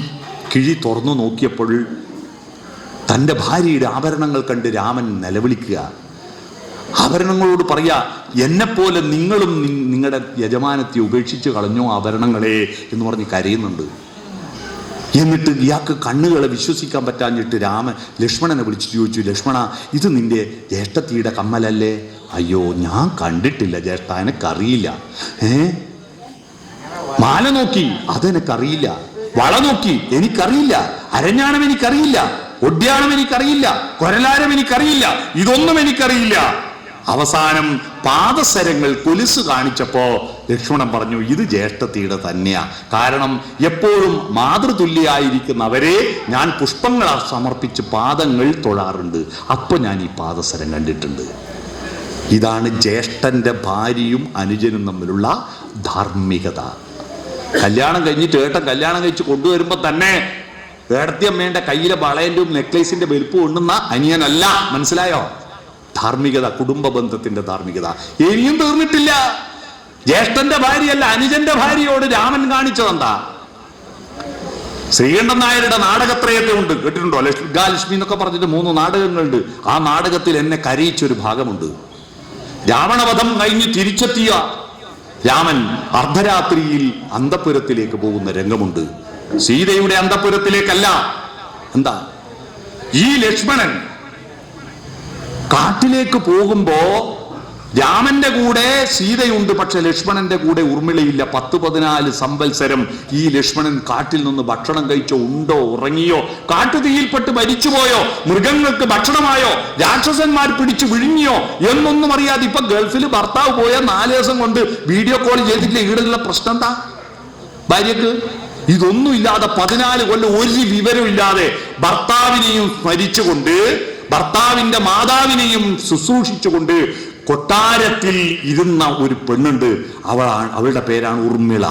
കിഴി തുറന്നു നോക്കിയപ്പോൾ തൻ്റെ ഭാര്യയുടെ ആഭരണങ്ങൾ കണ്ട് രാമൻ നിലവിളിക്കുക. ആഭരണങ്ങളോട് പറയാ, എന്നെപ്പോലെ നിങ്ങളും നിങ്ങളുടെ യജമാനത്തെ ഉപേക്ഷിച്ച് കളഞ്ഞോ ആഭരണങ്ങളെ എന്ന് പറഞ്ഞ് കരയുന്നുണ്ട്. എന്നിട്ട് ഇയാൾക്ക് കണ്ണുകളെ വിശ്വസിക്കാൻ പറ്റാഞ്ഞിട്ട് ലക്ഷ്മണനെ വിളിച്ചിട്ട് ചോദിച്ചു, ലക്ഷ്മണ, ഇത് നിന്റെ ജ്യേഷ്ഠത്തിയുടെ കമ്മലല്ലേ? അയ്യോ, ഞാൻ കണ്ടിട്ടില്ല ജ്യേഷ്ഠ, എനക്കറിയില്ല. മാല നോക്കി, അതെനിക്കറിയില്ല. വള നോക്കി, എനിക്കറിയില്ല. അരഞ്ഞാണം എനിക്കറിയില്ല. ഒഡ്യാണം എനിക്കറിയില്ല. കൊരലാരം എനിക്കറിയില്ല. ഇതൊന്നും എനിക്കറിയില്ല. അവസാനം പാദസരങ്ങൾ കൊലുസ് കാണിച്ചപ്പോ ലക്ഷ്മണൻ പറഞ്ഞു, ഇത് ജ്യേഷ്ഠത്തിയുടെ തന്നെയാ. കാരണം എപ്പോഴും മാതൃതുല്യായിരിക്കുന്നവരെ ഞാൻ പുഷ്പങ്ങൾ സമർപ്പിച്ച് പാദങ്ങൾ തൊഴാറുണ്ട്. അപ്പൊ ഞാൻ ഈ പാദസരം കണ്ടിട്ടുണ്ട്. ഇതാണ് ജ്യേഷ്ഠന്റെ ഭാര്യയും അനുജനും തമ്മിലുള്ള ധാർമ്മികത. കല്യാണം കഴിഞ്ഞിട്ട് ഏട്ടൻ കല്യാണം കഴിച്ച് കൊണ്ടുവരുമ്പോ തന്നെ ഏടത്തിയമ്മേന്റെ കയ്യിലെ വളയന്റെയും നെക്ലേസിന്റെ വലുപ്പം ഉണ്ടെന്ന അനിയനല്ല. മനസ്സിലായോ? ധാർമ്മികത, കുടുംബ ബന്ധത്തിന്റെ ധാർമ്മികത ഇനിയും തീർന്നിട്ടില്ല. ജ്യേഷ്ഠന്റെ ഭാര്യയല്ല, അനുജന്റെ ഭാര്യയോട് രാമൻ കാണിച്ചതെന്താ? ശ്രീകണ്ഠൻ നായരുടെ നാടകത്രയത്തെ ഉണ്ട്, കേട്ടിട്ടുണ്ടോ? ലക്ഷ്മി എന്നൊക്കെ പറഞ്ഞിട്ട് 3 നാടകങ്ങളുണ്ട്. ആ നാടകത്തിൽ എന്നെ കരയിച്ചൊരു ഭാഗമുണ്ട്. രാവണവധം കഴിഞ്ഞ് തിരിച്ചെത്തിയ രാമൻ അർദ്ധരാത്രിയിൽ അന്തഃപുരത്തിലേക്ക് പോകുന്ന രംഗമുണ്ട്. സീതയുടെ അന്തഃപുരത്തിലേക്കല്ല. എന്താ? ഈ ലക്ഷ്മണൻ കാട്ടിലേക്ക് പോകുമ്പോ രാമന്റെ കൂടെ സീതയുണ്ട്, പക്ഷെ ലക്ഷ്മണന്റെ കൂടെ ഊർമിളയില്ല. 10-14 സംവത്സരം ഈ ലക്ഷ്മണൻ കാട്ടിൽ നിന്ന് ഭക്ഷണം കഴിച്ചോ, ഉണ്ടോ, ഉറങ്ങിയോ, കാട്ടുതീയിൽപ്പെട്ട് മരിച്ചുപോയോ, മൃഗങ്ങൾക്ക് ഭക്ഷണമായോ, രാക്ഷസന്മാർ പിടിച്ചു വിഴുങ്ങിയോ എന്നൊന്നും അറിയാതെ ഇപ്പൊ ഗൾഫിൽ ഭർത്താവ് പോയ 4 ദിവസം കൊണ്ട് വീഡിയോ കോൾ ചെയ്തിട്ടില്ല. ഈടുള്ള പ്രശ്നം എന്താ? ഭാര്യക്ക് ഇതൊന്നും ഇല്ലാതെ 14 കൊല്ലം ഒരു വിവരമില്ലാതെ ഭർത്താവിനെയും സ്മരിച്ചുകൊണ്ട്, ഭർത്താവിന്റെ മാതാവിനെയും ശുശ്രൂഷിച്ചുകൊണ്ട് കൊട്ടാരത്തിൽ ഇരുന്ന ഒരു പെണ്ണുണ്ട്. അവളുടെ പേരാണ് ഊർമിള.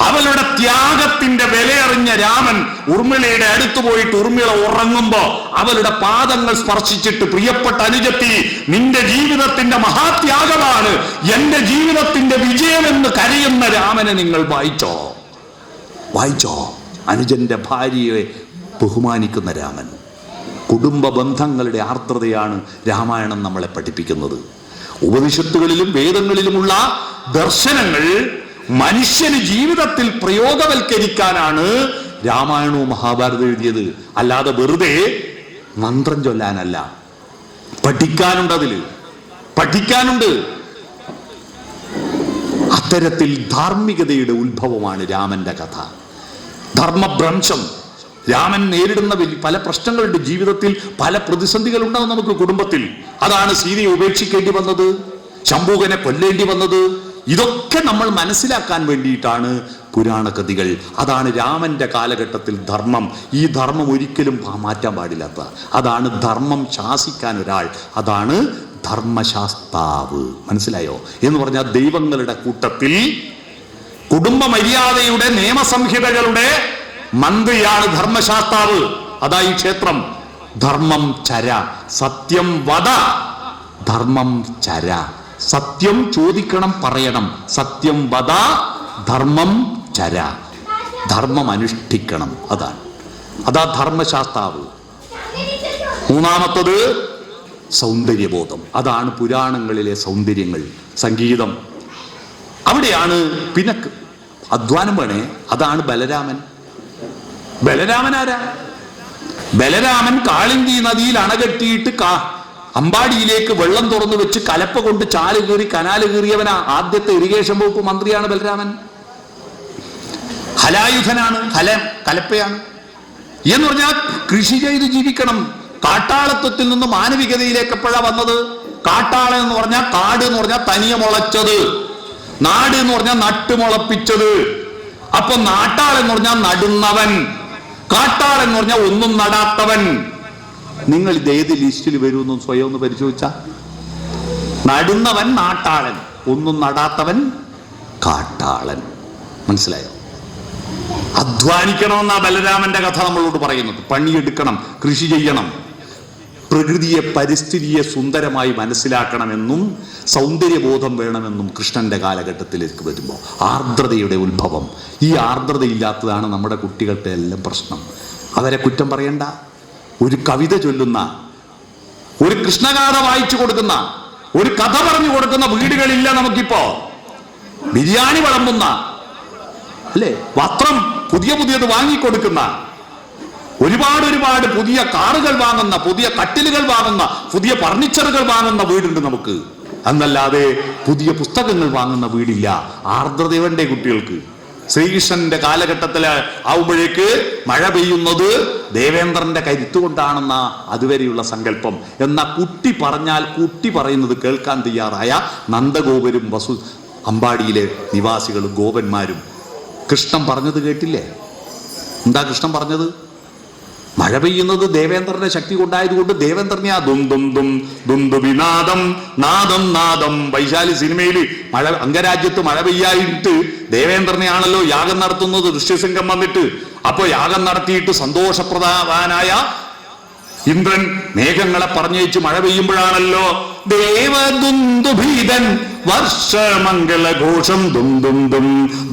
അവളുടെ ത്യാഗത്തിന്റെ വിലയറിഞ്ഞ രാമൻ ഊർമിളയുടെ അടുത്ത് പോയിട്ട് ഊർമിള ഉറങ്ങുമ്പോ അവളുടെ പാദങ്ങൾ സ്പർശിച്ചിട്ട്, പ്രിയപ്പെട്ട അനുജത്തി, നിന്റെ ജീവിതത്തിന്റെ മഹാത്യാഗമാണ് എന്റെ ജീവിതത്തിന്റെ വിജയമെന്ന് കരയുന്ന രാമനെ നിങ്ങൾ വായിച്ചോ? അനുജന്റെ ഭാര്യയെ ബഹുമാനിക്കുന്ന രാമൻ. കുടുംബ ബന്ധങ്ങളുടെ ആർദ്രതയാണ് രാമായണം നമ്മളെ പഠിപ്പിക്കുന്നത്. ഉപനിഷത്തുകളിലും വേദങ്ങളിലുമുള്ള ദർശനങ്ങൾ മനുഷ്യന് ജീവിതത്തിൽ പ്രയോഗവൽക്കരിക്കാനാണ് രാമായണവും മഹാഭാരതവും എഴുതിയത്. അല്ലാതെ വെറുതെ മന്ത്രം ചൊല്ലാനല്ല. പഠിക്കാനുണ്ട്. അത്തരത്തിൽ ധാർമ്മികതയുടെ ഉത്ഭവമാണ് രാമന്റെ കഥ. ധർമ്മഭ്രംശം. രാമൻ നേരിടുന്ന പല പ്രശ്നങ്ങളുണ്ട് ജീവിതത്തിൽ, പല പ്രതിസന്ധികളുണ്ടാവും നമുക്ക് കുടുംബത്തിൽ. അതാണ് സീതയെ ഉപേക്ഷിക്കേണ്ടി വന്നത്, ശംഭൂകനെ കൊല്ലേണ്ടി വന്നത്. ഇതൊക്കെ നമ്മൾ മനസ്സിലാക്കാൻ വേണ്ടിയിട്ടാണ് പുരാണ കഥകൾ. അതാണ് രാമന്റെ കാലഘട്ടത്തിൽ ധർമ്മം. ഈ ധർമ്മം ഒരിക്കലും മാറ്റാൻ പാടില്ലാത്ത, അതാണ് ധർമ്മം ശാസിക്കാൻ ഒരാൾ, അതാണ് ധർമ്മശാസ്താവ്. മനസ്സിലായോ? എന്ന് പറഞ്ഞാൽ ദൈവങ്ങളുടെ കൂട്ടത്തിൽ കുടുംബ മര്യാദയുടെ നിയമസംഹിതകളുടെ മന്ത്രിയാണ് ധർമ്മശാസ്താവ്. അതാ ഈ ക്ഷേത്രം. ധർമ്മം ചര, സത്യം വദ, ധർമ്മം ചര. സത്യം ചോദിക്കണം, പറയണം. സത്യം വദ, ധർമ്മം ചര. ധർമ്മം അനുഷ്ഠിക്കണം. അതാ ധർമ്മശാസ്താവ്. മൂന്നാമത്തത് സൗന്ദര്യബോധം. അതാണ് പുരാണങ്ങളിലെ സൗന്ദര്യങ്ങൾ. സംഗീതം. അവിടെയാണ് പിന്നെ അധ്വാനം വേണേ. അതാണ് ബലരാമൻ. ബലരാമൻ ആരാ? ബലരാമൻ കാളിന്തി നദിയിൽ അണകെട്ടിയിട്ട് അമ്പാടിയിലേക്ക് വെള്ളം തുറന്നു വെച്ച് കലപ്പ കൊണ്ട് ചാല് കീറി കനാല് കീറിയവനാ. ആദ്യത്തെ ഇറിഗേഷൻ വകുപ്പ് മന്ത്രിയാണ് ബലരാമൻ. ഹലായുധനാണ്, കലപ്പയാണ്. എന്ന് പറഞ്ഞാൽ കൃഷി ചെയ്ത് ജീവിക്കണം. കാട്ടാളത്വത്തിൽ നിന്ന് മാനവികതയിലേക്ക് എപ്പോഴാ വന്നത്? കാട്ടാളൻ എന്ന് പറഞ്ഞാൽ, കാട് എന്ന് പറഞ്ഞാൽ തനിയെ മുളച്ചത്, നാട് എന്ന് പറഞ്ഞാൽ നട്ടുമുളപ്പിച്ചത്. അപ്പൊ നാട്ടാളൻ എന്ന് പറഞ്ഞാൽ നടുന്നവൻ, കാട്ടാളൻ എന്ന് പറഞ്ഞാൽ ഒന്നും നടാത്തവൻ. നിങ്ങൾ ഇത് ഏത് ലിസ്റ്റിൽ വരുമെന്ന് സ്വയം ഒന്ന് പരിശോധിച്ചാ. നടുന്നവൻ നാട്ടാളൻ, ഒന്നും നടാത്തവൻ കാട്ടാളൻ. മനസ്സിലായോ? അധ്വാനിക്കണമെന്നാ ബലരാമന്റെ കഥ നമ്മളോട് പറയുന്നത്. പണിയെടുക്കണം, കൃഷി ചെയ്യണം, പ്രകൃതിയെ, പരിസ്ഥിതിയെ സുന്ദരമായി മനസ്സിലാക്കണമെന്നും സൗന്ദര്യബോധം വേണമെന്നും കൃഷ്ണന്റെ കാലഘട്ടത്തിലേക്ക് വരുമ്പോൾ ആർദ്രതയുടെ ഉത്ഭവം. ഈ ആർദ്രതയില്ലാത്തതാണ് നമ്മുടെ കുട്ടികളുടെ എല്ലാം പ്രശ്നം. അവരെ കുറ്റം പറയണ്ട. ഒരു കവിത ചൊല്ലുന്ന, ഒരു കൃഷ്ണഗാഥ വായിച്ചു കൊടുക്കുന്ന, ഒരു കഥ പറഞ്ഞു കൊടുക്കുന്ന വീടുകളില്ല നമുക്കിപ്പോ. ബിരിയാണി വിളമ്പുന്ന, അല്ലേ, വസ്ത്രം പുതിയത് വാങ്ങിക്കൊടുക്കുന്ന, ഒരുപാട് പുതിയ കാറുകൾ വാങ്ങുന്ന, പുതിയ കട്ടിലുകൾ വാങ്ങുന്ന, പുതിയ ഫർണിച്ചറുകൾ വാങ്ങുന്ന വീടുണ്ട് നമുക്ക്. എന്നല്ലാതെ പുതിയ പുസ്തകങ്ങൾ വാങ്ങുന്ന വീടില്ല. ആർദ്രദേവന്റെ കുട്ടികൾക്ക്. ശ്രീകൃഷ്ണന്റെ കാലഘട്ടത്തില് ആവുമ്പോഴേക്ക് മഴ പെയ്യുന്നത് ദേവേന്ദ്രന്റെ കരുത്തുകൊണ്ടാണെന്ന അതുവരെയുള്ള സങ്കല്പം. എന്നാൽ കുട്ടി പറഞ്ഞാൽ കുട്ടി പറയുന്നത് കേൾക്കാൻ തയ്യാറായ നന്ദഗോപരും അമ്പാടിയിലെ നിവാസികളും ഗോപന്മാരും കൃഷ്ണൻ പറഞ്ഞത് കേട്ടില്ലേ? എന്താ കൃഷ്ണൻ പറഞ്ഞത്? മഴ പെയ്യുന്നത് ദേവേന്ദ്രന്റെ ശക്തി കൊണ്ടായതുകൊണ്ട് ദേവേന്ദ്രനെ ആ ദുന്ദുബിനാദം നാദം നാദം. വൈശാലി സിനിമയിൽ അംഗരാജ്യത്ത് മഴ പെയ്യായിട്ട് ദേവേന്ദ്രനെയാണല്ലോ യാഗം നടത്തുന്നത്, ഋഷ്യസിംഹം വന്നിട്ട്. അപ്പൊ യാഗം നടത്തിയിട്ട് സന്തോഷപ്രധാനായ ഇന്ദ്രൻ മേഘങ്ങളെ പറഞ്ഞയച്ച് മഴ പെയ്യുമ്പോഴാണല്ലോ ദേവദുന്ദുഭീതൻ വർഷമംഗളഘോഷം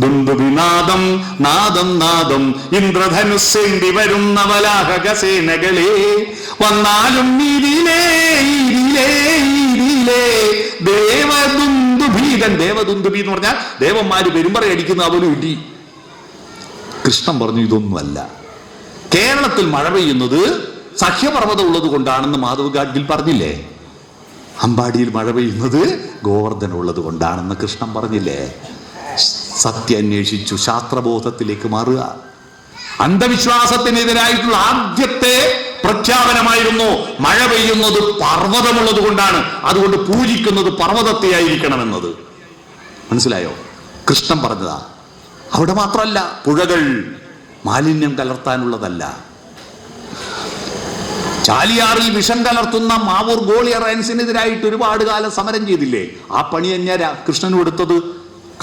ദുന്ദുബിനാദം നാദം നാദം. ഇന്ദ്രധനുസ്സേന്തി വരുന്ന വലാഹക സേനകളെ വന്നാലും ദേവദുന്ദുഭീതൻ. ദേവദുന്ദുഭി എന്ന് പറഞ്ഞാൽ ദേവന്മാര് പെരുമ്പറയടിക്കുന്ന അവലും ഇടി. കൃഷ്ണൻ പറഞ്ഞു ഇതൊന്നുമല്ല. കേരളത്തിൽ മഴ പെയ്യുന്നത് സഹ്യപർവ്വതം ഉള്ളത് കൊണ്ടാണെന്ന് മാധവ് ഗാഡ്ഗിൽ പറഞ്ഞില്ലേ? അമ്പാടിയിൽ മഴ പെയ്യുന്നത് ഗോവർദ്ധനം ഉള്ളത് കൊണ്ടാണെന്ന് കൃഷ്ണൻ പറഞ്ഞില്ലേ? സത്യം അന്വേഷിച്ചു ശാസ്ത്രബോധത്തിലേക്ക് മാറുക. അന്ധവിശ്വാസത്തിനെതിരായിട്ടുള്ള ആദ്യത്തെ പ്രഖ്യാപനമായിരുന്നു മഴ പെയ്യുന്നത് പർവ്വതമുള്ളത് കൊണ്ടാണ്, അതുകൊണ്ട് പൂജിക്കുന്നത് പർവ്വതത്തെ ആയിരിക്കണമെന്നത്. മനസ്സിലായോ? കൃഷ്ണൻ പറഞ്ഞതാ. അവിടെ മാത്രമല്ല, പുഴകൾ മാലിന്യം കലർത്താനുള്ളതല്ല. ചാലിയാറിൽ വിഷം കലർത്തുന്ന മാവൂർ ഗോളിയർ അയൻസിനെതിരായിട്ട് ഒരുപാട് കാലം സമരം ചെയ്തില്ലേ? ആ പണി തന്നെയാ കൃഷ്ണനും എടുത്തത്.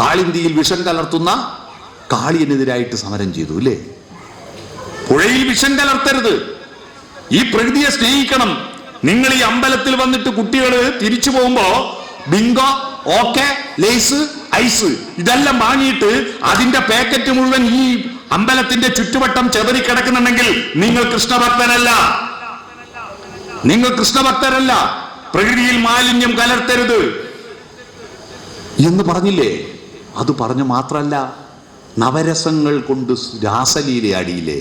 കാളിന്തിയിൽ വിഷം കലർത്തുന്ന കാളിയനെതിരായിട്ട് സമരം ചെയ്തു അല്ലേ? പുഴയിൽ വിഷം കലർത്തരുത്, ഈ പ്രകൃതിയെ സ്നേഹിക്കണം. നിങ്ങൾ ഈ അമ്പലത്തിൽ വന്നിട്ട് കുട്ടികൾ തിരിച്ചു പോകുമ്പോ ബിങ്കോ, ഓക്കെ, ലേസ്, ഐസ് ഇതെല്ലാം വാങ്ങിയിട്ട് അതിന്റെ പാക്കറ്റ് മുഴുവൻ ഈ അമ്പലത്തിന്റെ ചുറ്റുവട്ടം ചെതറിക്കിടക്കുന്നുണ്ടെങ്കിൽ നിങ്ങൾ കൃഷ്ണഭക്തനല്ല, നിങ്ങൾ കൃഷ്ണഭക്തരല്ല. പ്രകൃതിയിൽ മാലിന്യം കലർത്തരുത് എന്ന് പറഞ്ഞില്ലേ? അത് പറഞ്ഞു മാത്രല്ല, നവരസങ്ങൾ കൊണ്ട് രാസലീലയാടിയില്ലേ?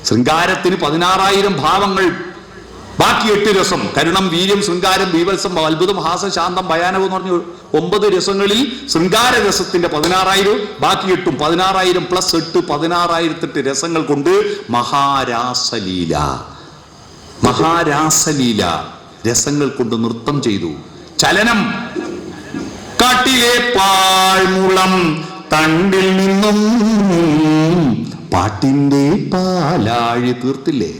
ശൃംഗാരത്തിന് 16,000 ഭാവങ്ങൾ, ബാക്കി 8 രസം. കരുണം, വീര്യം, ശൃംഗാരം, ബീഭത്സം, അത്ഭുതം, ഹാസം, ശാന്തം, ഭയാനകം എന്ന് പറഞ്ഞു 9 രസങ്ങളിൽ ശൃംഗാര രസത്തിന്റെ 16,000, ബാക്കി 8, 16,000 + 8, 16,008 രസങ്ങൾ കൊണ്ട് മഹാരാസലീല, മഹാരാസലീല രസങ്ങൾ കൊണ്ട് നൃത്തം ചെയ്തു. ചലനം, കാട്ടിലെ പാഴ്മുളം തണ്ടിൽ നിന്നും പാട്ടിന്റെ പാലാഴി തീർത്തില്ലേ?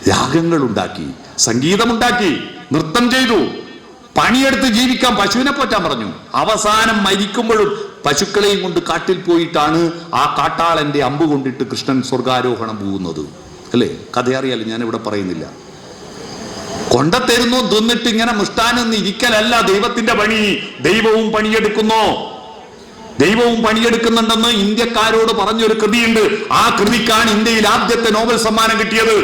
രാഗങ്ങൾ ഉണ്ടാക്കി, സംഗീതമുണ്ടാക്കി, നൃത്തം ചെയ്തു, പണിയെടുത്ത് ജീവിക്കാൻ പശുവിനെ പോറ്റാൻ പറഞ്ഞു. അവസാനം മരിക്കുമ്പോഴും പശുക്കളെയും കൊണ്ട് കാട്ടിൽ പോയിട്ടാണ് ആ കാട്ടാളന്റെ അമ്പ് കൊണ്ടിട്ട് കൃഷ്ണൻ സ്വർഗാരോഹണം പോകുന്നത് അല്ലേ? കഥ അറിയാലോ, ഞാനിവിടെ പറയുന്നില്ല. കൊണ്ടത്തരുന്നു തിന്നിട്ട് ഇങ്ങനെ മുഷ്ടാനെന്ന് ഇരിക്കലല്ല ദൈവത്തിന്റെ പണി. ദൈവവും പണിയെടുക്കുന്നു, ദൈവവും പണിയെടുക്കുന്നുണ്ടെന്ന് ഇന്ത്യക്കാരോട് പറഞ്ഞൊരു കൃതിയുണ്ട്. ആ കൃതിക്കാണ് ഇന്ത്യയിൽ ആദ്യത്തെ നോബൽ സമ്മാനം കിട്ടിയത്.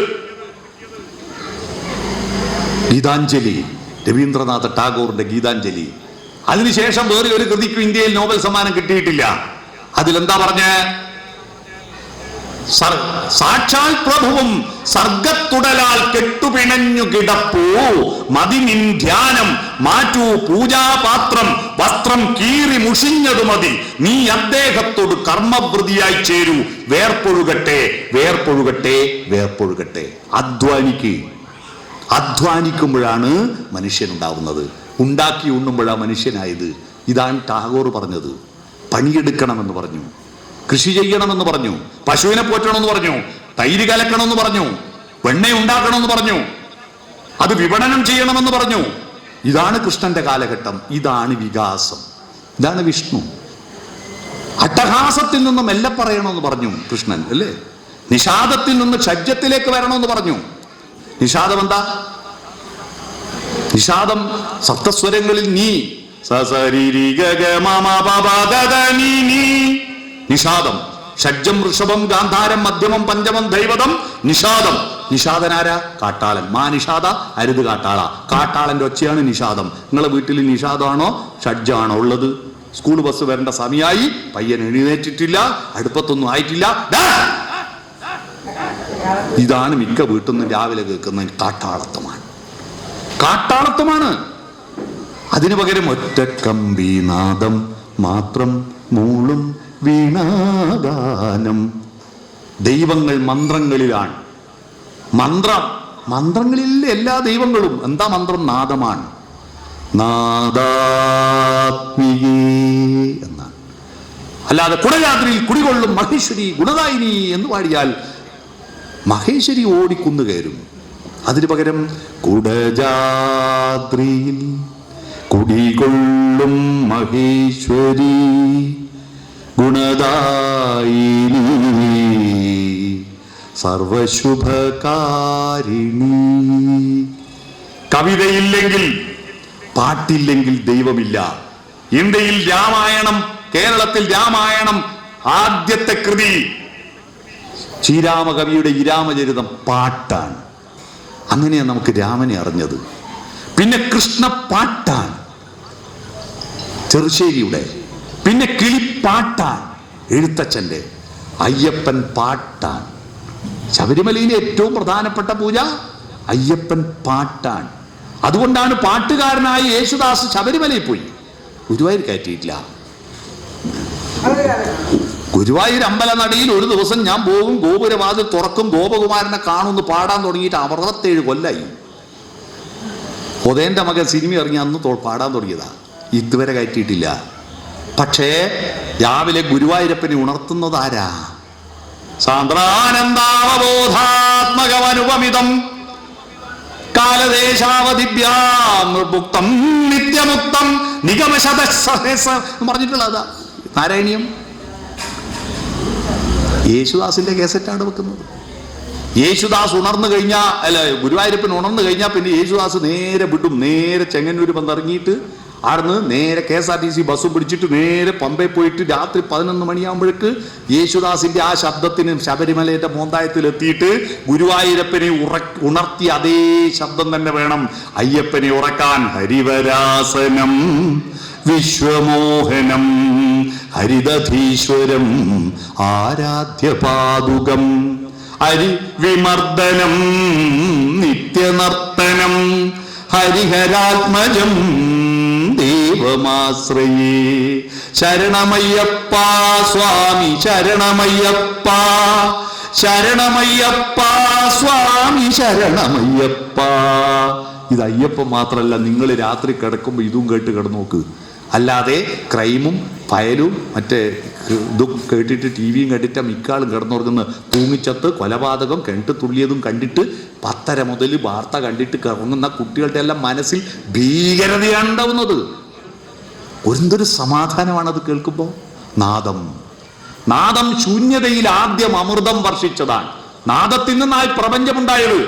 ഗീതാഞ്ജലി, രവീന്ദ്രനാഥ് ടാഗോറിന്റെ ഗീതാഞ്ജലി. അതിനുശേഷം വേറെ ഒരു കൃതിക്കും ഇന്ത്യയിൽ നോബൽ സമ്മാനം കിട്ടിയിട്ടില്ല. അതിലെന്താ പറഞ്ഞ? സാക്ഷാൽ പ്രഭുവും സർഗത്തുടലാൽ കെട്ടുപിണഞ്ഞു കിടപ്പൂ, മതിനിൻ ധ്യാനം മാറ്റൂ പൂജാപാത്രം, വസ്ത്രം കീറി മുഷിഞ്ഞതു മതി, നീ അദ്ദേഹത്തോട് കർമ്മവൃതിയായി ചേരൂ, വേർപ്പൊഴുകട്ടെ വേർപ്പൊഴുകട്ടെ വേർപ്പൊഴുകട്ടെ. അധ്വാനിക്കുമ്പോഴാണ് മനുഷ്യനുണ്ടാവുന്നത്, ഉണ്ടാക്കി ഉണ്ണുമ്പോഴാണ് മനുഷ്യനായത്. ഇതാണ് ടാഗോർ പറഞ്ഞത്. പണിയെടുക്കണമെന്ന് പറഞ്ഞു, കൃഷി ചെയ്യണമെന്ന് പറഞ്ഞു, പശുവിനെ പോറ്റണമെന്ന് പറഞ്ഞു, തൈര് കലക്കണമെന്ന് പറഞ്ഞു, വെണ്ണ ഉണ്ടാക്കണമെന്ന് പറഞ്ഞു, അത് വിപണനം ചെയ്യണമെന്ന് പറഞ്ഞു. ഇതാണ് കൃഷ്ണന്റെ കാലഘട്ടം, ഇതാണ് വികാസം, ഇതാണ് വിഷ്ണു. അട്ടഹാസത്തിൽ നിന്ന് മെല്ലെ പറയണമെന്ന് പറഞ്ഞു കൃഷ്ണൻ അല്ലേ? നിഷാദത്തിൽ നിന്ന് ഷഡ്ജത്തിലേക്ക് വരണമെന്ന് പറഞ്ഞു. നിഷാദം എന്താ? നിഷാദം സപ്തസ്വരങ്ങളിൽ നീ നിഷാദം. ഷഡ്ജം, ഋഷഭം, ഗാന്ധാരം, മധ്യമം, പഞ്ചമം, ദൈവതം, നിഷാദം. നിഷാദനാരാ? കാട്ടാളൻ. മാ നിഷാദ, അരുത് കാട്ടാള. കാട്ടാളന്റെ ഒച്ചയാണ് നിഷാദം. നിങ്ങളെ വീട്ടിൽ നിഷാദമാണോ ഷഡ്ജാണോ ഉള്ളത്? സ്കൂൾ ബസ് വരേണ്ട സമയമായി, പയ്യൻ എഴുന്നേറ്റിട്ടില്ല, അടുപ്പത്തൊന്നും ആയിട്ടില്ല. ഇതാണ് മിക്ക വീട്ടിൽ നിന്നും രാവിലെ കേൾക്കുന്ന കാട്ടാളത്വമാണ്, കാട്ടാളത്വമാണ്. അതിനു പകരം ഒറ്റക്കമ്പീനാദം മാത്രം മൂളും വീണാഗാനം. ദൈവങ്ങൾ മന്ത്രങ്ങളിലാണ്. മന്ത്രങ്ങളിൽ എല്ലാ ദൈവങ്ങളും എന്താ മന്ത്രം? നാദമാണ്. നാദാത്മികേ എന്നാണ്. അല്ലാതെ കുടജാദ്രിയിൽ കുടികൊള്ളും മഹേശ്വരി ഗുണദായിനി എന്ന് പാടിയാൽ മഹേശ്വരി ഓടിക്കുന്നു കയറും. അതിനു പകരം കുടജാദ്രിയിൽ കുടികൊള്ളും മഹേശ്വരി ഗുണദായിനി സർവശുഭകാരിണി. കവിതയില്ലെങ്കിൽ, പാട്ടില്ലെങ്കിൽ ദൈവമില്ല. ഇന്ത്യയിൽ രാമായണം, കേരളത്തിൽ രാമായണം ആദ്യത്തെ കൃതി ശ്രീരാമ കവിയുടെ ഇരാമചരിതം പാട്ടാണ്. അങ്ങനെയാണ് നമുക്ക് രാമനെ അറിഞ്ഞത്. പിന്നെ കൃഷ്ണപ്പാട്ടാണ് ചെറുശ്ശേരിയുടെ. പിന്നെ കിളിപ്പാട്ടാണ് എഴുത്തച്ഛൻ്റെ. അയ്യപ്പൻ പാട്ടാണ്. ശബരിമലയിലെ ഏറ്റവും പ്രധാനപ്പെട്ട പൂജ അയ്യപ്പൻ പാട്ടാണ്. അതുകൊണ്ടാണ് പാട്ടുകാരനായ യേശുദാസ് ശബരിമലയിൽ പോയി, ഗുരുവായൂർ കയറ്റിയിട്ടില്ല. ഗുരുവായൂർ അമ്പലനടയിൽ ഒരു ദിവസം ഞാൻ പോകും, ഗോപുരവാതിൽ തുറക്കും, ഗോപകുമാരനെ കാണുമെന്ന് പാടാൻ തുടങ്ങിയിട്ട് 67 കൊല്ലായി. ഉദയന്റെ മകൻ സിനിമ ഇറങ്ങി അന്ന് പാടാൻ തുടങ്ങിയതാ, ഇതുവരെ കയറ്റിയിട്ടില്ല. പക്ഷേ രാവിലെ ഗുരുവായൂരപ്പനെ ഉണർത്തുന്നത് ആരാ? സാന്ദ്രാനന്ദാവബോധാത്മകമനുപമിതം കാലദേശാവധിഭ്യാം നിർമുക്തം നിത്യമുക്തം നിഗമശതസഹസ എന്ന് പറഞ്ഞിട്ടുള്ളതാ നാരായണീയം. യേശുദാസിന്റെ കേസറ്റാണ് വെക്കുന്നത്. യേശുദാസ് ഉണർന്നു കഴിഞ്ഞാൽ, അല്ല ഗുരുവായൂരപ്പൻ ഉണർന്നു കഴിഞ്ഞാൽ പിന്നെ യേശുദാസ് നേരെ വിടും, നേരെ ചെങ്ങന്നൂർ വന്നിറങ്ങിയിട്ട് അവിടുന്ന് നേരെ KSRTC ബസ്സും പിടിച്ചിട്ട് നേരെ പമ്പയിൽ പോയിട്ട് രാത്രി 11 മണിയാകുമ്പോഴേക്ക് യേശുദാസിന്റെ ആ ശബ്ദത്തിന് ശബരിമലയുടെ മോന്തായത്തിലെത്തിയിട്ട് ഗുരുവായൂരപ്പനെ ഉണർത്തി അതേ ശബ്ദം തന്നെ വേണം അയ്യപ്പനെ ഉറക്കാൻ. ഹരിവരാസനം വിശ്വമോഹനം ഹരിദധീശ്വരം ആരാധ്യപാദുകം ഹരിവിമർദ്ദനം നിത്യനർത്തനം ഹരിഹരാത്മജം ദേവമാശ്രയേ. ശരണമയ്യപ്പ സ്വാമി ശരണമയ്യപ്പ, ശരണമയ്യപ്പ സ്വാമി ശരണമയ്യപ്പ. ഇത് അയ്യപ്പൻ മാത്രമല്ല, നിങ്ങൾ രാത്രി കിടക്കുമ്പോൾ ഇതും കേട്ട് കിടന്നു നോക്ക്. അല്ലാതെ ക്രൈമും ഫയലും മറ്റേ ഇതും കേട്ടിട്ട് TVയും കണ്ടിട്ട് മിക്കാളും കിടന്നുറങ്ങുന്നത്. തൂങ്ങിച്ചത്ത് കൊലപാതകം കിണറ്റ് തുള്ളിയതും കണ്ടിട്ട് 10:30 മുതൽ വാർത്ത കണ്ടിട്ട് കിറങ്ങുന്ന കുട്ടികളുടെ എല്ലാം മനസ്സിൽ ഭീകരതയാണ് ഉണ്ടാവുന്നത്. എന്തൊരു സമാധാനമാണത് കേൾക്കുമ്പോൾ. നാദം ശൂന്യതയിൽ ആദ്യം അമൃതം വർഷിച്ചതാണ്. നാദത്തിൽ നിന്നായി പ്രപഞ്ചമുണ്ടായത്.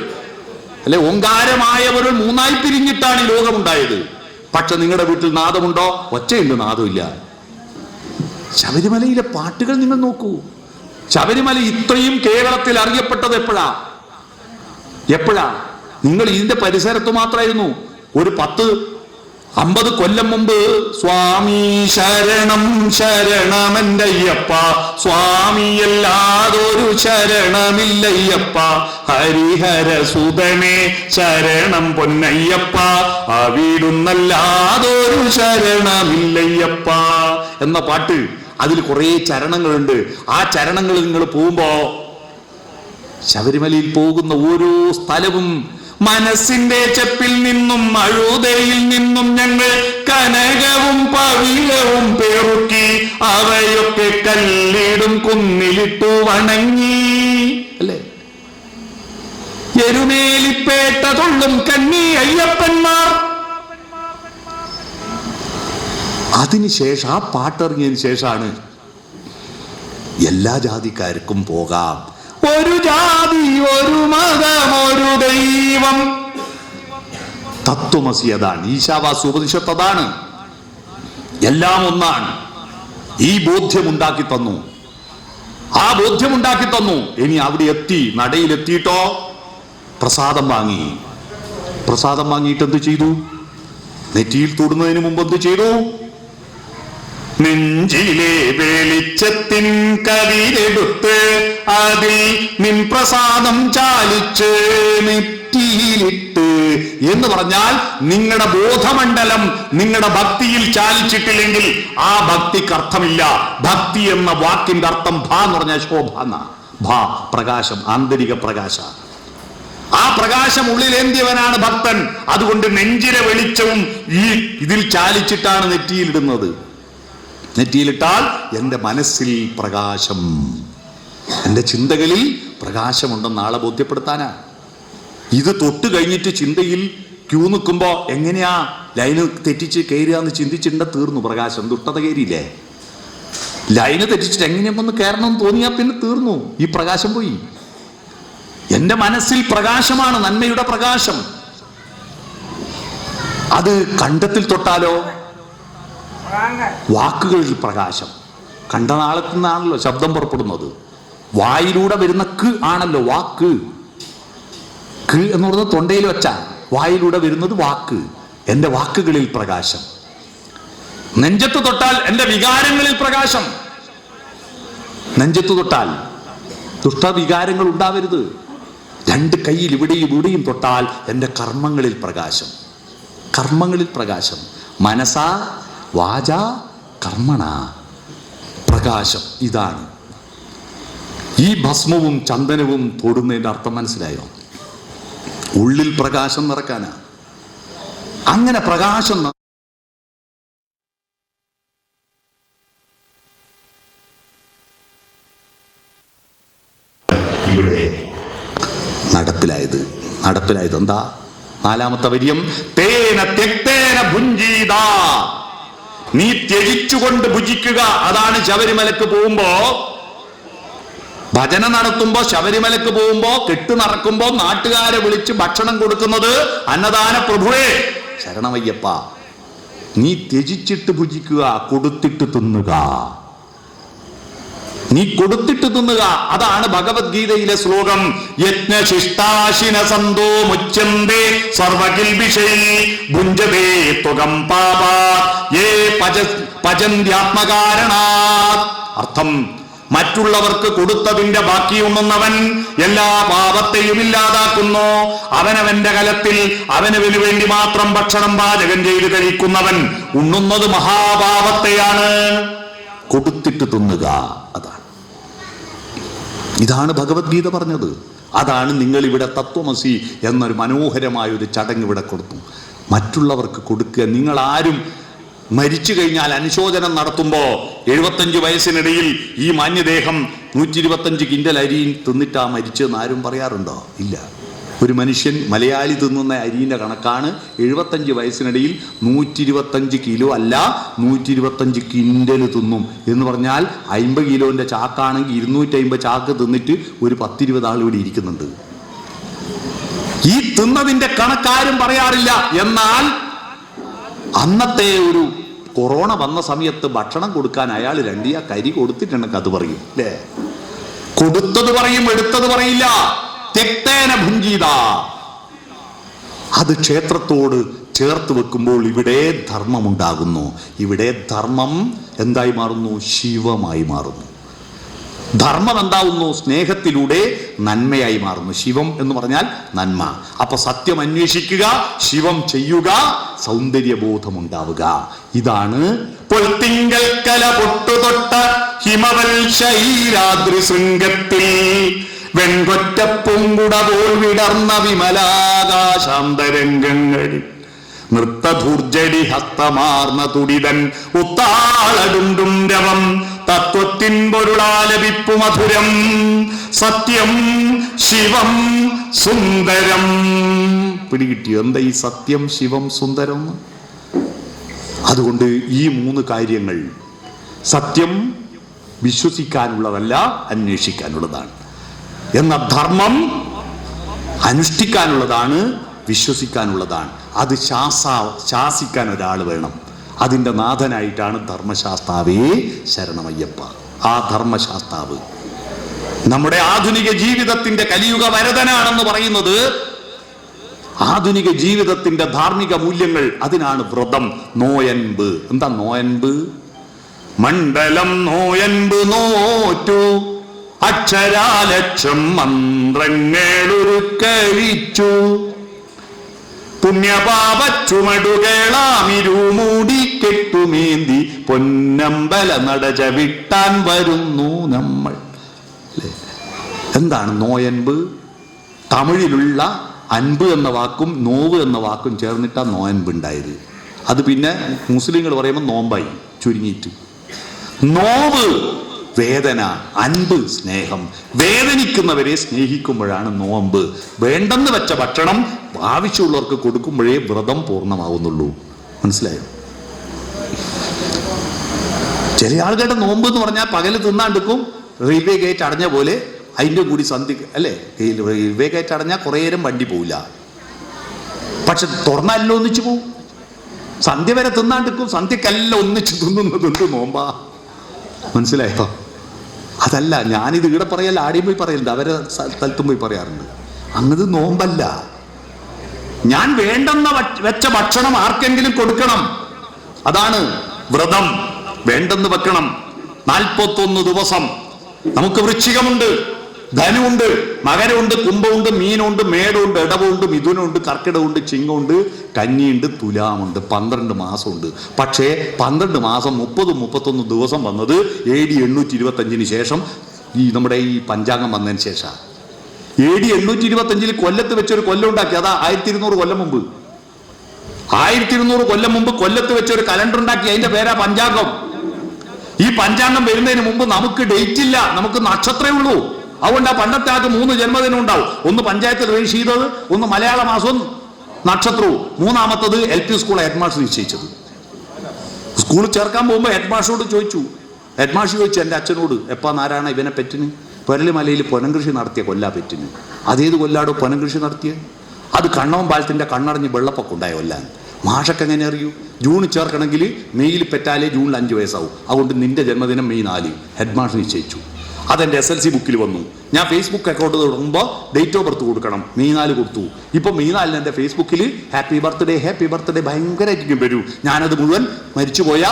അല്ലെ, ഓങ്കാരമായവർ 3ആയി പിരിഞ്ഞിട്ടാണ് ഈ ലോകമുണ്ടായത്. പക്ഷെ നിങ്ങളുടെ വീട്ടിൽ നാദമുണ്ടോ? ഒച്ചയുണ്ട്, നാദമില്ല. ശബരിമലയിലെ പാട്ടുകൾ നിങ്ങൾ നോക്കൂ. ശബരിമല ഇത്രയും കേരളത്തിൽ അറിയപ്പെട്ടത് എപ്പോഴാ? നിങ്ങൾ ഇതിന്റെ പരിസരത്ത് മാത്രമായിരുന്നു. ഒരു 10-50 കൊല്ലം മുമ്പ് സ്വാമി ശരണം ശരണമെന്തയ്യപ്പ, സ്വാമിയല്ലാതൊരു ശരണമില്ലയ്യപ്പ, ഹരിഹരസുതനെ ശരണം പൊന്നയ്യപ്പ, അവിടുന്നല്ലാതൊരു ശരണമില്ലയ്യപ്പ എന്ന പാട്ട്. അതിൽ കുറെ ചരണങ്ങളുണ്ട്. ആ ചരണങ്ങൾ നിങ്ങൾ പോകുമ്പോ ശബരിമലയിൽ പോകുന്ന ഓരോ സ്ഥലവും മനസ്സിന്റെ ചെപ്പിൽ നിന്നും അഴുതയിൽ നിന്നും ഞങ്ങൾ കനകവും പവിഴവും പേറുക്കി അവയൊക്കെ കല്ലിടും കുന്നിലിട്ടു വണങ്ങി. അല്ലേ, എരുമേലിപ്പേട്ട തൊള്ളും കന്നി അയ്യപ്പന്മാർ. അതിനുശേഷം ആ പാട്ടിറങ്ങിയതിന് ശേഷമാണ് എല്ലാ ജാതിക്കാർക്കും പോകാം, ഒരു ജാതി ഒരു മതം ഒരു ദൈവം. തത്വമസി അതാണ്, ഈശാവാസ്യ ഉപനിഷത്ത് അതാണ്, എല്ലാം ഒന്നാണ്. ഈ ബോധ്യമുണ്ടാക്കി തന്നു, ആ ബോധ്യമുണ്ടാക്കി തന്നു. ഇനി അവിടെ എത്തി, നടയിലെത്തിയിട്ടോ പ്രസാദം വാങ്ങിയിട്ട് എന്ത് ചെയ്തു? നെറ്റിയിൽ തൊടുന്നതിന് മുമ്പ് എന്ത് ചെയ്തു? നെഞ്ചിലെ വെളിച്ചത്തിൻ കവിരെടുത്ത് അതിൽ നിൻ പ്രസാദം ചാലിച്ച് നെറ്റിയിലിട്ട് എന്ന് പറഞ്ഞാൽ നിങ്ങളുടെ ബോധമണ്ഡലം നിങ്ങളുടെ ഭക്തിയിൽ ചാലിച്ചിട്ടില്ലെങ്കിൽ ആ ഭക്തിക്ക് അർത്ഥമില്ല. ഭക്തി എന്ന വാക്കിന്റെ അർത്ഥം ഭ എന്ന് പറഞ്ഞാൽ ശോഭ എന്ന. ഭ പ്രകാശം, ആന്തരിക പ്രകാശം. ആ പ്രകാശം ഉള്ളിലേന്തിയവനാണ് ഭക്തൻ. അതുകൊണ്ട് നെഞ്ചിലെ വെളിച്ചവും ഇതിൽ ചാലിച്ചിട്ടാണ് നെറ്റിയിലിടുന്നത്. നെറ്റിയിലിട്ടാൽ എൻ്റെ മനസ്സിൽ പ്രകാശം, എൻ്റെ ചിന്തകളിൽ പ്രകാശമുണ്ടെന്ന് ആളെ ബോധ്യപ്പെടുത്താനാ. ഇത് തൊട്ട് കഴിഞ്ഞിട്ട് ചിന്തയിൽ ക്യൂ നിൽക്കുമ്പോൾ എങ്ങനെയാ ലൈന് തെറ്റിച്ച് കയറുകയെന്ന് ചിന്തിച്ചിട്ടുണ്ട്, തീർന്നു പ്രകാശം. ദുഷ്ടത കയറിയില്ലേ? ലൈന് തെറ്റിച്ചിട്ട് എങ്ങനെയൊക്കെ ഒന്ന് കയറണമെന്ന് തോന്നിയാൽ പിന്നെ തീർന്നു, ഈ പ്രകാശം പോയി. എൻ്റെ മനസ്സിൽ പ്രകാശമാണ്, നന്മയുടെ പ്രകാശം. അത് കണ്ടത്തിൽ തൊട്ടാലോ? വാക്കുകളിൽ പ്രകാശം. കണ്ടനാളത്തു നിന്നാണല്ലോ ശബ്ദം പുറപ്പെടുന്നത്. വായിലൂടെ വരുന്ന ക്ക് ആണല്ലോ വാക്ക്. ക്ക് എന്ന് പറയുന്നത് തൊണ്ടയിൽ വെച്ചാൽ വായിലൂടെ വരുന്നത് വാക്ക്. എൻ്റെ വാക്കുകളിൽ പ്രകാശം. നെഞ്ചത്ത് തൊട്ടാൽ എൻ്റെ വികാരങ്ങളിൽ പ്രകാശം. നെഞ്ചത്ത് തൊട്ടാൽ ദുഷ്ടവികാരങ്ങൾ ഉണ്ടാവരുത്. 2 കൈയിൽ ഇവിടെയും ഇവിടെയും തൊട്ടാൽ എൻ്റെ കർമ്മങ്ങളിൽ പ്രകാശം. കർമ്മങ്ങളിൽ പ്രകാശം. മനസാ വാച കർമ്മണ പ്രകാശം. ഇതാണ് ഈ ഭസ്മവും ചന്ദനവും തൊടുന്നതിൻ്റെ അർത്ഥം. മനസ്സിലായോ? ഉള്ളിൽ പ്രകാശം നിറക്കാനാ. അങ്ങനെ പ്രകാശം ഇവിടെ നടപ്പിലായത് എന്താ? 4-ാമത്തെ വരിയം തേന ത്യക്തേന ഭുഞ്ജീത. നീ ത്യജിച്ചുകൊണ്ട് ഭുജിക്കുക. അതാണ് ശബരിമലക്ക് പോകുമ്പോ, ഭജന നടത്തുമ്പോ, ശബരിമലക്ക് പോകുമ്പോ, കെട്ടു നടക്കുമ്പോ നാട്ടുകാരെ വിളിച്ച് ഭക്ഷണം കൊടുക്കുന്നത്. അന്നദാന പ്രഭുവേ ശരണമയ്യപ്പ, നീ ത്യജിച്ചിട്ട് ഭുജിക്കുക, കൊടുത്തിട്ട് തിന്നുക. നീ കൊടുത്തിട്ട് തിന്നുക. അതാണ് ഭഗവത്ഗീതയിലെ ശ്ലോകം. യജ്ഞശിഷ്ടാശിന സന്തോ മുച്യന്തേ സർവകിൽബിഷൈ ഭുഞ്ജതേ ത്വകം പാപാത് യേ പചന്ത്യാത്മകാരണാത്. അർത്ഥം, മറ്റുള്ളവർക്ക് കൊടുത്തതിന്റെ ബാക്കിയുണ്ണുന്നവൻ എല്ലാ പാപത്തെയും ഇല്ലാതാക്കുന്നു. അവനവന്റെ കലത്തിൽ അവനവന് വേണ്ടി മാത്രം ഭക്ഷണം പാചകം ചെയ്ത് കഴിക്കുന്നവൻ ഉണ്ണുന്നത് മഹാപാപത്തെയാണ്. കൊടുത്തിട്ട് തിന്നുക. ഇതാണ് ഭഗവത്ഗീത പറഞ്ഞത്. അതാണ് നിങ്ങൾ ഇവിടെ തത്വമസി എന്നൊരു മനോഹരമായ ഒരു ചടങ്ങ് ഇവിടെ കൊടുത്തു. മറ്റുള്ളവർക്ക് കൊടുക്കുക. നിങ്ങൾ ആരും മരിച്ചു കഴിഞ്ഞാൽ അനുശോചനം നടത്തുമ്പോൾ 75 വയസ്സിനിടയിൽ ഈ മാന്യദേഹം 125 കിൻഡൽ അരി തിന്നിട്ടാ മരിച്ചെന്ന് ആരും പറയാറുണ്ടോ? ഇല്ല. ഒരു മനുഷ്യൻ മലയാളി തിന്നുന്ന അരിയുടെ കണക്കാണ് 75 വയസ്സിനിടയിൽ 125 കിലോ അല്ല 125 കിൻഡൽ തിന്നും എന്ന് പറഞ്ഞാൽ 50 കിലോന്റെ ചാക്കാണെങ്കിൽ 250 ചാക്ക് തിന്നിട്ട് ഒരു 10-20 ആൾ ഇവിടെ ഇരിക്കുന്നുണ്ട്. ഈ തിന്നതിന്റെ കണക്കാരും പറയാറില്ല. എന്നാൽ അന്നത്തെ ഒരു കൊറോണ വന്ന സമയത്ത് ഭക്ഷണം കൊടുക്കാൻ അയാൾ 2 കരി കൊടുത്തിട്ടുണ്ടെങ്കിൽ അത് പറയും അല്ലേ? കൊടുത്തത് പറയും, എടുത്തത് പറയില്ല. തെക്തേന ഭുഞ്ജീത. അത് ക്ഷേത്രത്തോട് ചേർത്ത് വെക്കുമ്പോൾ ഇവിടെ ധർമ്മമുണ്ടാകുന്നു. ഇവിടെ ധർമ്മം എന്തായി മാറുന്നു? ശിവമായി മാറുന്നു. ധർമ്മം എന്താവുന്നു? സ്നേഹത്തിലൂടെ നന്മയായി മാറുന്നു. ശിവം എന്ന് പറഞ്ഞാൽ നന്മ. അപ്പൊ സത്യം അന്വേഷിക്കുക, ശിവം ചെയ്യുക, സൗന്ദര്യബോധമുണ്ടാവുക. ഇതാണ് പൊൽത്തിങ്കൽ കല പൊട്ടുതൊട്ട ഹിമവൽ ശൈലാദ്രി ശൃംഗത്തിൽ വെൺകൊറ്റപ്പുങ്കുട പോൽ വിടർന്ന വിമലാകാശാന്തരംഗങ്ങളിൽ നൃത്തധൂർജടി ഹസ്തമാർന്ന തുടിതൻ ഉത്താളടുണ്ടും രവം തത്വത്തിൻ പൊരുളാലപിപ്പു മധുരം സത്യം ശിവം സുന്ദരം. പിടികിട്ടിയോ എന്താ ഈ സത്യം ശിവം സുന്ദരം? അതുകൊണ്ട് ഈ 3 കാര്യങ്ങൾ, സത്യം വിശ്വസിക്കാനുള്ളതല്ല, അന്വേഷിക്കാനുള്ളതാണ്. എന്ന ധർമ്മം അനുഷ്ഠിക്കാനുള്ളതാണ്, വിശ്വസിക്കാനുള്ളതാണ്. അത് ശാസിക്കാൻ ഒരാൾ വേണം. അതിൻ്റെ നാഥനായിട്ടാണ് ധർമ്മശാസ്താവേ ശരണമയ്യപ്പ. ആ ധർമ്മശാസ്താവ് നമ്മുടെ ആധുനിക ജീവിതത്തിന്റെ കലിയുഗ വരദനാണെന്ന് പറയുന്നത്. ആധുനിക ജീവിതത്തിന്റെ ധാർമ്മിക മൂല്യങ്ങൾ, അതിനാണ് വ്രതം, നോയൻപ്. എന്താ നോയൻപ്? മണ്ഡലം നോയൻപ് നോറ്റു അക്ഷരാലക്ഷം മന്ത്രങ്ങളുരുക്കഴിച്ചു പുണ്യപാപ ചുമടുകളാമിരുമൂടി കെട്ടുമേന്തി പൊന്നമ്പല നടച വിട്ടാൻ വരുന്നു നമ്മൾ. എന്താണ് നോയൻപ്? തമിഴിലുള്ള അൻപ് എന്ന വാക്കും നോവ് എന്ന വാക്കും ചേർന്നിട്ടാണ് നോയൻപ് ഉണ്ടായത്. അത് പിന്നെ മുസ്ലിങ്ങൾ പറയുമ്പോൾ നോമ്പായി ചുരുങ്ങിയിട്ട്. നോവ് വേദന, അൻപ് സ്നേഹം. വേദനിക്കുന്നവരെ സ്നേഹിക്കുമ്പോഴാണ് നോമ്പ്. വേണ്ടെന്ന് വെച്ച ഭക്ഷണം ആവശ്യമുള്ളവർക്ക് കൊടുക്കുമ്പോഴേ വ്രതം പൂർണ്ണമാവുന്നുള്ളൂ. മനസ്സിലായോ? ചില ആളുകളുടെ നോമ്പ് എന്ന് പറഞ്ഞാൽ പകല് തിന്നാണ്ടെടുക്കും, റെയിൽവേ ഗേറ്റ് അടഞ്ഞ പോലെ. അതിൻ്റെ കൂടി സന്ധ്യ അല്ലേ, റെയിൽവേ ഗേറ്റ് അടഞ്ഞാൽ കുറേ നേരം വണ്ടി പോവില്ല. പക്ഷെ തുറന്നല്ല ഒന്നിച്ചു പോവും. സന്ധ്യ വരെ തിന്നാണ്ടെടുക്കും, സന്ധ്യക്കല്ല ഒന്നിച്ച് തിന്നുന്നതുണ്ട് നോമ്പാ. മനസ്സിലായോ? അതല്ല, ഞാനിത് ഇവിടെ പറയല്ല, ആടെയും പോയി പറയലുണ്ട്, അവരെ സ്ഥലത്തും പോയി പറയാറുണ്ട്. അങ്ങത് നോമ്പല്ല. ഞാൻ വേണ്ടെന്ന വെച്ച ഭക്ഷണം ആർക്കെങ്കിലും കൊടുക്കണം, അതാണ് വ്രതം. വേണ്ടെന്ന് വെക്കണം. 41 ദിവസം നമുക്ക് വൃശ്ചികമുണ്ട്, ധനുണ്ട്, മകരമുണ്ട്, കുംഭമുണ്ട്, മീനുണ്ട്, മേടമുണ്ട്, ഇടവുണ്ട്, മിഥുനമുണ്ട്, കർക്കിടകമുണ്ട്, ചിങ്ങമുണ്ട്, കന്നിയുണ്ട്, തുലാമുണ്ട്. 12 മാസമുണ്ട്. പക്ഷേ 12 മാസം 30-31 ദിവസം വന്നത് AD 825 ശേഷം, നമ്മുടെ ഈ പഞ്ചാംഗം വന്നതിന് ശേഷം. AD 825 കൊല്ലത്ത് വെച്ചൊരു കൊല്ലം ഉണ്ടാക്കി. അതാ 1200 കൊല്ലം മുമ്പ്. 1200 കൊല്ലം മുമ്പ് കൊല്ലത്ത് വെച്ചൊരു കലണ്ടർ ഉണ്ടാക്കി. അതിന്റെ പേരാ പഞ്ചാംഗം. ഈ പഞ്ചാംഗം വരുന്നതിന് മുമ്പ് നമുക്ക് ഡേറ്റ് ഇല്ല, നമുക്ക് നക്ഷത്രമേ ഉള്ളൂ. അതുകൊണ്ട് ആ പണ്ടത്തെ ആൾക്ക് 3 ജന്മദിനം ഉണ്ടാവും. ഒന്ന് പഞ്ചായത്ത് രജിസ്റ്റർ ചെയ്തത്, ഒന്ന് മലയാള മാസവും നക്ഷത്രവും, മൂന്നാമത്തത് LP സ്കൂൾ ഹെഡ് മാസ്റ്റർ നിശ്ചയിച്ചത്. സ്കൂളിൽ ചേർക്കാൻ പോകുമ്പോൾ ഹെഡ് മാസ്റ്ററോട് ചോദിച്ചു. ഹെഡ് മാസ്റ്റർ ചോദിച്ചു എൻ്റെ അച്ഛനോട്, എപ്പാ നാരായണ ഇവനെ പെറ്റിന് പൊരളിമലയിൽ പൊനംകൃഷി നടത്തിയ കൊല്ലാ പെറ്റിന്. അതേത് കൊല്ലാടോ പൊനംകൃഷി നടത്തിയത്? അത് കണ്ണവൻ പാലത്തിൻ്റെ കണ്ണടഞ്ഞ് വെള്ളപ്പൊക്കം ഉണ്ടായ കൊല്ലാൻ. മാഷക്ക് എങ്ങനെ അറിയൂ? ജൂണിൽ ചേർക്കണമെങ്കിൽ മെയ്യിൽ പെറ്റാലേ ജൂണിൽ 5 വയസ്സാവും. അതുകൊണ്ട് നിന്റെ ജന്മദിനം മെയ് 4 ഹെഡ് മാസ്റ്റർ നിശ്ചയിച്ചു. അതെൻ്റെ SLC ബുക്കിൽ വന്നു. ഞാൻ ഫേസ്ബുക്ക് അക്കൗണ്ട് തുടങ്ങുമ്പോൾ ഡേറ്റ് ഓഫ് ബർത്ത് കൊടുക്കണം. മെയ് 4 കൊടുത്തു. ഇപ്പോൾ മെയ് 4 എൻ്റെ ഫേസ്ബുക്കിൽ ഹാപ്പി ബർത്ത്ഡേ ഭയങ്കരമായിരിക്കും വരൂ. ഞാനത് മുഴുവൻ മരിച്ചുപോയ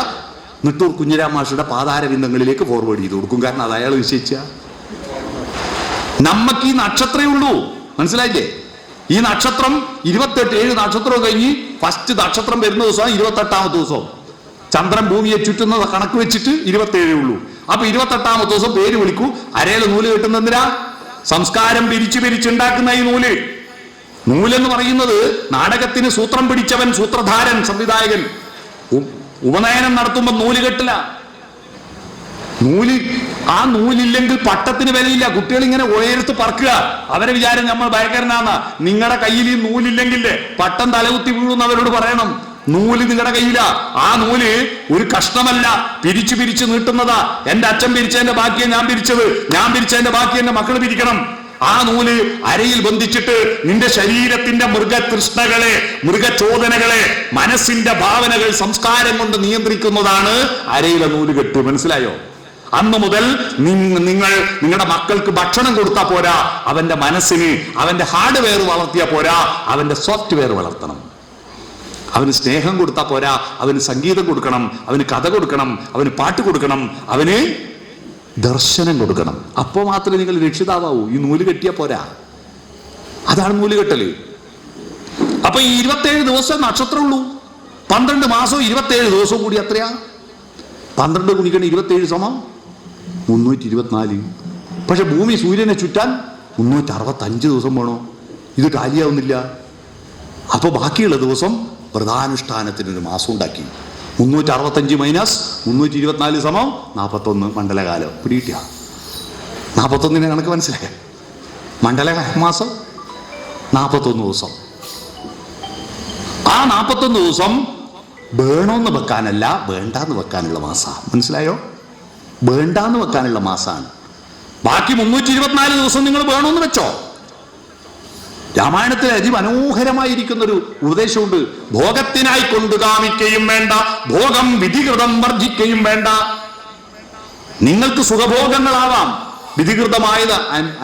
നിട്ടൂർ കുഞ്ഞിരാം മാഷയുടെ പാതാരവിന്ദങ്ങളിലേക്ക് ഫോർവേഡ് ചെയ്ത് കൊടുക്കും. കാരണം അത് അയാൾ നിശ്ചയിച്ച. നമുക്ക് ഈ നക്ഷത്രമേ ഉള്ളൂ, മനസ്സിലായില്ലേ? ഈ നക്ഷത്രം 28 നക്ഷത്രവും കഴിഞ്ഞ് ഫസ്റ്റ് നക്ഷത്രം വരുന്ന ദിവസമാണ് 28ാമത്തെ ദിവസം. ചന്ദ്രൻ ഭൂമിയെ ചുറ്റുന്ന കണക്ക് വെച്ചിട്ട് 27 ഉള്ളൂ. അപ്പൊ 28ാമത്തെ ദിവസം പേര് വിളിക്കൂ. അരയിൽ നൂല് കെട്ടുന്നതിനാ? സംസ്കാരം പിരിച്ചുണ്ടാക്കുന്ന ഈ നൂലെന്ന് പറയുന്നത് നാടകത്തിന് സൂത്രം പിടിച്ചവൻ, സൂത്രധാരൻ, സംവിധായകൻ. ഉപനയനം നടത്തുമ്പോൾ നൂല് കെട്ടില്ല. ആ നൂലില്ലെങ്കിൽ പട്ടത്തിന് വിലയില്ല. കുട്ടികൾ ഇങ്ങനെ ഉയർത്ത് പറക്കുക. അവരെ വിചാരം നമ്മൾ ഭയങ്കരനാന്ന. നിങ്ങളുടെ കയ്യിൽ ഈ നൂലില്ലെങ്കിൽ പട്ടം തലകുത്തി വീഴുന്ന അവരോട് പറയണം. നൂല് നിങ്ങളുടെ കയ്യില. ആ നൂല് ഒരു കഷ്ണമല്ല, പിരിച്ചു നീട്ടുന്നതാ. എന്റെ അച്ഛൻ പിരിച്ചതിന്റെ ബാക്കിയെ ഞാൻ പിരിച്ചത്, ഞാൻ പിരിച്ചതിന്റെ ബാക്കി എന്റെ മക്കൾ പിരിക്കണം. ആ നൂല് അരയിൽ ബന്ധിച്ചിട്ട് നിന്റെ ശരീരത്തിന്റെ മൃഗതൃഷ്ണകളെ, മൃഗചോദനകളെ, മനസ്സിന്റെ ഭാവനകൾ സംസ്കാരം കൊണ്ട് നിയന്ത്രിക്കുന്നതാണ് അരയിലെ നൂല് കെട്ട്. മനസ്സിലായോ? അന്ന് മുതൽ നിങ്ങൾ നിങ്ങളുടെ മക്കൾക്ക് ഭക്ഷണം കൊടുത്താൽ പോരാ, അവന്റെ മനസ്സിന് അവന്റെ ഹാർഡ്വെയർ വളർത്തിയാൽ പോരാ, അവന്റെ സോഫ്റ്റ്വെയർ വളർത്തണം. അവന് സ്നേഹം കൊടുത്താൽ പോരാ, അവന് സംഗീതം കൊടുക്കണം, അവന് കഥ കൊടുക്കണം, അവന് പാട്ട് കൊടുക്കണം, അവന് ദർശനം കൊടുക്കണം. അപ്പോൾ മാത്രമേ നിങ്ങൾ രക്ഷിതാവൂ. ഈ നൂല് കെട്ടിയാൽ പോരാ. അതാണ് നൂല് കെട്ടല്. അപ്പൊ ഈ 27 ദിവസം നക്ഷത്രമുള്ളൂ. 12 മാസവും 27 ദിവസവും കൂടി എത്രയാ? 12 ഗുണിക്കണം 27 സമം 324. പക്ഷെ ഭൂമി സൂര്യനെ ചുറ്റാൻ 365 ദിവസം വേണോ? ഇത് കാലിയാവുന്നില്ല. അപ്പൊ ബാക്കിയുള്ള ദിവസം വ്രതാനുഷ്ഠാനത്തിനൊരു മാസം ഉണ്ടാക്കി. 365 മൈനസ് 324 സമം 41 മണ്ഡലകാലം. പിടികിട്ടിയ 41 കണക്ക് മനസ്സിലായ? മണ്ഡല മാസം 41 ദിവസം. ആ 41 ദിവസം വേണമെന്ന് വെക്കാനല്ല, വേണ്ടാന്ന് വെക്കാനുള്ള മാസമാണ്. മനസ്സിലായോ? വേണ്ടാന്ന് വെക്കാനുള്ള മാസമാണ്. ബാക്കി 324 ദിവസം നിങ്ങൾ വേണമെന്ന് വെച്ചോ. രാമായണത്തിൽ അതിമനോഹരമായിരിക്കുന്നൊരു ഉപദേശമുണ്ട്. ഭോഗത്തിനായി കൊണ്ട് കാമിക്കുകയും വേണ്ട, ഭോഗം വിധികൃതം വർജിക്കുകയും വേണ്ട. നിങ്ങൾക്ക് സുഖഭോഗങ്ങളാവാം, വിധികൃതമായത്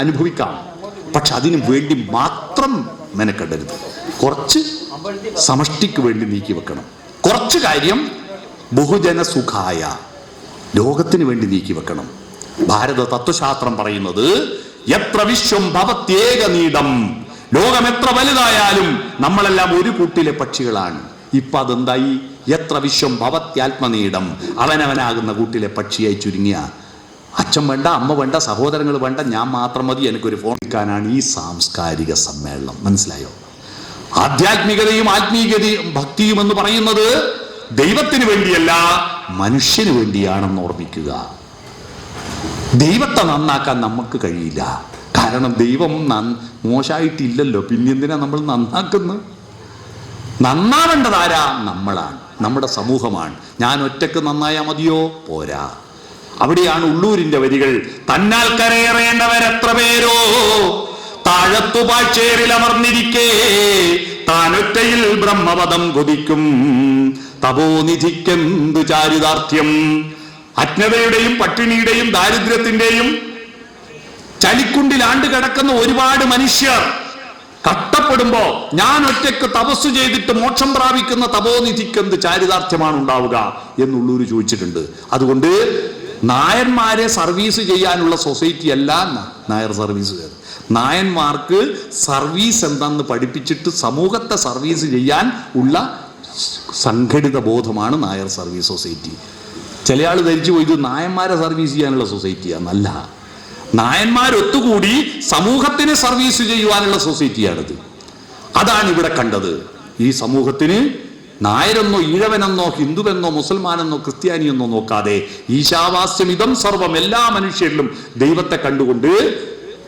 അനുഭവിക്കാം. പക്ഷെ അതിനു വേണ്ടി മാത്രം മെനക്കെടരുത്. കുറച്ച് സമഷ്ടിക്ക് വേണ്ടി നീക്കി വെക്കണം. കുറച്ച് കാര്യം ബഹുജന സുഖായ, ലോകത്തിന് വേണ്ടി നീക്കി വെക്കണം. ഭാരത തത്വശാസ്ത്രം പറയുന്നത് എത്ര വിശ്വം ഭവത്യേക നീടം, ലോകം എത്ര വലുതായാലും നമ്മളെല്ലാം ഒരു കൂട്ടിലെ പക്ഷികളാണ്. ഇപ്പൊ അതെന്തായി? എത്ര വിശ്വം ഭവത്യാത്മനീടം, അവനവനാകുന്ന കൂട്ടിലെ പക്ഷിയായി ചുരുങ്ങിയ. അച്ഛൻ വേണ്ട, അമ്മ വേണ്ട, സഹോദരങ്ങൾ വേണ്ട, ഞാൻ മാത്രം മതി, എനിക്കൊരു ഫോൺ എടുക്കാനാണ് ഈ സാംസ്കാരിക സമ്മേളനം. മനസ്സിലായോ? ആധ്യാത്മികതയും ആത്മീയതയും ഭക്തിയും എന്ന് പറയുന്നത് ദൈവത്തിന് വേണ്ടിയല്ല, മനുഷ്യന് വേണ്ടിയാണെന്ന് ഓർമ്മിക്കുക. ദൈവത്തെ നന്നാക്കാൻ നമുക്ക് കഴിയില്ല. കാരണം ദൈവം മോശമായിട്ടില്ലല്ലോ. പിന്നെന്തിനാ നമ്മൾ നന്നാക്കുന്നത്? നന്നാവേണ്ടതാരാ? നമ്മളാണ്, നമ്മുടെ സമൂഹമാണ്. ഞാൻ ഒറ്റക്ക് നന്നായാൽ മതിയോ? പോരാ. അവിടെയാണ് ഉള്ളൂരിന്റെ വരികൾ. തന്നാൽ കരയേറേണ്ടവരെത്ര പേരോ താഴത്തു പാഴ്ചേരിൽ അമർന്നിരിക്കേ, താനൊറ്റയിൽ ബ്രഹ്മപദം കൊതിക്കും തപോനിധിക്കെന്തു ചാരിതാർത്ഥ്യം. അജ്ഞതയുടെയും പട്ടിണിയുടെയും ദാരിദ്ര്യത്തിന്റെയും ചലിക്കുണ്ടിലാണ്ട് കിടക്കുന്ന ഒരുപാട് മനുഷ്യർ കഷ്ടപ്പെടുമ്പോ ഞാൻ ഒറ്റയ്ക്ക് തപസ് ചെയ്തിട്ട് മോക്ഷം പ്രാപിക്കുന്ന തപോനിധിക്കെന്ത് ചാരിതാർത്ഥ്യമാണ് ഉണ്ടാവുക എന്നുള്ളൂര് ചോദിച്ചിട്ടുണ്ട്. അതുകൊണ്ട് നായന്മാരെ സർവീസ് ചെയ്യാനുള്ള സൊസൈറ്റി അല്ല നായർ സർവീസുകാർ. നായന്മാർക്ക് സർവീസ് എന്താണെന്ന് പഠിപ്പിച്ചിട്ട് സമൂഹത്തെ സർവീസ് ചെയ്യാൻ ഉള്ള സംഘടിത ബോധമാണ് നായർ സർവീസ് സൊസൈറ്റി. ചില ആൾ ധരിച്ചു പോയി നായന്മാരെ സർവീസ് ചെയ്യാനുള്ള സൊസൈറ്റിയാണെന്നല്ല. നായന്മാരൊത്തുകൂടി സമൂഹത്തിന് സർവീസ് ചെയ്യുവാനുള്ള സൊസൈറ്റിയാണിത്. അതാണ് ഇവിടെ കണ്ടത്. ഈ സമൂഹത്തിന് നായരെന്നോ ഈഴവനെന്നോ ഹിന്ദുവെന്നോ മുസൽമാനെന്നോ ക്രിസ്ത്യാനിയെന്നോ നോക്കാതെ ഈശാവാസ്യം ഇതം സർവം, എല്ലാ മനുഷ്യരിലും ദൈവത്തെ കണ്ടുകൊണ്ട്,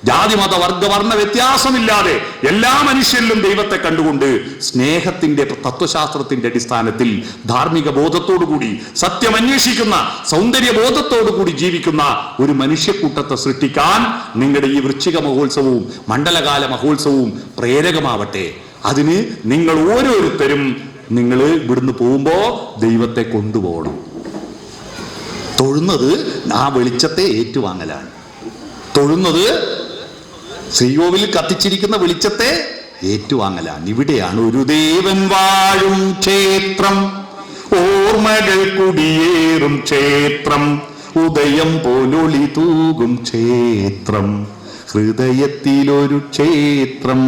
ജാതി മത വർഗ വർണ്ണ വ്യത്യാസമില്ലാതെ എല്ലാ മനുഷ്യരിലും ദൈവത്തെ കണ്ടുകൊണ്ട് സ്നേഹത്തിന്റെ തത്വശാസ്ത്രത്തിന്റെ അടിസ്ഥാനത്തിൽ ധാർമ്മിക ബോധത്തോടുകൂടി സത്യം അന്വേഷിക്കുന്ന സൗന്ദര്യ ബോധത്തോടുകൂടി ജീവിക്കുന്ന ഒരു മനുഷ്യക്കൂട്ടത്തെ സൃഷ്ടിക്കാൻ നിങ്ങളുടെ ഈ വൃശ്ചിക മഹോത്സവവും മണ്ഡലകാല മഹോത്സവവും പ്രേരകമാവട്ടെ. അതിന് നിങ്ങൾ ഓരോരുത്തരും നിങ്ങൾ ഇവിടുന്ന് പോകുമ്പോ ദൈവത്തെ കൊണ്ടുപോകണം. തൊഴുന്നത് ആ വെളിച്ചത്തെ ഏറ്റുവാങ്ങലാണ്. തൊഴുന്നത് ശ്രീകോവിൽ കത്തിച്ചിരിക്കുന്ന വെളിച്ചത്തെ ഏറ്റുവാങ്ങലാണ്. ഇവിടെയാണ് ഒരു ദേവൻ വാഴും ക്ഷേത്രം, ഓർമ്മകൾ കുടിയേറും ക്ഷേത്രം, ഉദയം പോലൊളി തൂകും ക്ഷേത്രം, ഹൃദയത്തിലൊരു ക്ഷേത്രം,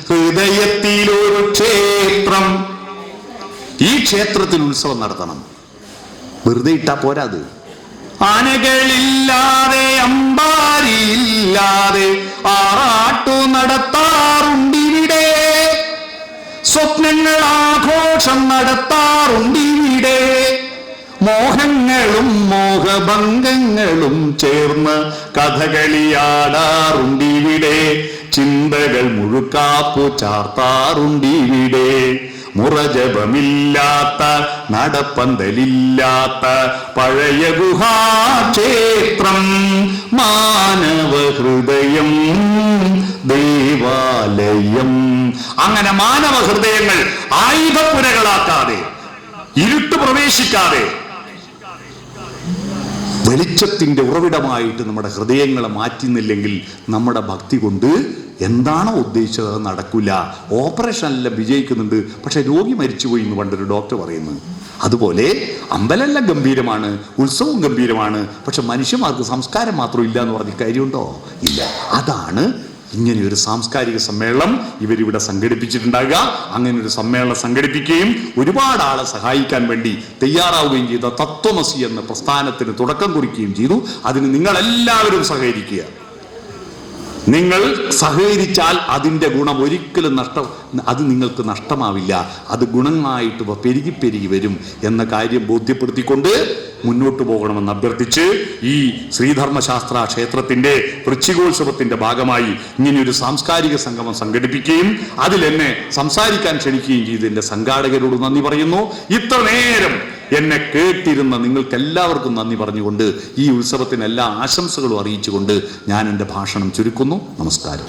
ഹൃദയത്തിലൊരു ക്ഷേത്രം. ഈ ക്ഷേത്രത്തിൽ ഉത്സവം നടത്തണം. വെറുതെ ഇട്ടാ പോരാത്. ആനകളില്ലാതെ അമ്പാരിയില്ലാതെ ആറാട്ടു നടത്താറുണ്ടിവിടെ, സ്വപ്നങ്ങൾ ആഘോഷം നടത്താറുണ്ടിവിടെ, മോഹങ്ങളും മോഹഭംഗങ്ങളും ചേർന്ന് കഥകളിയാടാറുണ്ടിവിടെ, ചിന്തകൾ മുഴുക്കാപ്പു ചാർത്താറുണ്ടിവിടെ, മുറജപമില്ലാത്ത നടപ്പന്തലില്ലാത്ത പഴയ ഗുഹാക്ഷേത്രം, മാനവ ഹൃദയം ദേവാലയം. അങ്ങനെ മാനവ ഹൃദയങ്ങൾ ആയുധപ്പുരകളാക്കാതെ, ഇരുട്ട് പ്രവേശിക്കാതെ വെളിച്ചത്തിന്റെ ഉറവിടമായിട്ട് നമ്മുടെ ഹൃദയങ്ങളെ മാറ്റുന്നില്ലെങ്കിൽ നമ്മുടെ ഭക്തി കൊണ്ട് എന്താണോ ഉദ്ദേശിച്ചത് അത് നടക്കില്ല. ഓപ്പറേഷൻ എല്ലാം വിജയിക്കുന്നുണ്ട്, പക്ഷെ രോഗി മരിച്ചുപോയി എന്ന് പണ്ടൊരു ഡോക്ടർ പറയുന്നത്. അതുപോലെ അമ്പലമെല്ലാം ഗംഭീരമാണ്, ഉത്സവം ഗംഭീരമാണ്, പക്ഷെ മനുഷ്യന്മാർക്ക് സംസ്കാരം മാത്രം ഇല്ല എന്ന് പറഞ്ഞ കാര്യമുണ്ടോ? ഇല്ല. അതാണ് ഇങ്ങനെ ഒരു സാംസ്കാരിക സമ്മേളനം ഇവരിവിടെ സംഘടിപ്പിച്ചിട്ടുണ്ടാകുക. അങ്ങനെ ഒരു സമ്മേളനം സംഘടിപ്പിക്കുകയും ഒരുപാട് ആളെ സഹായിക്കാൻ വേണ്ടി തയ്യാറാവുകയും ചെയ്ത തത്വമസി എന്ന പ്രസ്ഥാനത്തിന് തുടക്കം കുറിക്കുകയും ചെയ്തു. അതിന് നിങ്ങളെല്ലാവരും സഹകരിക്കുക. നിങ്ങൾ സഹകരിച്ചാൽ അതിൻ്റെ ഗുണം ഒരിക്കലും അത് നിങ്ങൾക്ക് നഷ്ടമാവില്ല. അത് ഗുണമായിട്ട് പെരുകി പെരുകി വരും എന്ന കാര്യം ബോധ്യപ്പെടുത്തിക്കൊണ്ട് മുന്നോട്ട് പോകണമെന്ന് അഭ്യർത്ഥിച്ച് ഈ ശ്രീധർമ്മശാസ്ത്ര ക്ഷേത്രത്തിന്റെ വൃശ്ചികോത്സവത്തിന്റെ ഭാഗമായി ഇങ്ങനെയൊരു സാംസ്കാരിക സംഗമം സംഘടിപ്പിക്കുകയും അതിൽ എന്നെ സംസാരിക്കാൻ ക്ഷണിക്കുകയും ചെയ്ത് എന്റെ സംഘാടകരോട് നന്ദി പറയുന്നു. ഇത്ര നേരം എന്നെ കേട്ടിരുന്ന നിങ്ങൾക്ക് എല്ലാവർക്കും നന്ദി പറഞ്ഞുകൊണ്ട് ഈ ഉത്സവത്തിന് എല്ലാ ആശംസകളും അറിയിച്ചുകൊണ്ട് ഞാൻ എൻ്റെ ഭാഷണം ചുരുക്കുന്നു. നമസ്കാരം.